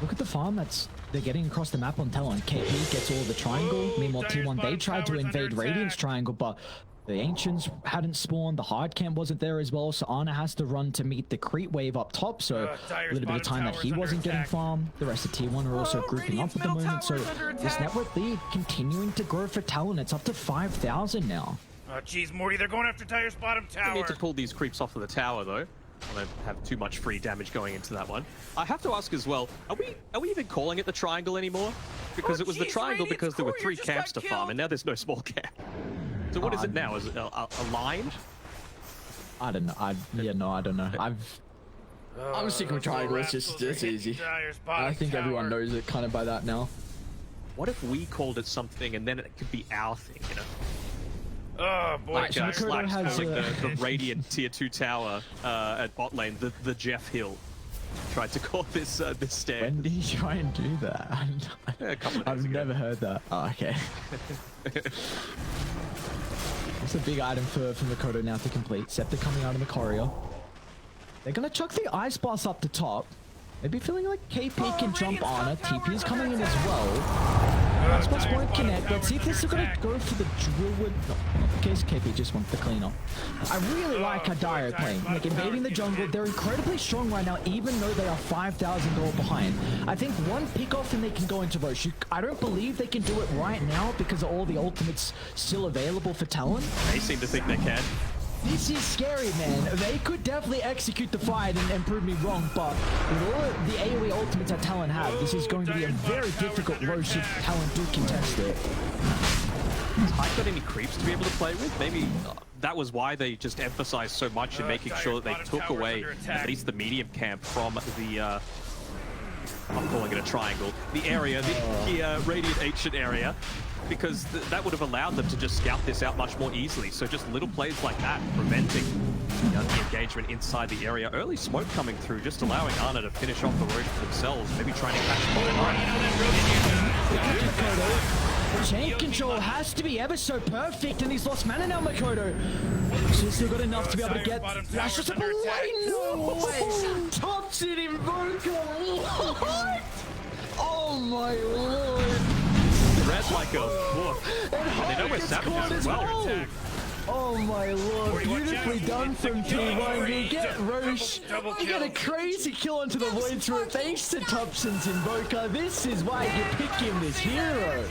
Look at the farm they're getting across the map on Talon. KP gets all the triangle. Meanwhile, T1, they tried to invade Radiant's triangle, but The Ancients hadn't spawned, the hard camp wasn't there as well, so Ana has to run to meet the creep wave up top, so a little bit of time that he wasn't getting farmed. The rest of T1 are also grouping up at the moment, so this network lead continuing to grow for Talon. It's up to 5,000 now.
Oh, geez, Morty, they're going after Tire's bottom tower.
We need to pull these creeps off of the tower, though. I don't have too much free damage going into that one. I have to ask as well, are we even calling it the triangle anymore? Because it was the triangle because there were 3 camps to farm, and now there's no small camp. So what is it now? Is it a line?
I don't know. I don't know.
I'm sticking with triangle. It's easy. I think everyone knows it kind of by that now.
What if we called it something and then it could be our thing, you know?
Oh boy,
Like,
Makoto has
the Radiant tier 2 tower at bot lane, the Jeff Hill. Tried to call this this stand.
When did you try and do that?
A couple of days
I've
ago.
never heard that. Oh, okay. It's a big item for Makoto now to complete. Scepter coming out of the corridor. They're gonna chuck the Ice Blast up the top. Maybe feeling like KP can jump on it. TP is coming in as well. Ice Blast won't connect. Let's see if they're still gonna go for the Druid. No, not the case. KP just wants the cleanup. I really like how Dire are playing. Like invading the jungle. They're incredibly strong right now, even though they are 5,000 gold behind. I think one pick off and they can go into Roche. I don't believe they can do it right now because of all the ultimates still available for Talon.
They seem to think they can.
This is scary, man. They could definitely execute the fight and prove me wrong, but with all the AoE ultimates that Talon have, this is going to be a very difficult Roche if Talon do contest it.
Has Hype got any creeps to be able to play with? Maybe that was why they just emphasized so much in making sure that they took away at least the medium camp from the I'm calling it a triangle, the area, the Radiant Ancient area, because that would have allowed them to just scout this out much more easily. So just little plays like that, preventing the engagement inside the area. Early smoke coming through, just allowing Ana to finish off the Roche for themselves, maybe trying to catch them.
Chain control has to be ever so perfect, and he's lost mana now, Makoto. She's still got enough to be able to get Lash just up away. No way! Thompson Invoker! What? Oh my lord!
Red like a wolf. And they know where Savage is as well.
Oh my lord, beautifully done from T1. You get Roche, you get a crazy kill onto the Void through thanks to Thompson's Invoker. This is why you pick him this hero.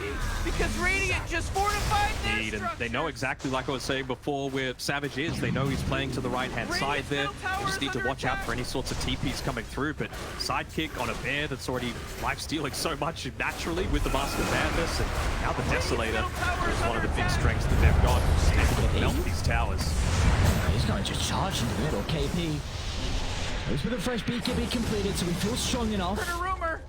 Because Radiant just fortified their
Indeed, and
structure.
they know exactly, like I was saying before, where Savage is. They know he's playing to the right-hand side there. Just need to watch out for any sorts of TPs coming through, but sidekick on a bear that's already life-stealing so much naturally with the Master of Madness, and now the Desolator is one of the big strengths that they've got. Just able to melt these towers.
He's going to just charge into the middle. KP goes with a fresh BKB completed, so we feel strong enough.
Heard a rumor.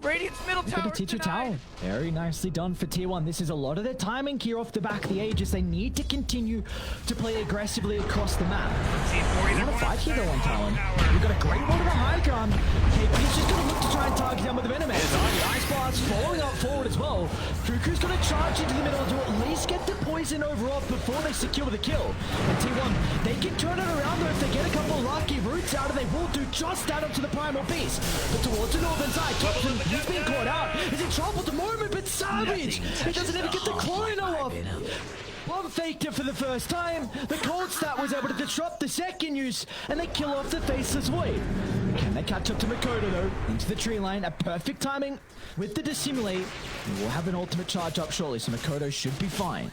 Radiant's middle
Look
tower
at the T2 tower. Very nicely done for T1. This is a lot of their timing here off the back of the Aegis. They need to continue to play aggressively across the map. We're gonna fight here though on Talon. We've got a great one to the high ground. KP's just gonna look to try and target down with the Venomax. The Ice Blast following up forward as well. Fuku's gonna charge into the middle to at least get the poison over off before they secure the kill. And T1, they can turn it around though if they get a couple of lucky roots out, and they will do just that up to the Primal Beast. But towards the northern side, Thompson, he's being caught out. He's in trouble at the moment, but Savage, he doesn't even get the chrono off. Bomb faked it for the first time. The cold stat was able to disrupt the second use, and they kill off the Faceless Void. Can they catch up to Makoto though? Into the tree line, a perfect timing with the Dissimulate. We'll have an ultimate charge up shortly, so Makoto should be fine.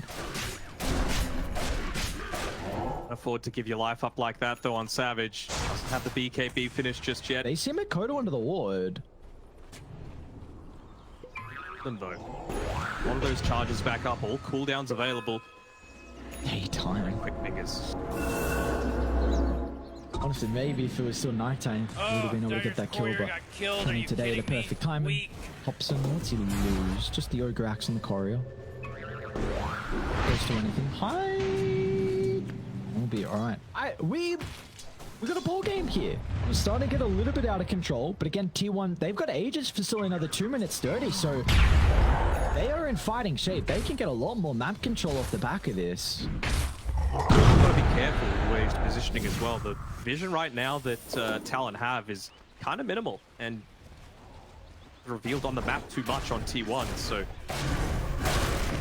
Afford to give your life up like that though on Savage. Doesn't have the BKB finished just yet.
They see Makoto under the ward.
Them though. One of those charges back up, all cooldowns available.
Hey, timing.
Quick fingers.
Honestly, maybe if it was still nighttime, we would have been able to get that kill, but coming today at the perfect timing. Hobson, what's he lose? Just the Ogre Axe on the Courier. Goes to anything. Hi! We'll be alright. We got a ball game here. We're starting to get a little bit out of control, but again, T1, they've got Aegis for still another 2 minutes 30, so they are in fighting shape. They can get a lot more map control off the back of this.
You've got to be careful where he's positioning as well. The vision right now that Talon have is kind of minimal and revealed on the map too much on T1, so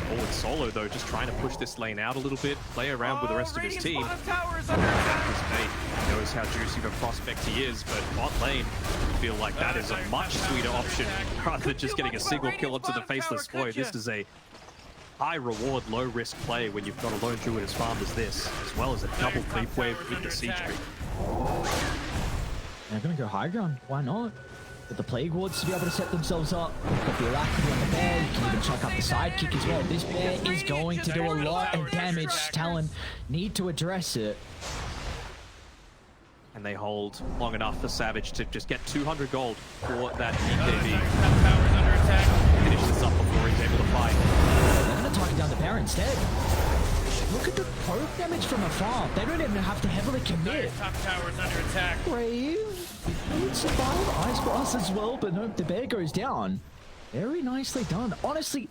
forward solo, though, just trying to push this lane out a little bit, play around with the rest of his team.
Radiant's bottom tower is under attack.
His mate knows how juicy of a prospect he is, but bot lane, I feel like that is a much sweeter option rather than just getting a single kill onto the Faceless Void. This is a high reward, low risk play when you've got a lone druid as farmed as this, as well as a double creep wave with the siege creep.
They're gonna go high ground. Why not? But the Plague Wards to be able to set themselves up. Got the Alacrity on the bear. You can even chuck up the sidekick as well. This bear is going to do a lot of damage. Talon need to address it.
And they hold long enough for Savage to just get 200 gold for that BKB.
Towers under attack.
Finish this up before he's able to fight.
They're gonna target down the bear instead. Look at the poke damage from afar. They don't even have to heavily commit.
Top towers under attack.
Brave. He would survive Ice Blast as well, but nope, the bear goes down. Very nicely done. Honestly,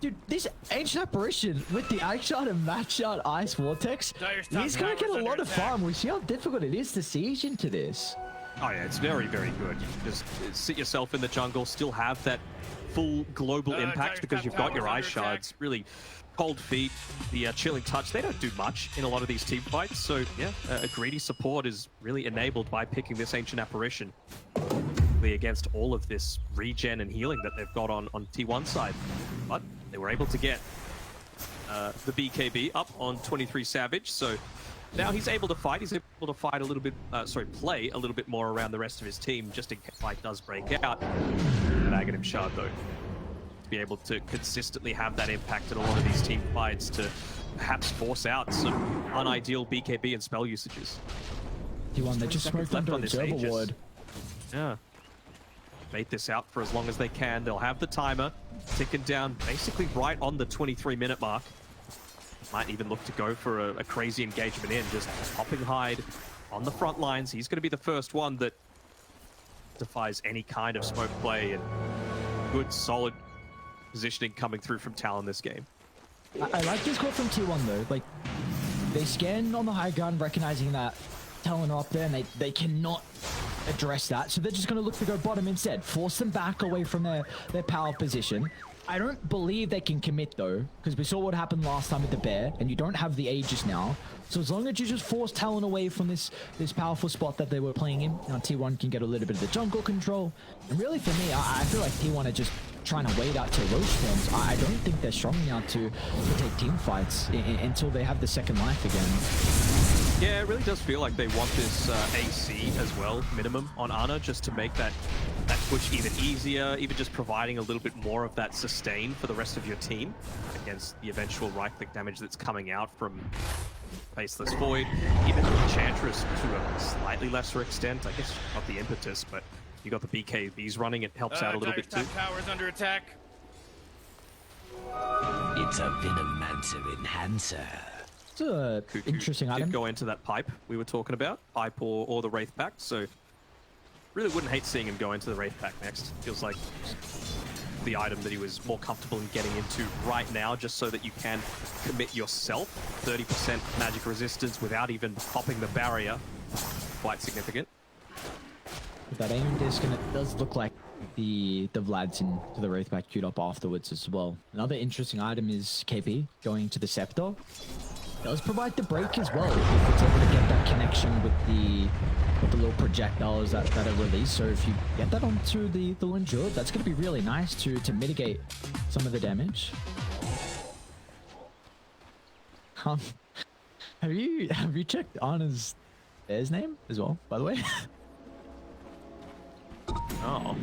dude, this Ancient Apparition with the Action and Match Out Ice Vortex, he's gonna get a lot of farm. We see how difficult it is to siege into this.
Oh yeah, it's very, very good. You can just sit yourself in the jungle, still have that full global impact because you've got your ice shards. Really cold feet, the chilling touch, they don't do much in a lot of these team fights. So yeah, a greedy support is really enabled by picking this Ancient Apparition against all of this regen and healing that they've got on T1 side. But they were able to get the BKB up on 23 Savage, so now he's able to fight. He's able to fight a little bit, play a little bit more around the rest of his team, just in case fight does break out. An Aghanim Shard, though, to be able to consistently have that impact in a lot of these team fights to perhaps force out some unideal BKB and spell usages.
T1, they just smoked under Observer Ward.
Yeah. Bait this out for as long as they can. They'll have the timer ticking down basically right on the 23-minute mark. Might even look to go for a crazy engagement in, just popping Hyde on the front lines. He's going to be the first one that defies any kind of smoke play, and good, solid positioning coming through from Talon this game.
I like this call from T1 though. Like, they scan on the high ground, recognizing that Talon are up there, and they cannot address that, so they're just going to look to go bottom instead, force them back away from their power position. I don't believe they can commit though, because we saw what happened last time with the bear, and you don't have the Aegis now. So as long as you just force Talon away from this powerful spot that they were playing in, now T1 can get a little bit of the jungle control. And really for me, I feel like T1 are just trying to wait out till Roche forms. I don't think they're strong enough to take team fights until they have the second life again.
Yeah, it really does feel like they want this AC as well, minimum, on Ana, just to make that push even easier, even just providing a little bit more of that sustain for the rest of your team against the eventual right-click damage that's coming out from Faceless Void, even Enchantress to a slightly lesser extent. I guess not the impetus, but you got the BKBs running, it helps out a little bit too.
Towers under attack.
It's a Venomancer enhancer.
It's an interesting item.
Did go into that pipe we were talking about, pipe or the Wraith Pact, so really wouldn't hate seeing him go into the Wraith Pact next. Feels like the item that he was more comfortable in getting into right now, just so that you can commit yourself. 30% magic resistance without even popping the barrier. Quite significant.
With that aim disc, and it does look like the Vlad's into the Wraith Pact queued up afterwards as well. Another interesting item is KP going to the Scepter. Does provide the break as well if it's able to get that connection with the little projectiles that are released. So if you get that onto the Lone Druid, that's going to be really nice to mitigate some of the damage. Have you checked Ana's bear's name as well, by the way?
Oh.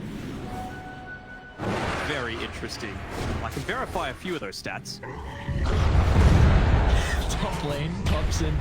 Very interesting. I can verify a few of those stats.
Top lane, Thompson.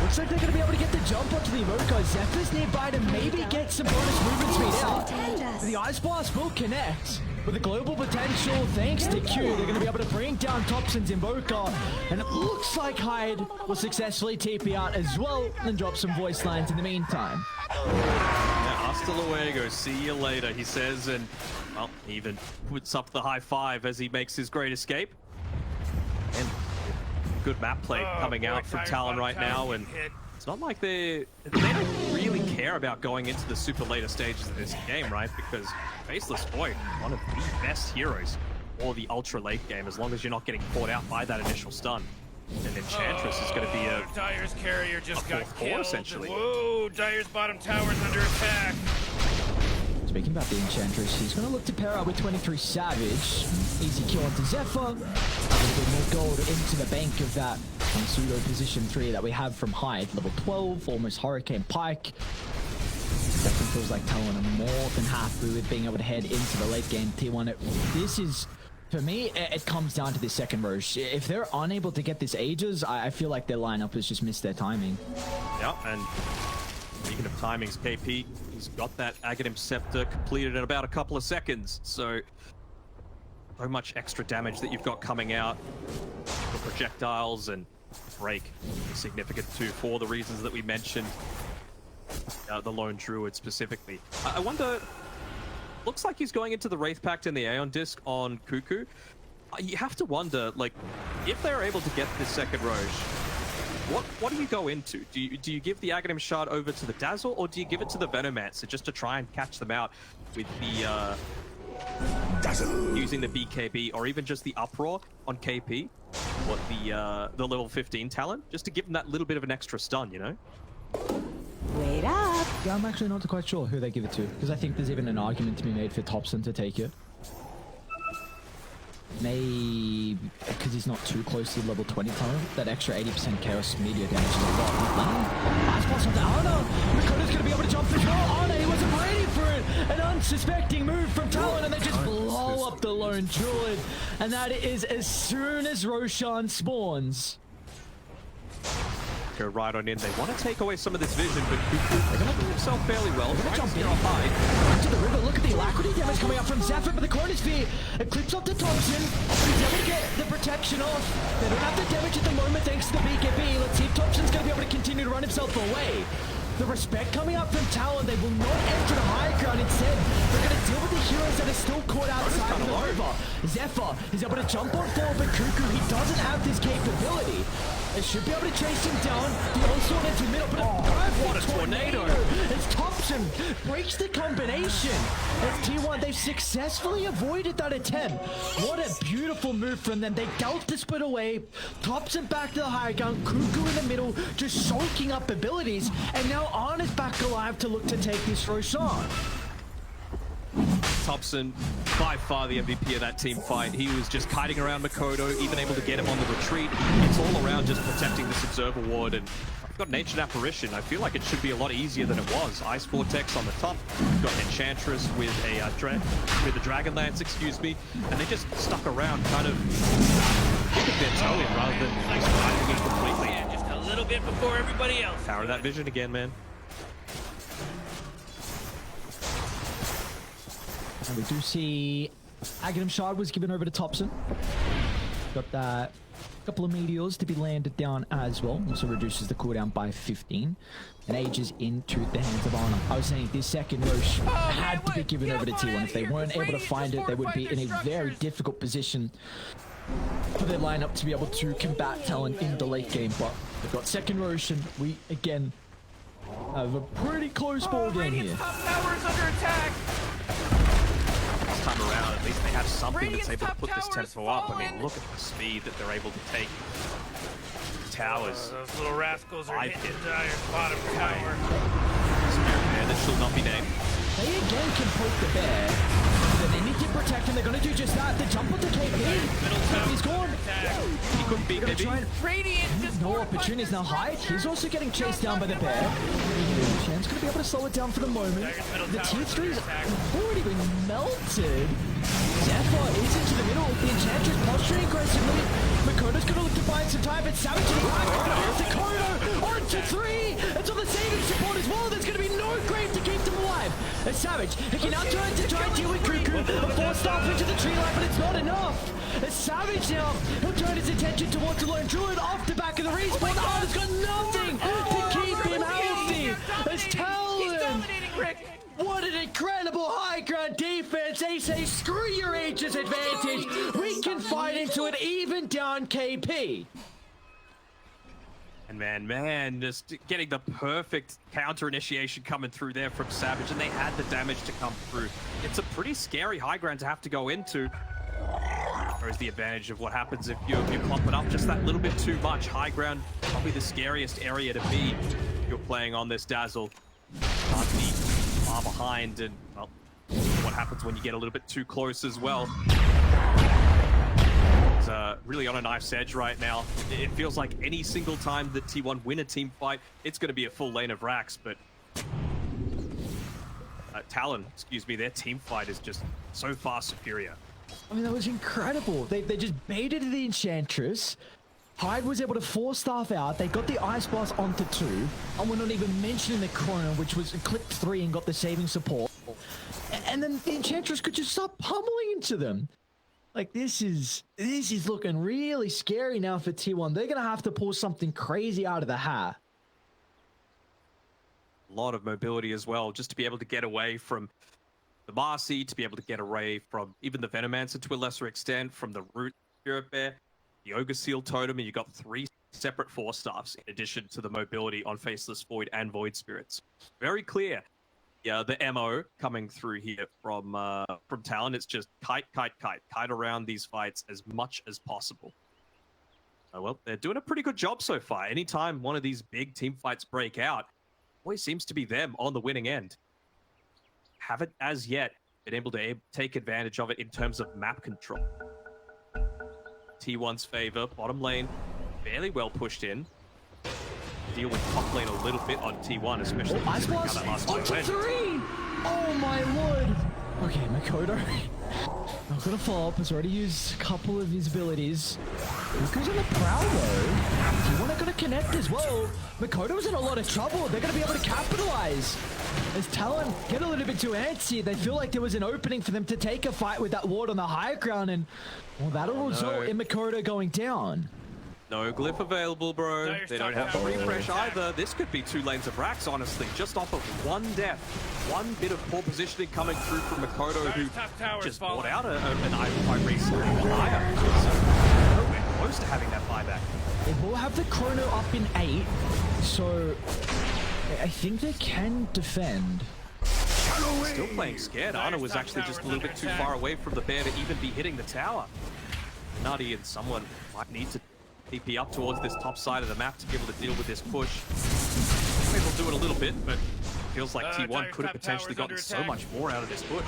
Looks like they're going to be able to get the jump onto the Evoker. Zephyr's nearby to maybe get some bonus movement speed out. The Ice Blast will connect with the global potential thanks to Q. They're going to be able to bring down Thompson's Invoker. And it looks like Hyde will successfully TP out as well and drop some voice lines in the meantime.
Now, hasta luego, see you later, he says, and, well, he even puts up the high five as he makes his great escape. And good map play coming out from Talon right now, and it's not like they don't really care about going into the super later stages of this game, right? Because Faceless Void, one of the best heroes or the ultra late game, as long as you're not getting caught out by that initial stun. And Enchantress is going to be a
Dire's carrier just got
fourth core,
killed.
essentially.
Whoa, Dire's bottom tower's under attack.
Speaking about the Enchantress, he's going to look to pair up with 23 Savage. Easy kill onto Zephyr. A little bit more gold into the bank of that pseudo position 3 that we have from Hyde. Level 12, almost Hurricane Pike. Definitely feels like Talon are more than happy with being able to head into the late game T1. This is, for me, it comes down to this second Roche. If they're unable to get this Aegis, I feel like their lineup has just missed their timing.
Yeah, and speaking of timings, KP, he's got that Aghanim Scepter completed in about a couple of seconds. So much extra damage that you've got coming out. The projectiles and break is significant too, for the reasons that we mentioned. The Lone Druid specifically. I wonder, looks like he's going into the Wraith Pact and the Aeon Disc on Cuckoo. You have to wonder, like, if they're able to get this second Roche, what do you go into? Do you give the Aghanim Shard over to the Dazzle, or do you give it to the Venomancer just to try and catch them out with the
Dazzle.
using the BKB, or even just the Uproar on KP, or the level 15 Talon, just to give them that little bit of an extra stun, you know?
Wait up.
Yeah, I'm actually not quite sure who they give it to, because I think there's even an argument to be made for Thompson to take it. Maybe because he's not too close to level 20 Talon, that extra 80% chaos media damage is a lot. Nice pass onto Ana. Makoto's going to be able to jump as well. Ana, he wasn't ready for it. An unsuspecting move from Talon, and they just blow up the Lone Druid. And that is as soon as Roshan spawns.
Go right on in. They want to take away some of this vision, but they're going to do himself fairly well.
They're
Right,
gonna jump in
off high.
to the river. Look at the alacrity damage coming out from Zephyr, but the Chronosphere eclipse up to Thompson. He's able to get the protection off. They don't have the damage at the moment thanks to the BKB. Let's see if Thompson's going to be able to continue to run himself away. The respect coming out from Talon, they will not enter the high ground. Instead, they're going to deal with the heroes that are still caught outside of the river. Zephyr is able to jump on forward, but Cuckoo, he doesn't have this capability. They should be able to chase him down. The onslaught into the middle, but
what a tornado!
As Thompson breaks the combination. As T1, they've successfully avoided that attempt. What a beautiful move from them. They dealt the split away. Thompson back to the high ground. Cuckoo in the middle, just soaking up abilities. And now Arn is back alive to look to take this Roshan.
Thompson, by far the MVP of that team fight. He was just kiting around Makoto, even able to get him on the retreat. It's all around just protecting this Observer Ward, and I've got an Ancient Apparition. I feel like it should be a lot easier than it was. Ice Vortex on the top. We've got an Enchantress with a Dragonlance, excuse me, and they just stuck around, kind of dipping their toe in rather than fighting it completely.
Yeah, just a little bit before everybody else.
Power of that vision again, man.
And we do see Aghanim Shard was given over to Thompson. Got that couple of meteors to be landed down as well. Also reduces the cooldown by 15. And Aegis into the hands of Ana. I was saying this second Roche had to be given over to T1. If they weren't able to find it, they would be in a very difficult position for their lineup to be able to combat Talon in the late game. But they've got second Roche, and we again have a pretty close ball game here.
Radiant's top tower is under attack.
This time around, at least they have something
Radiant's
that's able to
top
put this
tower is
tempo up. I mean,
fallen.
look at the speed that they're able to take towers.
Those little rascals are
I've
hitting
hit.
Dire's bottom tower.
Spirit Man that shall not be named.
They again can poke the bear. Then they need to protect him. They're going to do just that. The jump onto KP. He's gone.
He couldn't beat
They're going to try
maybe.
and...
Radiant just
No opportunities now. Hyde. He's also getting chased down by the bear. Chan's going to be able to slow it down for the moment. The T3's already been melted. Zephyr is into the middle. The Enchantress posturing aggressively. Makoto's going to look to find some time, but Savage to the back. Makoto onto 3. Until the saving support as well. There's going to be no grave to keep them alive. As Savage, he can now turn to try and deal with Cuckoo. A force staff into the tree line, but it's not enough. As Savage now will turn his attention towards the Lone Druid off the back of the respawn. Oh, has got nothing to keep him healthy. As Talon.
dominating, Rick.
What an incredible high ground defense. They say, screw your Aegis advantage. We can fight into it even down KP.
And man, just getting the perfect counter initiation coming through there from Savage, and they had the damage to come through. It's a pretty scary high ground to have to go into. There's the advantage of what happens if you're clumping up just that little bit too much. High ground, probably the scariest area to be if you're playing on this Dazzle. Can't be far behind, and well, what happens when you get a little bit too close as well. It's really on a knife's edge right now. It feels like any single time that T1 win a team fight, it's going to be a full lane of racks, but Talon, excuse me, their team fight is just so far superior.
I mean, that was incredible. They just baited the Enchantress. Hyde was able to force staff out. They got the Ice Blast onto 2. And we're not even mentioning the Chrono, which was clipped 3 and got the saving support. And then the Enchantress could just start pummeling into them. Like, this is looking really scary now for T1. They're going to have to pull something crazy out of the hat.
A lot of mobility as well, just to be able to get away from the Marcy, to be able to get away from even the Venomancer to a lesser extent, from the Root Spirit Bear, the Ogre Seal Totem, and you got 3 separate Force Staffs in addition to the mobility on Faceless Void and Void Spirits. Very clear. Yeah, the MO coming through here from Talon. It's just kite around these fights as much as possible. Well, they're doing a pretty good job so far. Anytime one of these big team fights break out, always seems to be them on the winning end. Haven't as yet been able to take advantage of it in terms of map control. T1's favor, bottom lane, fairly well pushed in. Deal with top lane a little bit on T1, especially considering how that last fight went.
3! Oh my lord! Okay, Makoto. Not gonna follow up. Has already used a couple of his abilities. Luka's on the prowl though. T1 are gonna connect as well. Makoto's in a lot of trouble. They're gonna be able to capitalize. As Talon get a little bit too antsy, they feel like there was an opening for them to take a fight with that ward on the higher ground, and well, that'll result in Makoto going down.
No glyph available, bro. They don't have refresh either. This could be 2 lanes of racks, honestly. Just off of 1 death. 1 bit of poor positioning coming through from Makoto, who just bought out an item quite recently. Higher. So, nowhere close to having that buyback.
They will have the Chrono up in 8, so I think they can defend.
Still playing scared. Ana was actually just a little bit too far away from the bear to even be hitting the tower. Nutty and someone might need to TP up towards this top side of the map to be able to deal with this push. Maybe they'll do it a little bit, but feels like T1 could have potentially gotten so much more out of this push.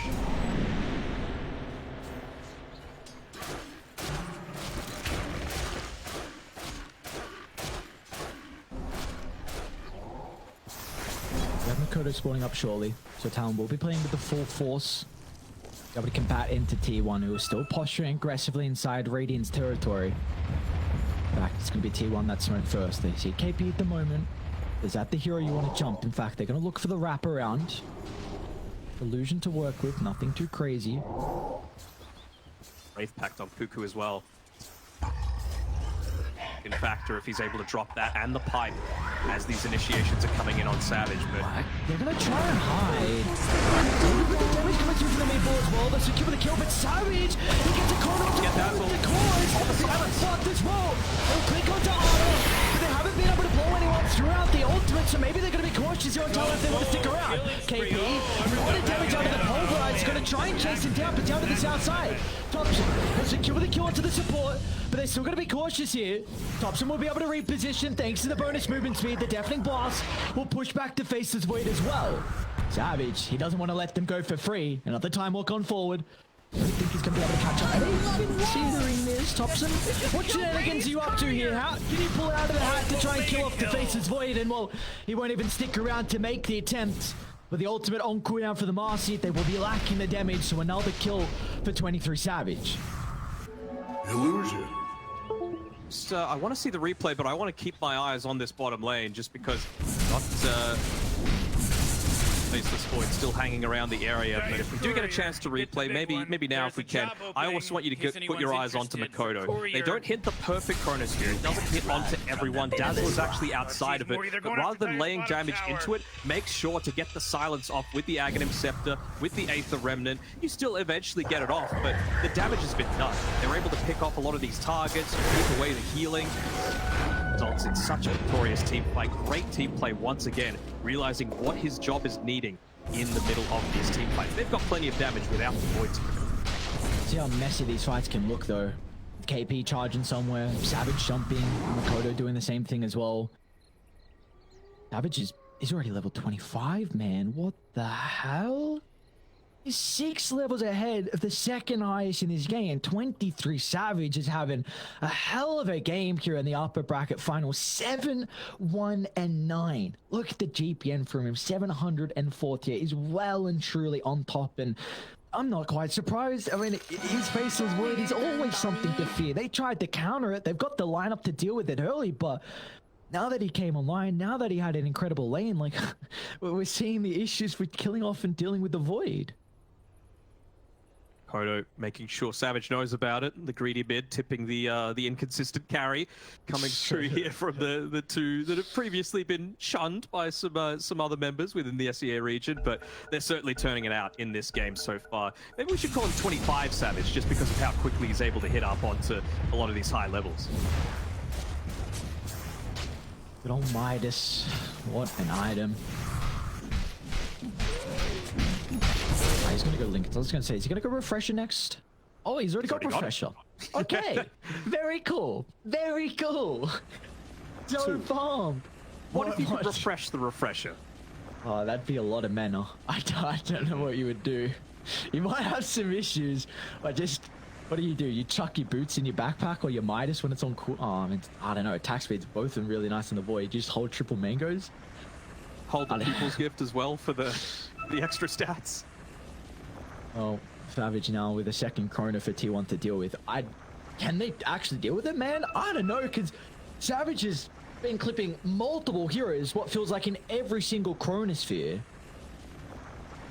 We have Makoto spawning up shortly, so Talon will be playing with the full force. Be able to combat into T1, who is still posturing aggressively inside Radiant's territory. In fact, it's going to be T1 that smoke first. They see KP at the moment. Is that the hero you want to jump? In fact, they're going to look for the wraparound. Illusion to work with, nothing too crazy.
Wraith Pact on Cuckoo as well. In factor if he's able to drop that and the pipe as these initiations are coming in on Savage, but
they're gonna try and hide. With the damage coming through from the main ball as well, they're secure with the kill, but Savage, he gets a corner to the cores. On the silence blocked as well. They'll click onto Arnold, but they haven't been able to blow anyone throughout the ultimate, so maybe they're gonna be cautious here on Talon if they want to stick around. KP, a lot of damage out of the pulverize, gonna try and chase him down, but down to the south side. Thompson will secure the kill onto the support, but they're still gonna be cautious here. Thompson will be able to reposition thanks to the bonus movement speed. The Deafening Blast will push back to Faceless Void as well. Savage, he doesn't want to let them go for free. Another time walk on forward. I don't think he's going to be able to catch up. Are they considering this, Thompson? What shenanigans are you up to here? How can you pull it out of the hat to try and kill off the Faceless Void? And well, he won't even stick around to make the attempt. With the ultimate on cooldown for the Marcy, they will be lacking the damage, so another kill for 23 Savage.
Illusion.
I want to see the replay, but I want to keep my eyes on this bottom lane just because not Faceless Void still hanging around the area. But if we do get a chance to replay, maybe now if we can, I also want you to put your eyes onto Makoto. They don't hit the perfect Chronosphere. It doesn't hit onto everyone. Dazzle is actually outside of it. But rather than laying damage into it, make sure to get the silence off with the Aghanim Scepter, with the Aether Remnant. You still eventually get it off, but the damage has been done. They're able to pick off a lot of these targets, keep away the healing. Results in such a victorious team fight. Great team play once again, realizing what his job is needing in the middle of these team fights. They've got plenty of damage without the Void Spirit.
See how messy these fights can look though.
KP charging somewhere, Savage jumping, Makoto doing the same thing as well. Savage is already level 25, man. What the hell? He's 6 levels ahead of the second highest in this game. 23 Savage is having a hell of a game here in the upper bracket final. 7, 1, and 9. Look at the GPN from him. 740. He's well and truly on top, and I'm not quite surprised. I mean, his faceless word is always something to fear. They tried to counter it. They've got the lineup to deal with it early, but now that he came online, now that he had an incredible lane, like, we're seeing the issues with killing off and dealing with the void.
Kodo making sure Savage knows about it. The greedy mid tipping the inconsistent carry coming through here from the two that have previously been shunned by some other members within the SEA region, but they're certainly turning it out in this game so far. Maybe we should call him 25 Savage just because of how quickly he's able to hit up onto a lot of these high levels.
Good old Midas. What an item. He's gonna go Link. I was gonna say, is he gonna go Refresher next? Oh, he's already got Refresher. Okay. Very cool. Very cool. So bomb.
What if you could refresh the Refresher?
Oh, that'd be a lot of mana. I don't know what you would do. You might have some issues, but just, what do? You chuck your boots in your backpack or your Midas when it's on cool? Oh, I mean, I don't know. Attack speed's both of them really nice in the void. You just hold triple mangoes.
Hold the People's Gift as well for the extra stats.
Oh, Savage now with a second Chrono for T1 to deal with. Can they actually deal with it, man? I don't know, because Savage has been clipping multiple heroes, what feels like in every single Chronosphere.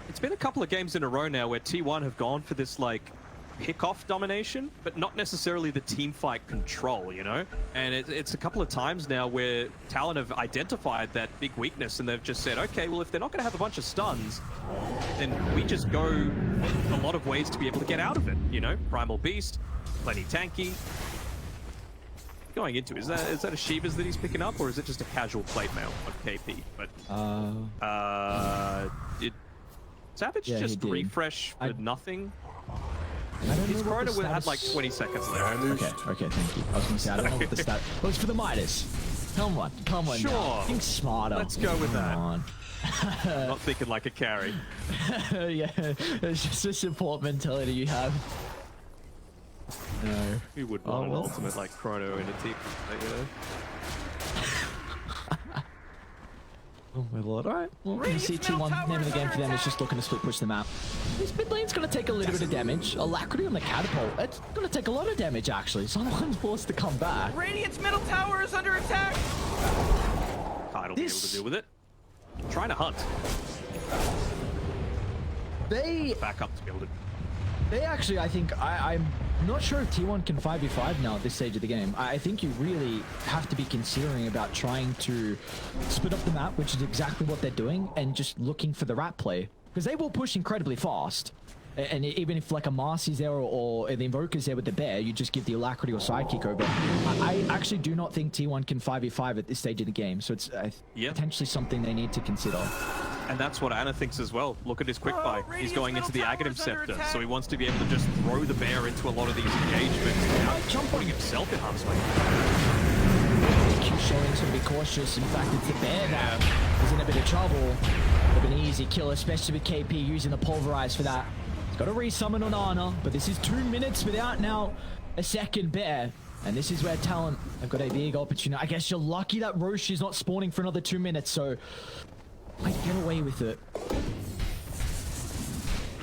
It's been a couple of games in a row now where T1 have gone for this, like, pick-off domination, but not necessarily the team fight control, you know? And it's a couple of times now where Talon have identified that big weakness and they've just said, okay, well, if they're not going to have a bunch of stuns, then we just go a lot of ways to be able to get out of it, you know? Primal Beast, plenty tanky. Going into, is that a Shivas that he's picking up, or is it just a casual plate mail of KP? But did Savage just refresh for nothing? His Chrono had like 20 seconds left.
Okay, thank you. I was gonna say, I don't know what the stat was for the Midas. Come on
Sure.
now. Think smarter.
Let's go with that.
On.
Not thinking like a carry.
Yeah, it's just a support mentality you have. No.
We would want an ultimate like Chrono in a team.
Oh my lord, alright. Well, you see T1, name of the game for them is just looking to split push the map. This mid lane's gonna take a little bit of damage. Alacrity on the catapult, it's gonna take a lot of damage actually. Someone's forced to come back.
Radiant's middle tower is under attack!
Kite will be able to deal with it. Trying to hunt.
They
back up to be able to.
They actually, I think, I'm not sure if T1 can 5v5 now at this stage of the game. I think you really have to be considering about trying to split up the map, which is exactly what they're doing, and just looking for the rat play. Because they will push incredibly fast. And even if like a Marcy's there or the Invoker's there with the bear, you just give the Alacrity or Sidekick over. I actually do not think T1 can 5v5 at this stage of the game. So it's potentially something they need to consider.
And that's what Anna thinks as well. Look at his quick buy. He's going into the Aghanim Scepter, so he wants to be able to just throw the bear into a lot of these engagements without putting himself in harm's way.
Q showing to be cautious. In fact, it's the bear that is in a bit of trouble. But an easy kill, especially with KP using the Pulverize for that. He's got to resummon on Ana, but this is 2 minutes without now a second bear. And this is where Talon have got a big opportunity. I guess you're lucky that Roche is not spawning for another 2 minutes, so might get away with it.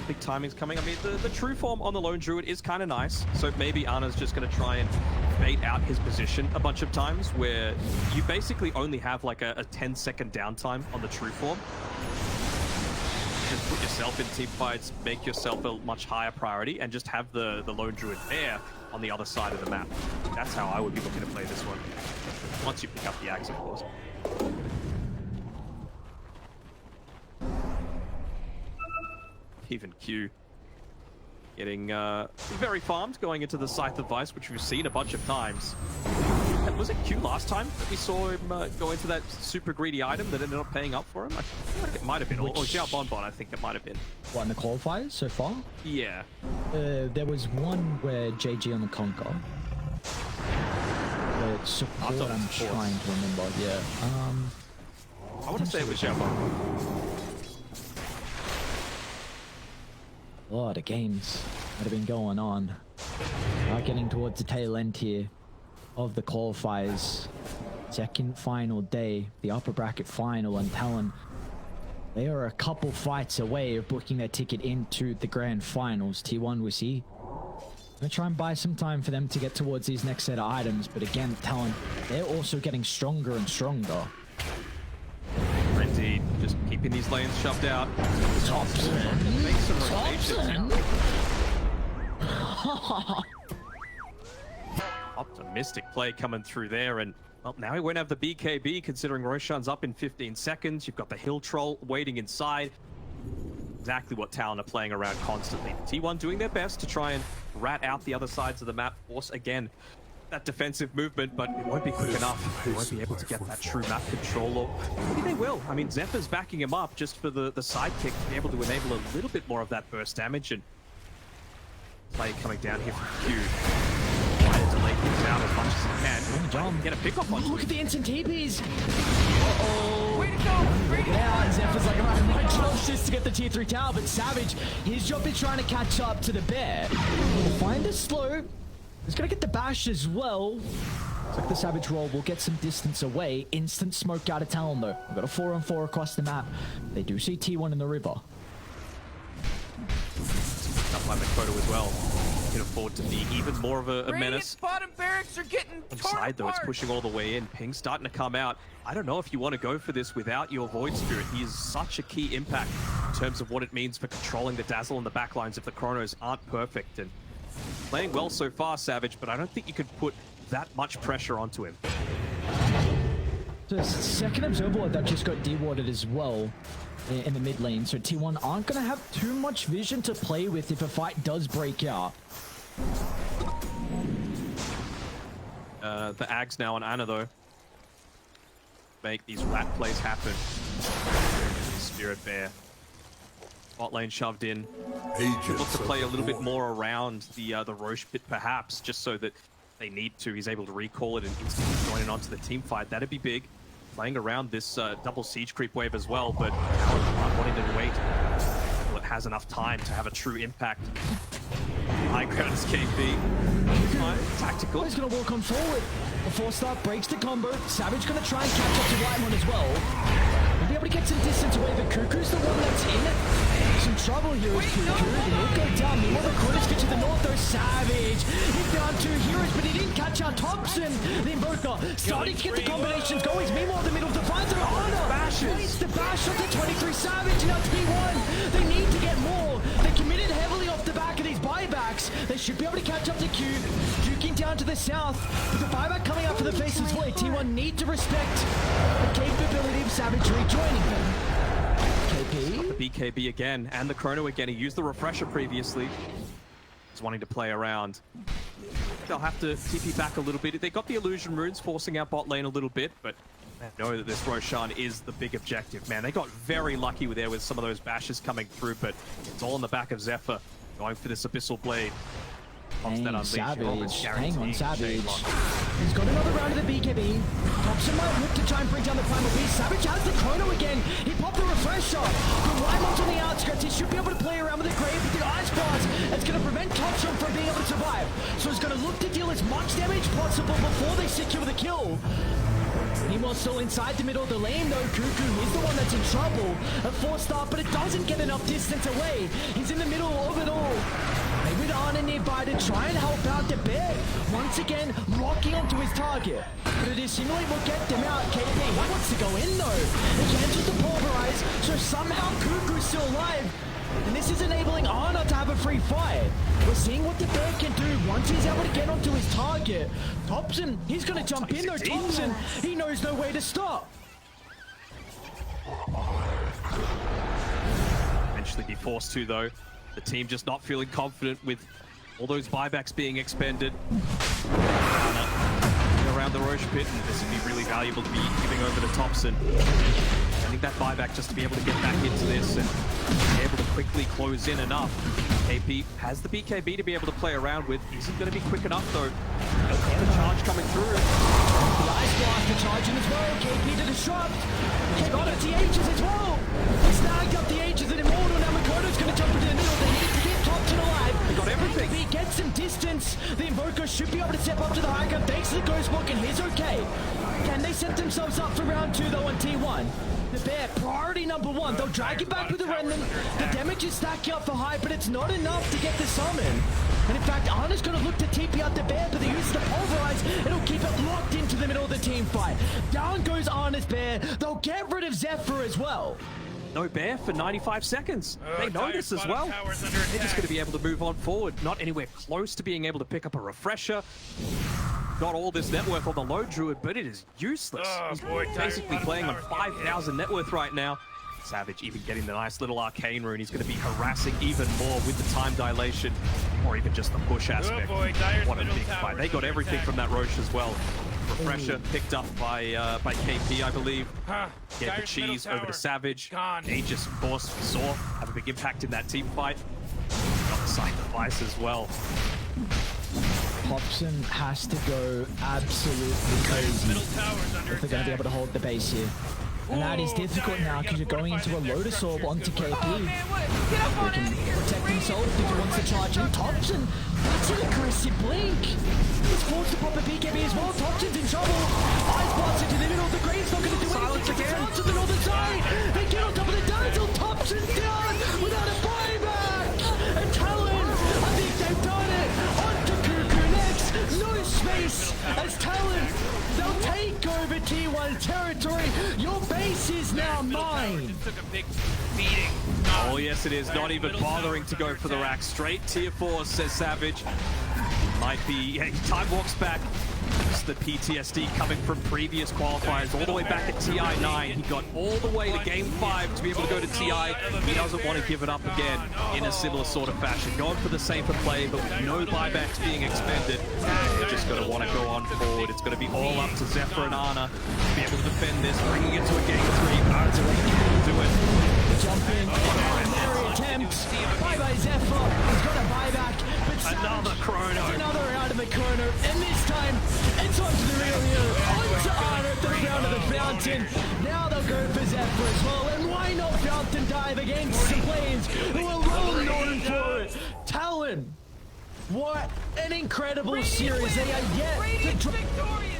Big timing's coming. I mean, the true form on the Lone Druid is kind of nice. So maybe Ana's just going to try and bait out his position a bunch of times where you basically only have like a 10-second downtime on the true form. Just put yourself in team fights, make yourself a much higher priority, and just have the Lone Druid bear on the other side of the map. That's how I would be looking to play this one. Once you pick up the axe, of course. Even Q getting very farmed going into the Scythe of Vice, which we've seen a bunch of times. Was it Q last time that we saw him go into that super greedy item that ended up paying up for him? I feel like it might have been. Or Xiao Bonbon, I think it might have been.
What, in the qualifiers so far?
Yeah.
There was one where JG on the Conquer. support,
thought it was
I'm
support.
trying to remember. Yeah.
I want to say it was Yama.
A lot of games that have been going on. Now getting towards the tail end here of the qualifiers. Second final day, the upper bracket final, and Talon, they are a couple fights away of booking their ticket into the grand finals. T1 was here. Gonna try and buy some time for them to get towards these next set of items, but again, Talon, they're also getting stronger and stronger.
Indeed, just keeping these lanes shoved out.
Thompson.
Make some rotations. Optimistic play coming through there, and well, now he won't have the BKB considering Roshan's up in 15 seconds. You've got the Hill Troll waiting inside. Exactly what Talon are playing around constantly. T1 doing their best to try and rat out the other sides of the map. Force again that defensive movement, but it won't be quick enough. They won't be able to get that true map control, or maybe they will. I mean, Zephyr's backing him up just for the sidekick to be able to enable a little bit more of that burst damage, and play coming down here from Q. Try to delay things out as much as he can. Get a pick off on.
Look at the instant TPs. Uh-oh.
Way to go! Radiant
Yeah, Zephyr's like, alright, my job's just to get the tier 3 tower, but Savage, his job is trying to catch up to the bear. Find a slow. He's gonna get the bash as well. Looks like the Savage roll will get some distance away. Instant smoke out of Talon though. We've got a 4-on-4 across the map. They do see T1 in the river.
Stuff like Makoto as well. Can afford to be even more of a menace.
Radiant's bottom barracks are getting torn
Side though, it's
apart.
pushing all the way in. Ping's starting to come out. I don't know if you want to go for this without your Void Spirit. He is such a key impact in terms of what it means for controlling the Dazzle and the backlines if the Chronos aren't perfect. And playing well so far, Savage, but I don't think you could put that much pressure onto him.
The second observer that just got dewarded as well in the mid lane, so T1 aren't going to have too much vision to play with if a fight does break out.
The Ags now on Ana though. Make these rat plays happen. Spirit Bear. Bot lane shoved in. Look to play a little bit more around the Roche pit perhaps, just so that they need to. He's able to recall it and instantly join in onto the team fight. That'd be big. Playing around this double siege creep wave as well, but not wanting to wait until it has enough time to have a true impact. High ground is KP. Fine. Tactical.
He's gonna walk on forward. The 4-star breaks the combo. Savage gonna try and catch up to Whitemon as well. He'll be able to get some distance away, but Cuckoo's the one that's in some trouble here with Cuckoo. He'll go down. Meanwhile, the Chronos get to the north though. Savage. He found 2 heroes, but he didn't catch out Thompson. The Invoker starting to get the combinations going. Meanwhile, the middle defines it. Waits the bash up to 23 Savage. Now T1. They need to get more. They committed heavily off the back of these buybacks. They should be able to catch up to Q. Juking down to the south. With the buyback coming out for the faces way, T1 need to respect the capability of Savage rejoining them. KP.
The BKB again, and the Chrono again. He used the refresher previously. He's wanting to play around. They'll have to TP back a little bit. They got the illusion runes, forcing out bot lane a little bit, but they know that this Roshan is the big objective, man. They got very lucky with some of those bashes coming through, but it's all on the back of Zephyr, going for this Abyssal Blade.
Hang on, Savage. Hang on, Savage.
He's got another round of the BKB. Thompson might look to try and bring down the Primal Beast. Savage has the Chrono again. He popped the refresher. The Wymon's on the outskirts. He should be able to play around with the Grave with the Ice Blast. It's going to prevent Thompson from being able to survive. So he's going to look to deal as much damage possible before they secure the kill. Meanwhile, still inside the middle of the lane though, Cuckoo is the one that's in trouble. A 4-star, but it doesn't get enough distance away. He's in the middle of it all. With Ana nearby to try and help out the bear. Once again, locking onto his target. But it is seemingly will get them out. KP, he wants to go in though. He cancels the pulverize, so somehow Cuckoo's still alive. And this is enabling Ana to have a free fight. We're seeing what the bear can do once he's able to get onto his target. Thompson, he's going to jump in though. Thompson, he knows no way to stop.
Eventually be forced to though. The team just not feeling confident with all those buybacks being expended. Around the Roche pit, and this would be really valuable to be giving over to Thompson. And Getting that buyback just to be able to get back into this and be able to quickly close in enough. KP has the BKB to be able to play around with. Isn't going to be quick enough though. The charge coming through.
The Ice Blaster charging as well. KP to disrupt. He's got it. The H's as well. He snagged up the H's and Immortal. Now Makoto's going to jump into the middle. They need to get Thompson alive.
He got everything.
KP gets some distance. The Invoker should be able to step up to the high ground thanks to the Ghost Walk, and he's okay. Can they set themselves up for round 2 though on T1? The Bear, priority number 1. They'll drag it back with the Remnant. The damage is stacking up for high, but it's not enough to get the summon. And in fact, Ana's going to look to TP out the Bear, but they use the Pulverize. It'll keep it locked into the middle of the team fight. Down goes Ana's Bear. They'll get rid of Zephyr as well.
No Bear for 95 seconds. They know this as well. They're just going to be able to move on forward. Not anywhere close to being able to pick up a refresher. Got all this net worth on the low Druid, but it is useless. He's basically playing on 5,000 net worth right now. Savage even getting the nice little arcane rune. He's going to be harassing even more with the time dilation, or even just the push aspect. What a big fight. They got everything from that Roche as well. Refresher picked up by KP, I believe. Get the cheese over to Savage. Aegis, of course, we saw have a big impact in that team fight. Got the sacrifice as well.
Hobson has to go absolutely crazy if they're going to be able to hold the base here. And that is difficult now because you're going into a Lotus Orb onto KP. He can protect himself if he wants to charge in. Thompson, that's an aggressive blink. He's forced to pop a BKB as well. Thompson's in trouble. Ice Blast into the middle of the Grave's not going to do anything. Silence to the northern side. They get on top of the Dazzle. Thompson down without a buyback. And Talon, I think they've done it. Onto Cuckoo next. No space as Talon. They'll take over T1 territory. Your base is now mine.
Took a big beating.
Oh yes it is, not even bothering to go for the rack. Straight tier 4, says Savage. Might be, yeah, time walks back. Just the PTSD coming from previous qualifiers all the way back at TI9. He got all the way to game 5 to be able to go to TI. He doesn't want to give it up again in a similar sort of fashion. Going for the safer play, but with no buybacks being expended, they're just going to want to go on forward. It's going to be all up to Zephyr and Ana to be able to defend this, bringing it to a game 3. Arts can do it.
Jump in, primary attempts. Bye-bye Zephyr. He's got a buyback, but Savage
Another chrono.
another round of the chrono, and this time it's onto the real hero, onto Ana at the ground of the fountain. Now they'll go for Zephyr as well, and why not Fountain Dive against the Plains, who are well known for it. Talon, what an incredible series. They are yet to
Victorious!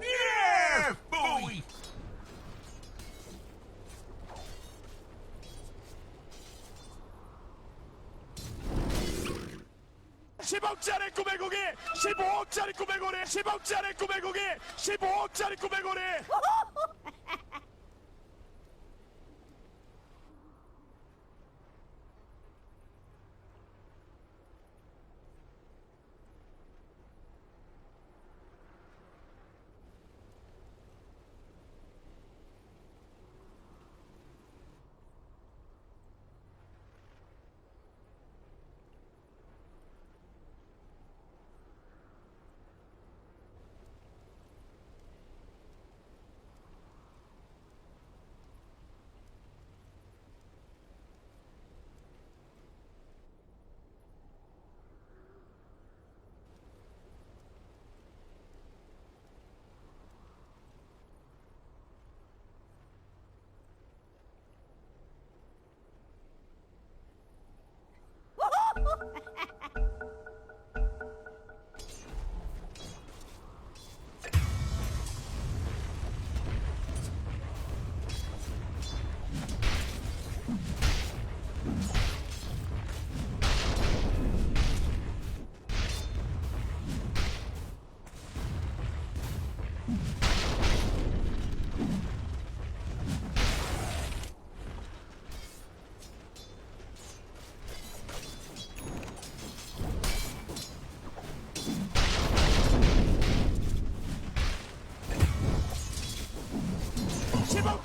Yeah, boy! (10억짜리 꿈의 고기 15억짜리 꿈의 고리 10억짜리 꿈의 고기 15억짜리 꿈의 고리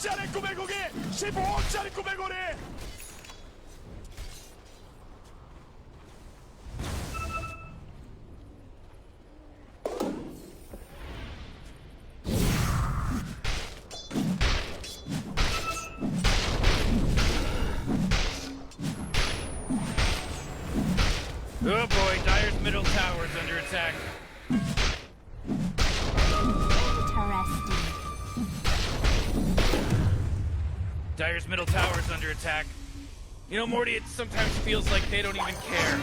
15억짜리 꿈의 고기 15억짜리 꿈의 고리
Oh boy, Dire's middle tower is under attack. Dire's middle tower is under attack. You know, Morty, it sometimes feels like they don't even care.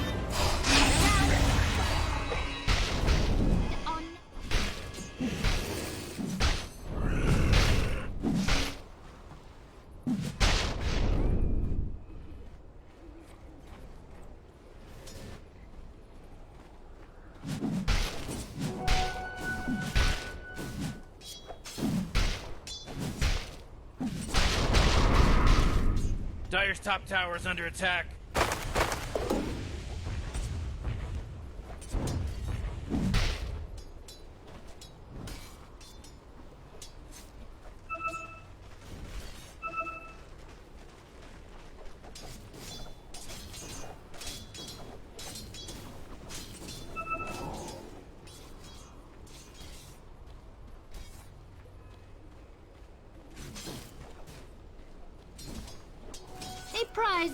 Dire's top tower is under attack.
Prize.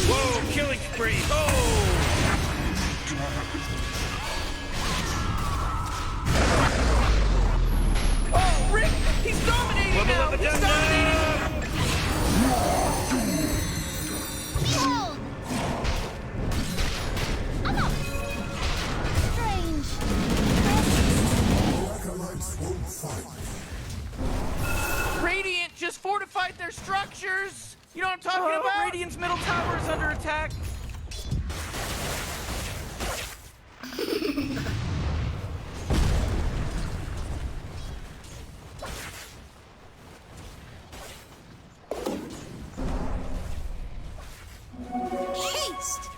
Whoa, killing spree. Oh! Oh, Rick! He's dominating now! He's dominating!
Behold! Oh! Strange.
Acolytes won't fight.
Radiant just fortified their structures! You know what I'm talking about? Radiant's middle tower is under attack.
Haste!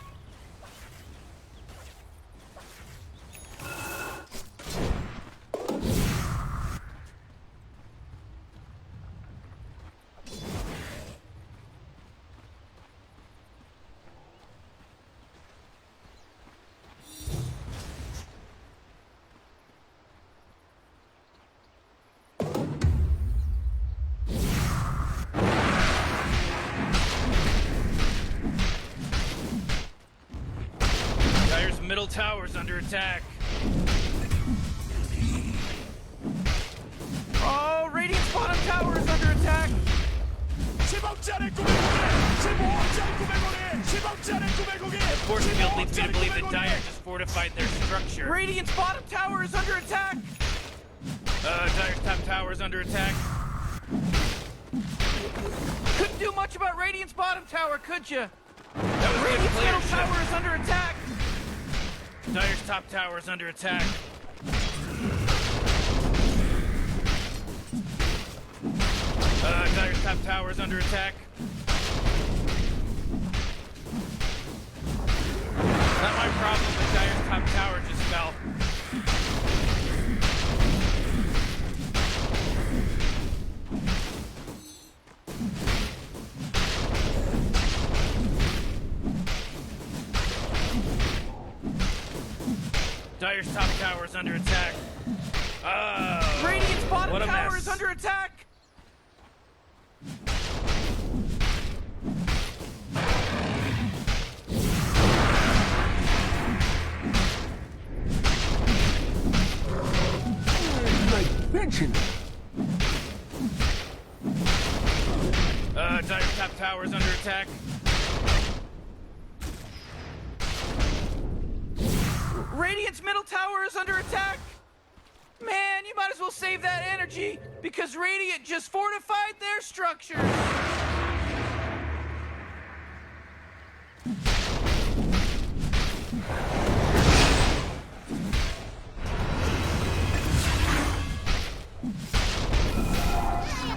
Dire's middle tower's under attack. Oh, Radiant's bottom tower is under attack.
10억짜리 꿈의 고기 15억짜리 꿈의 고리 10억짜리 꿈의 고기
The force field leads me to believe that Dire just fortified their structure. Radiant's bottom tower is under attack. Dire's top tower is under attack. Couldn't do much about Radiant's bottom tower, could you? That was Radiant's middle tower is under attack. Dire's top tower is under attack. Dire's top tower is under attack. Not my problem that Dire's top tower just fell. Dire's top tower is under attack. Radiant's bottom tower is under attack. Dire's top tower is under attack. Radiant's middle tower is under attack. Man, you might as well save that energy because Radiant just fortified their structures.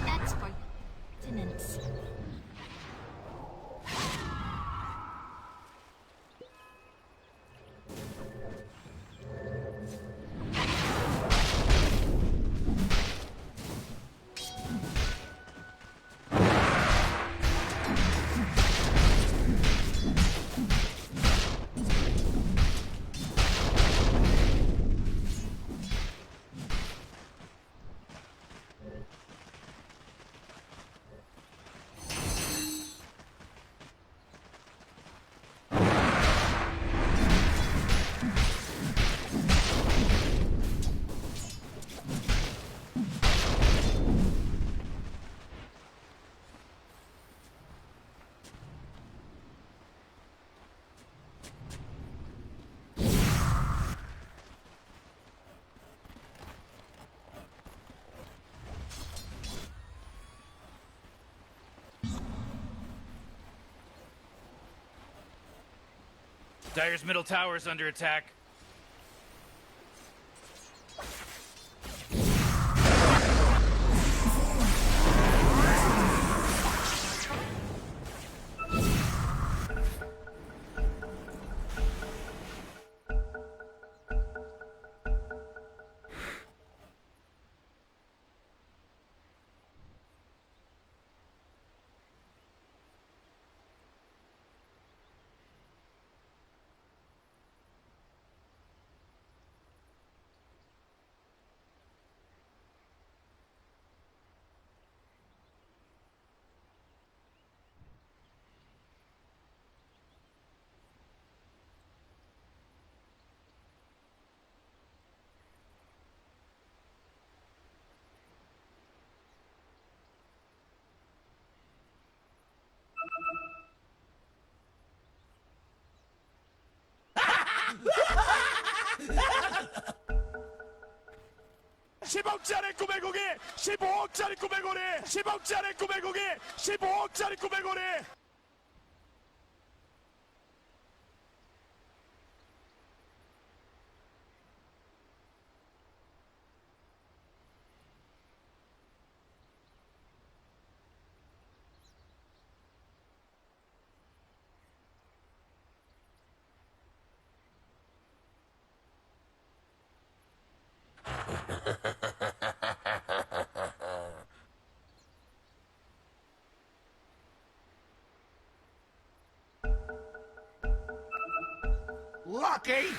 That's for tenants.
Dire's middle tower is under attack.
(10억짜리 꿈의 고기 15억짜리 꿈의 고리 10억짜리 꿈의 고기 15억짜리 꿈의 고리 Lucky!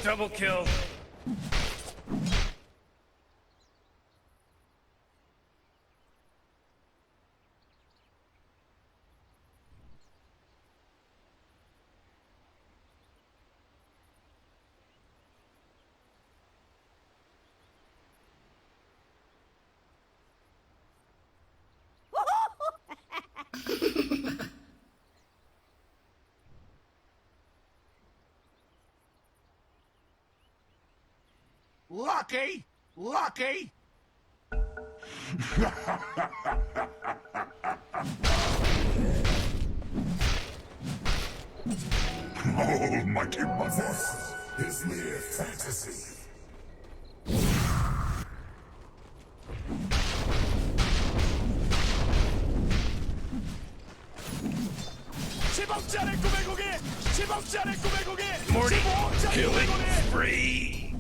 Double kill.
Lucky! Lucky!
Almighty mother. This is mere fantasy.
Morty, killing spree.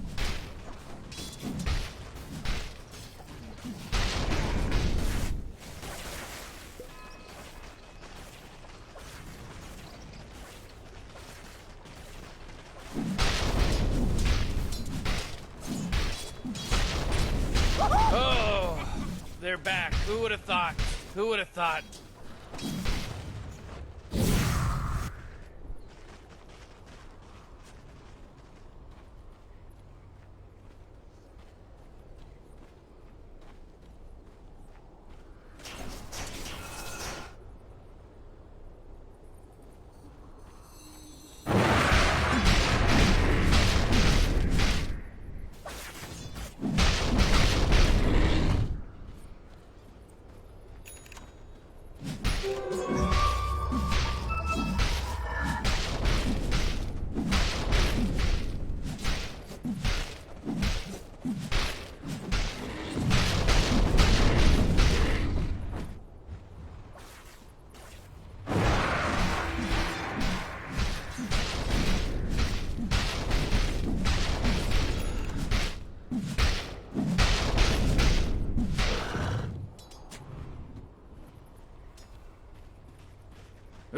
Oh, they're back. Who would have thought? Who would have thought?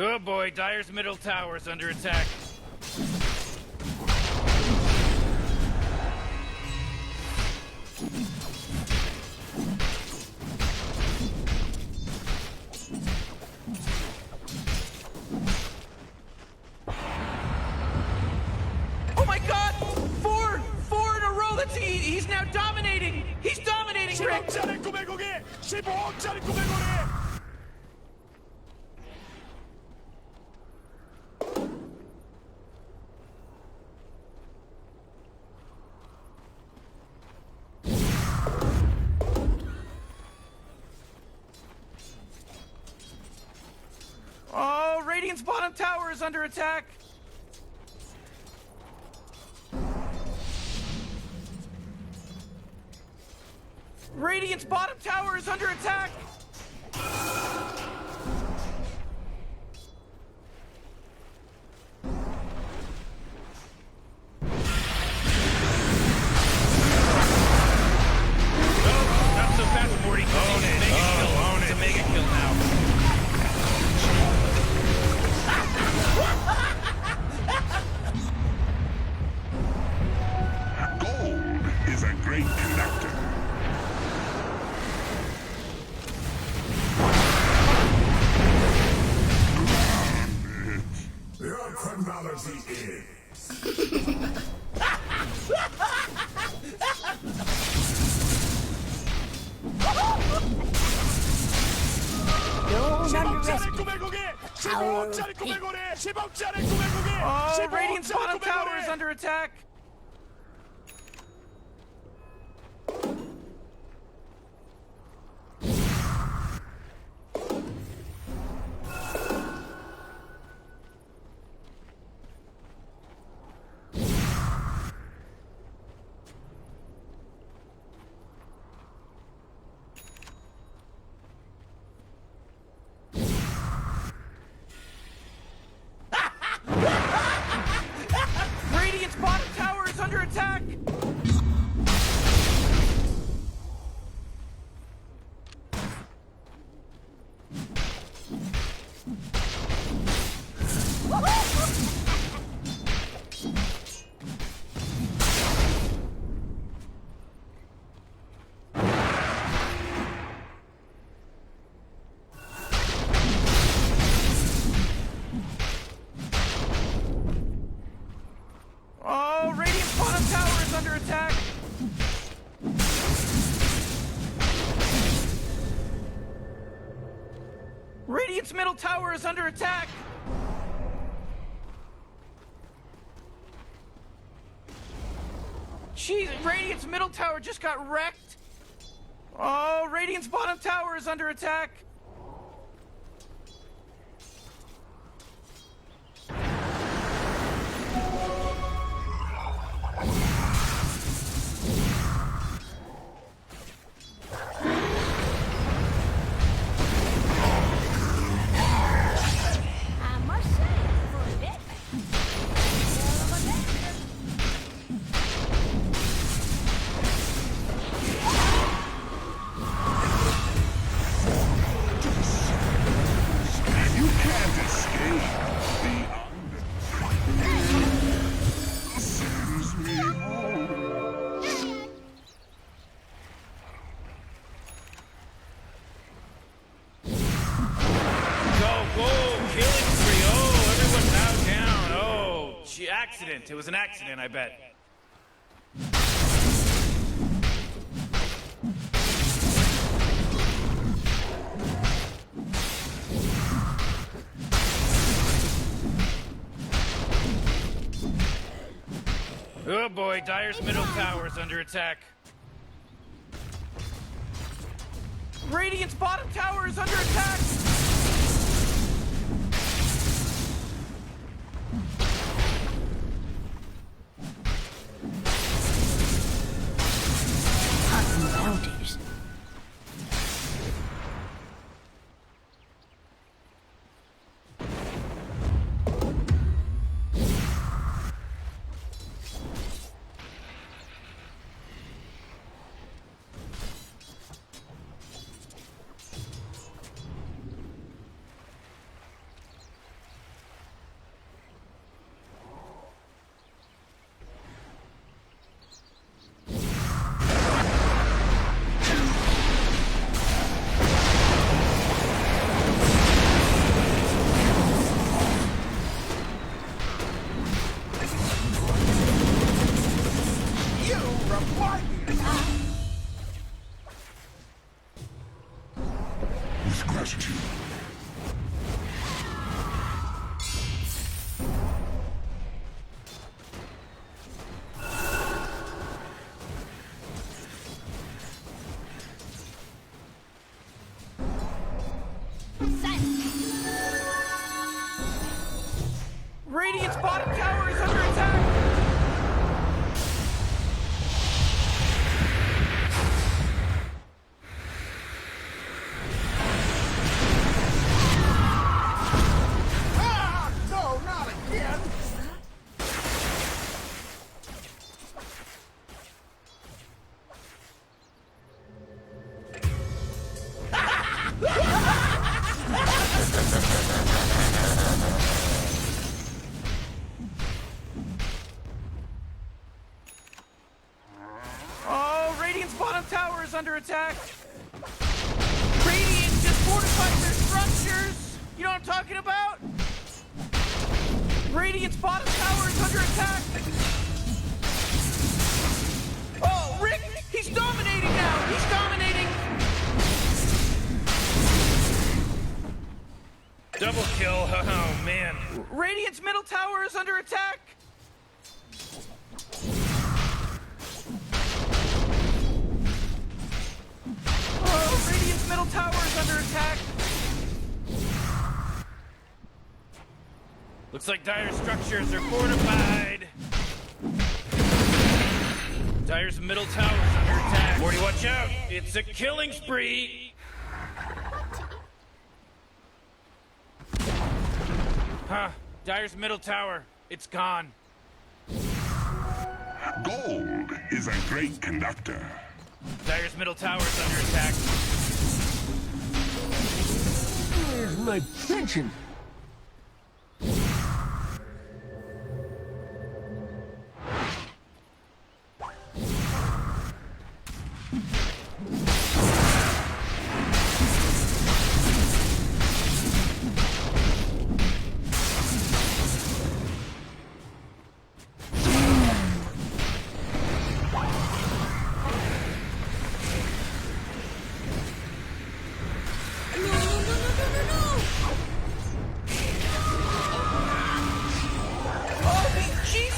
Oh boy, Dire's middle tower is under attack. Oh my god! Four in a row! He's now dominating! He's dominating, Rick!
15억짜리 꿈의 고기 15억짜리 꿈의 고기
Oh, Radiant's bottom tower is under attack! Radiant's bottom tower is under attack! Not so fast, Morty. Own it. It's a mega kill now.
Gold is a great conductor. Your chronology is.
Don't
10억짜리
underestimate.
꿈의 고기 15억짜리 꿈의 고기 10억짜리 꿈의 고기
Oh, Radiant's
15억짜리
bottom
꿈의
tower is
고기
under attack! Radiant's bottom tower is under attack! Oh, Radiant's bottom tower is under attack! Radiant's middle tower is under attack! Jeez, Radiant's middle tower just got wrecked! Oh, Radiant's bottom tower is under attack! accident. It was an accident, I bet. Oh boy, Dire's middle tower is under attack. Radiant's bottom tower is under attack!
Bounties.
With gratitude.
Radiant's bottom tower is under attack! Oh, Radiant's bottom tower is under attack! Radiant just fortified their structures! You know what I'm talking about? Radiant's bottom tower is under attack! Oh, Rick! He's dominating now! He's dominating! Double kill, oh man. Radiant's middle tower is under attack! Oh, Radiant's middle tower is under attack! Looks like Dire's structures are fortified! Dire's middle tower is under attack! Morty, watch out! It's a killing spree! Huh, Dire's middle tower, it's gone.
Gold is a great conductor.
Dire's middle tower is under attack.
Where's my pension?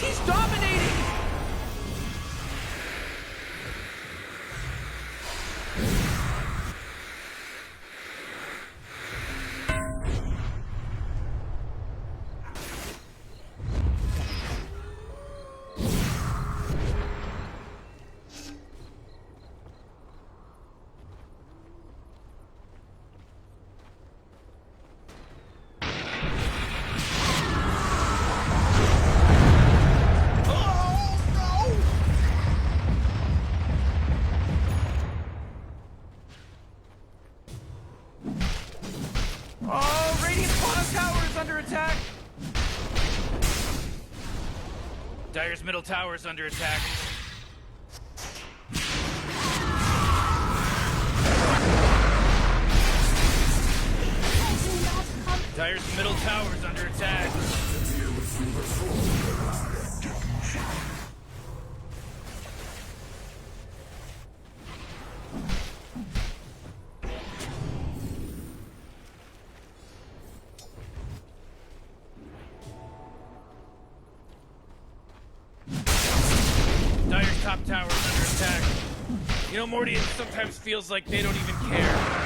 He's dominating! Oh, Radiant's bottom tower is under attack! Dire's middle tower is under attack. Dire's middle tower is under attack. Radiant's top tower is under attack. You know, Morty, it sometimes feels like they don't even care.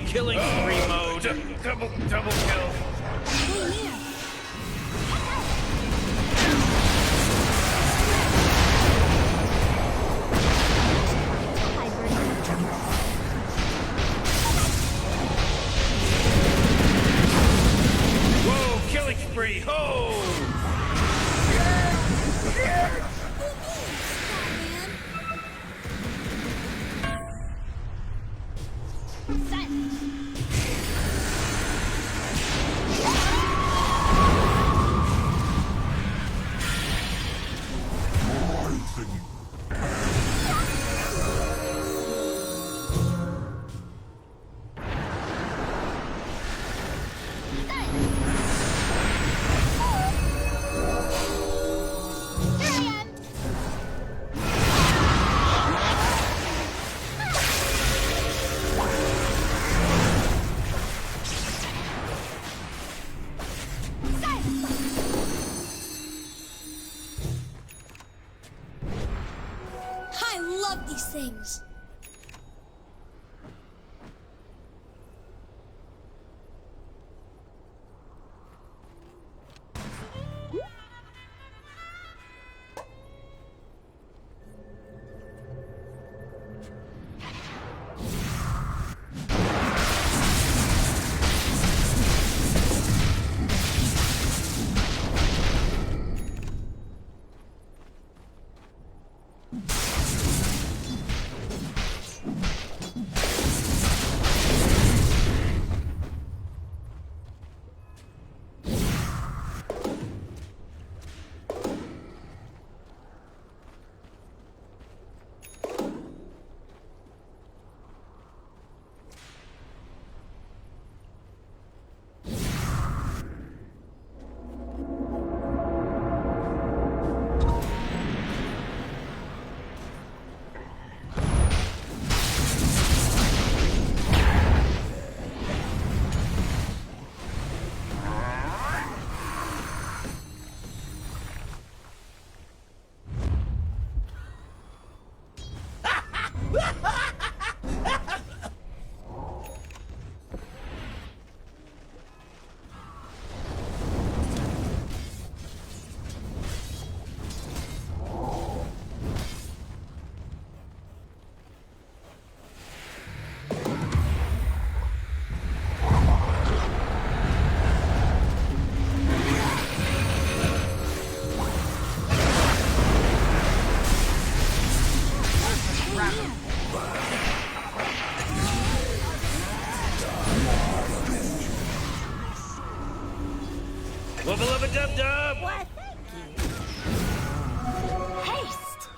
Killing spree mode. Double kill. Whoa, killing spree. Ho!
These things. Wubba lubba dub dub! What? Thank you. Haste!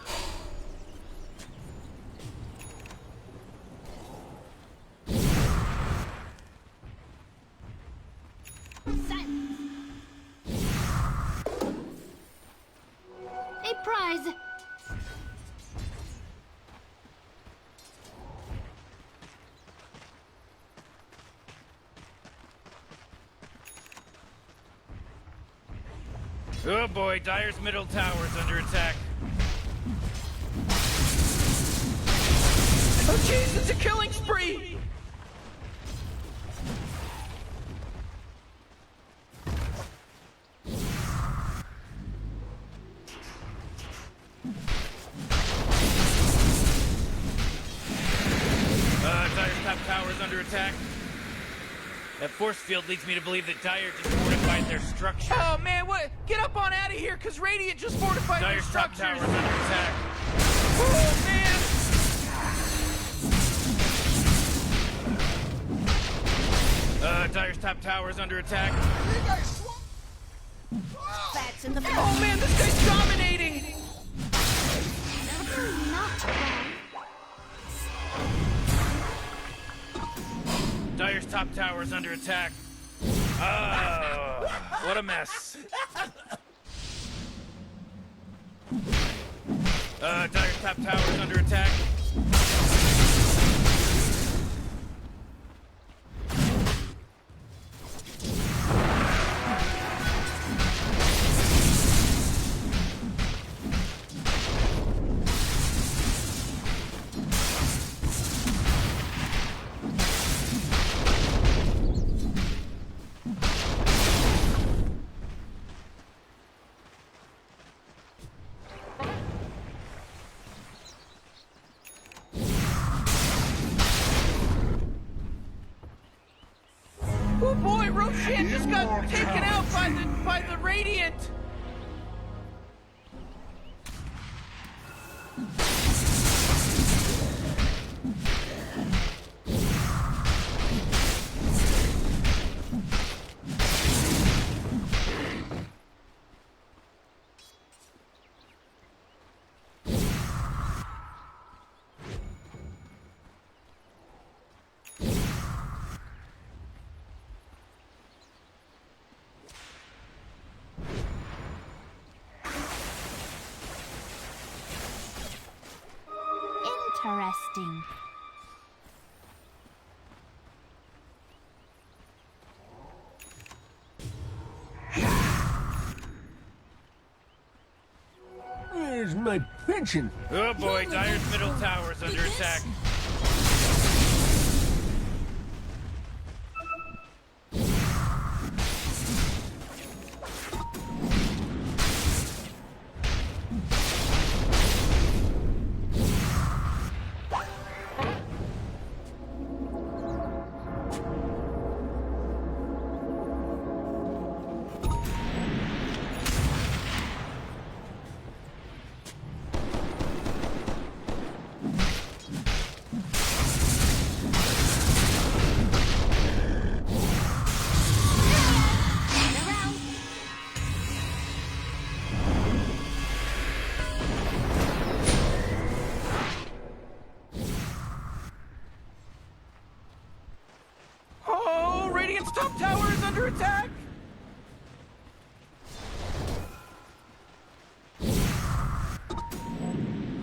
Silence! A prize!
Oh boy, Dire's middle tower is under attack. Oh jeez, it's a killing spree! Dire's top tower is under attack. That force field leads me to believe that Dire just fortified their structure. Oh man, what? Get up on out of here, cause Radiant just fortified their structures. Dire's top tower is under attack. Oh, man! Dire's top tower is under attack.
Bats in the front.
Oh, man, this guy's dominating!
Not wrong.
Dire's top tower is under attack. Oh, what a mess. Dire's top tower is under attack. Oh boy, Roshan just got taken out by the Radiant.
Interesting.
Where's my pension?
Oh boy, Dire's middle tower is under attack. Oh, Radiant's top tower is under attack.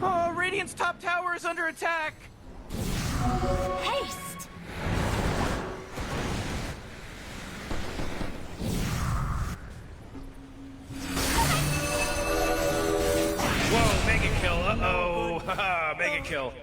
Oh, Radiant's top tower is under attack.
Haste.
Whoa, mega kill. Uh-oh. Haha, mega kill.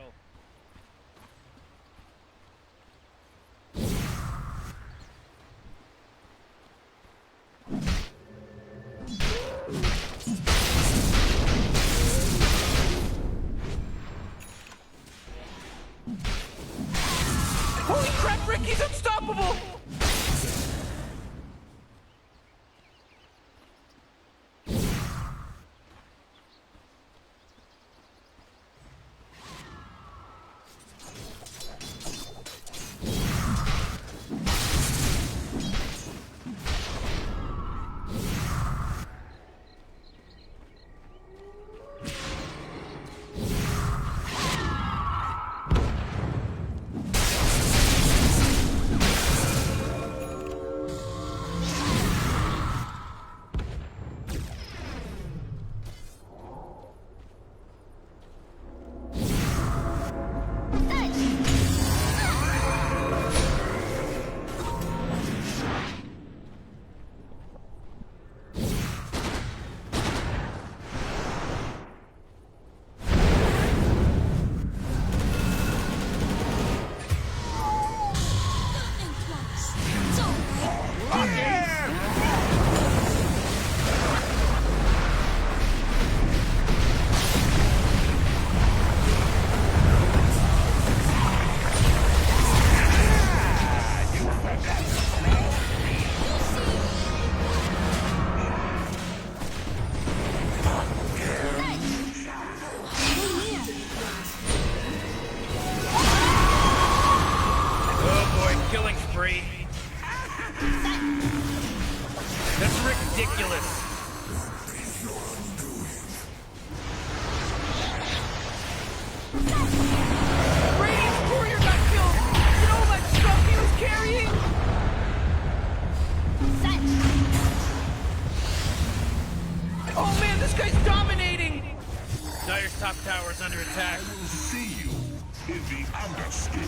Holy crap, Ricky's unstoppable! top tower is under attack.
I will see you in the underskin.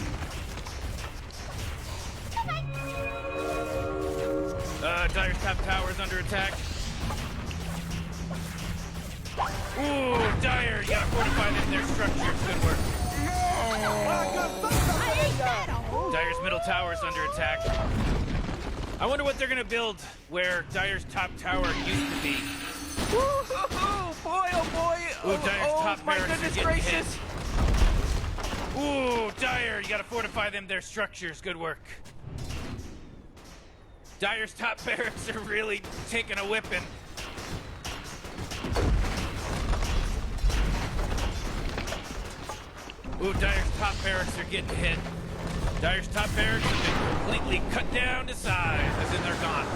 Dire's top tower is under attack. Ooh, Dire, you gotta fortify them, their structures. Good work. Dire's middle tower is under attack. I wonder what they're gonna build where Dire's top tower used to be.
Woo-hoo-hoo! Boy, oh boy!
Ooh, Dire's top
my
barracks
goodness
are getting
gracious!
hit. Ooh, Dire, you gotta fortify them, their structures. Good work. Dire's top barracks are really taking a whipping. Ooh, Dire's top barracks are getting hit. Dire's top barracks have been completely cut down to size, as in they're gone.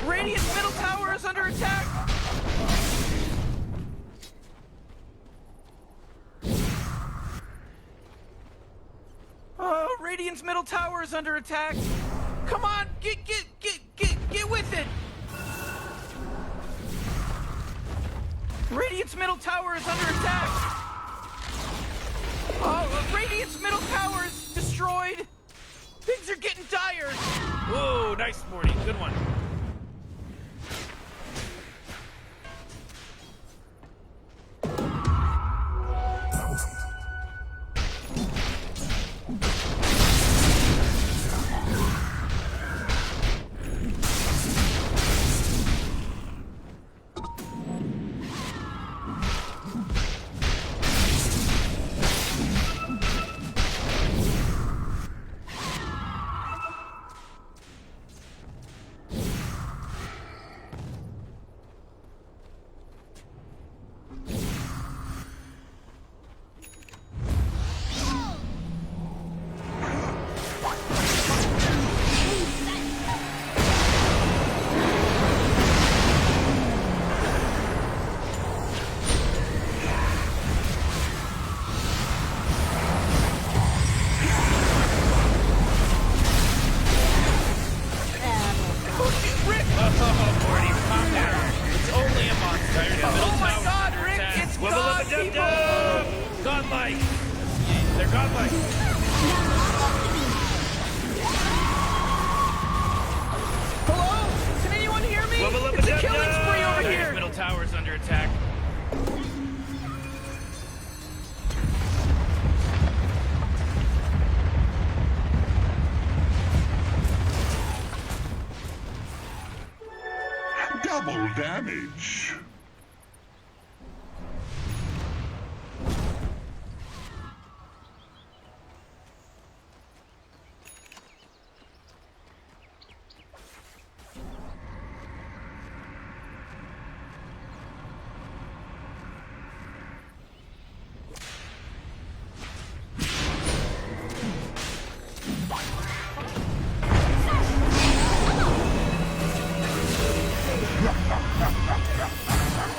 Radiant's middle tower is under attack! Oh, Radiant's middle tower is under attack! Come on, get with it! Radiant's middle tower is under attack! Oh, Radiant's middle tower is destroyed! Things are getting dire!
Whoa, nice, Morty. Good one. Godlike! They're godlike!
Hello? Can anyone hear me?
Level up
It's a killing spree over here!
Middle tower's under attack.
Double damage.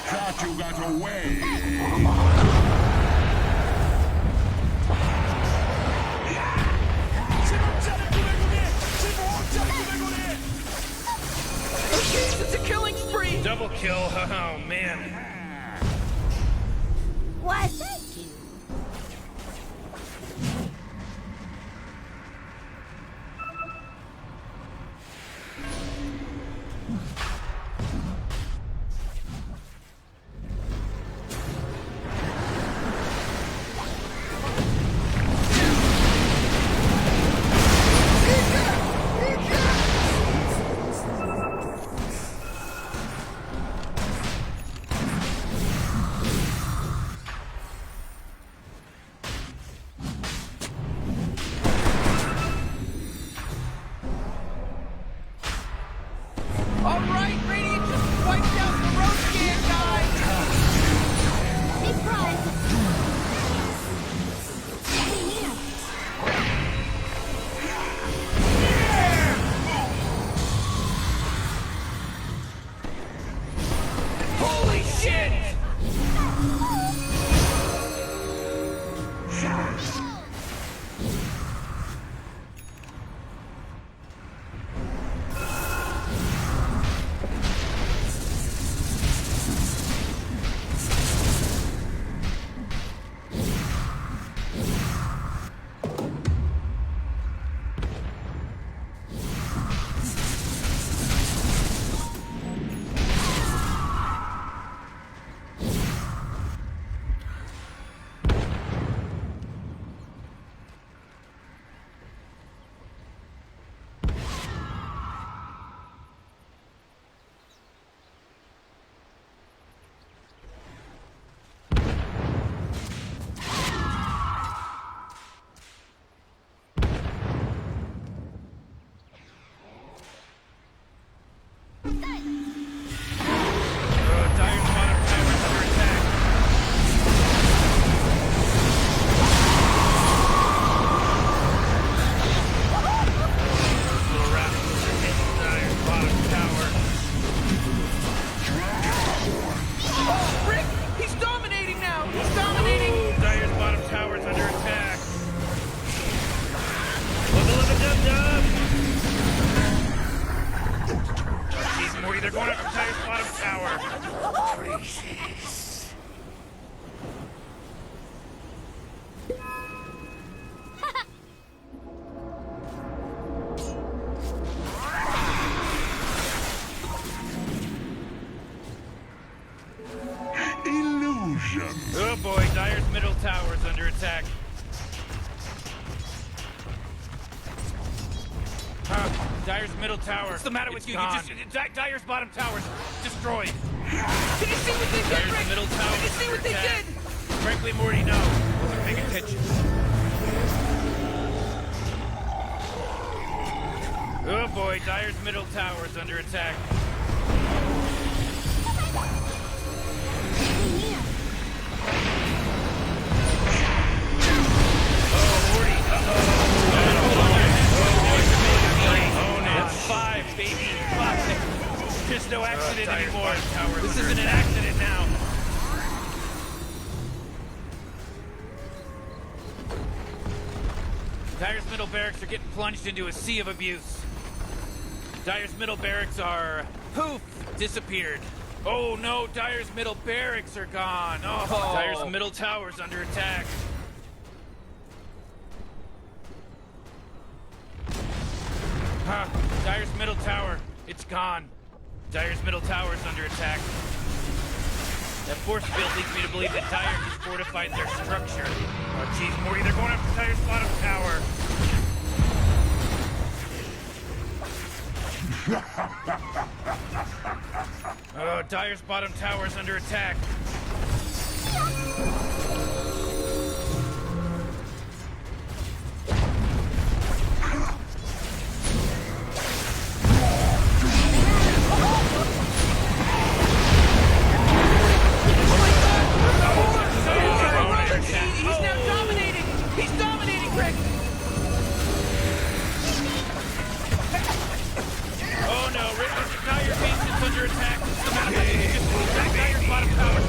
Thought you got away.
It's a killing spree!
Double kill, oh man.
Why, thank you.
They're going after Tire's bottom tower.
Illusion.
Oh boy, Dire's middle tower is under attack. Dire's middle tower. What's the matter with you? Dire's bottom tower's destroyed.
Did you see what they did,
Dire's
Rick?
middle tower.
Did you see what they did?
Frankly, Morty, no. Wasn't paying attention. Oh boy, Dire's middle tower is under attack. There's no accident anymore. This isn't an accident now. Dire's middle barracks are getting plunged into a sea of abuse. Dire's middle barracks are, poof, disappeared. Oh no, Dire's middle barracks are gone. Oh, Dire's middle tower's under attack. Dire's middle tower, it's gone. Dire's middle tower is under attack. That force field leads me to believe that Dire just fortified their structure. Oh jeez, Morty, they're going after Dire's bottom tower. Oh, Dire's bottom tower is under attack.
He's now dominating! He's dominating, Rick!
Oh no, Rick, Dire base is under attack. What's the matter with you? Dire's bottom tower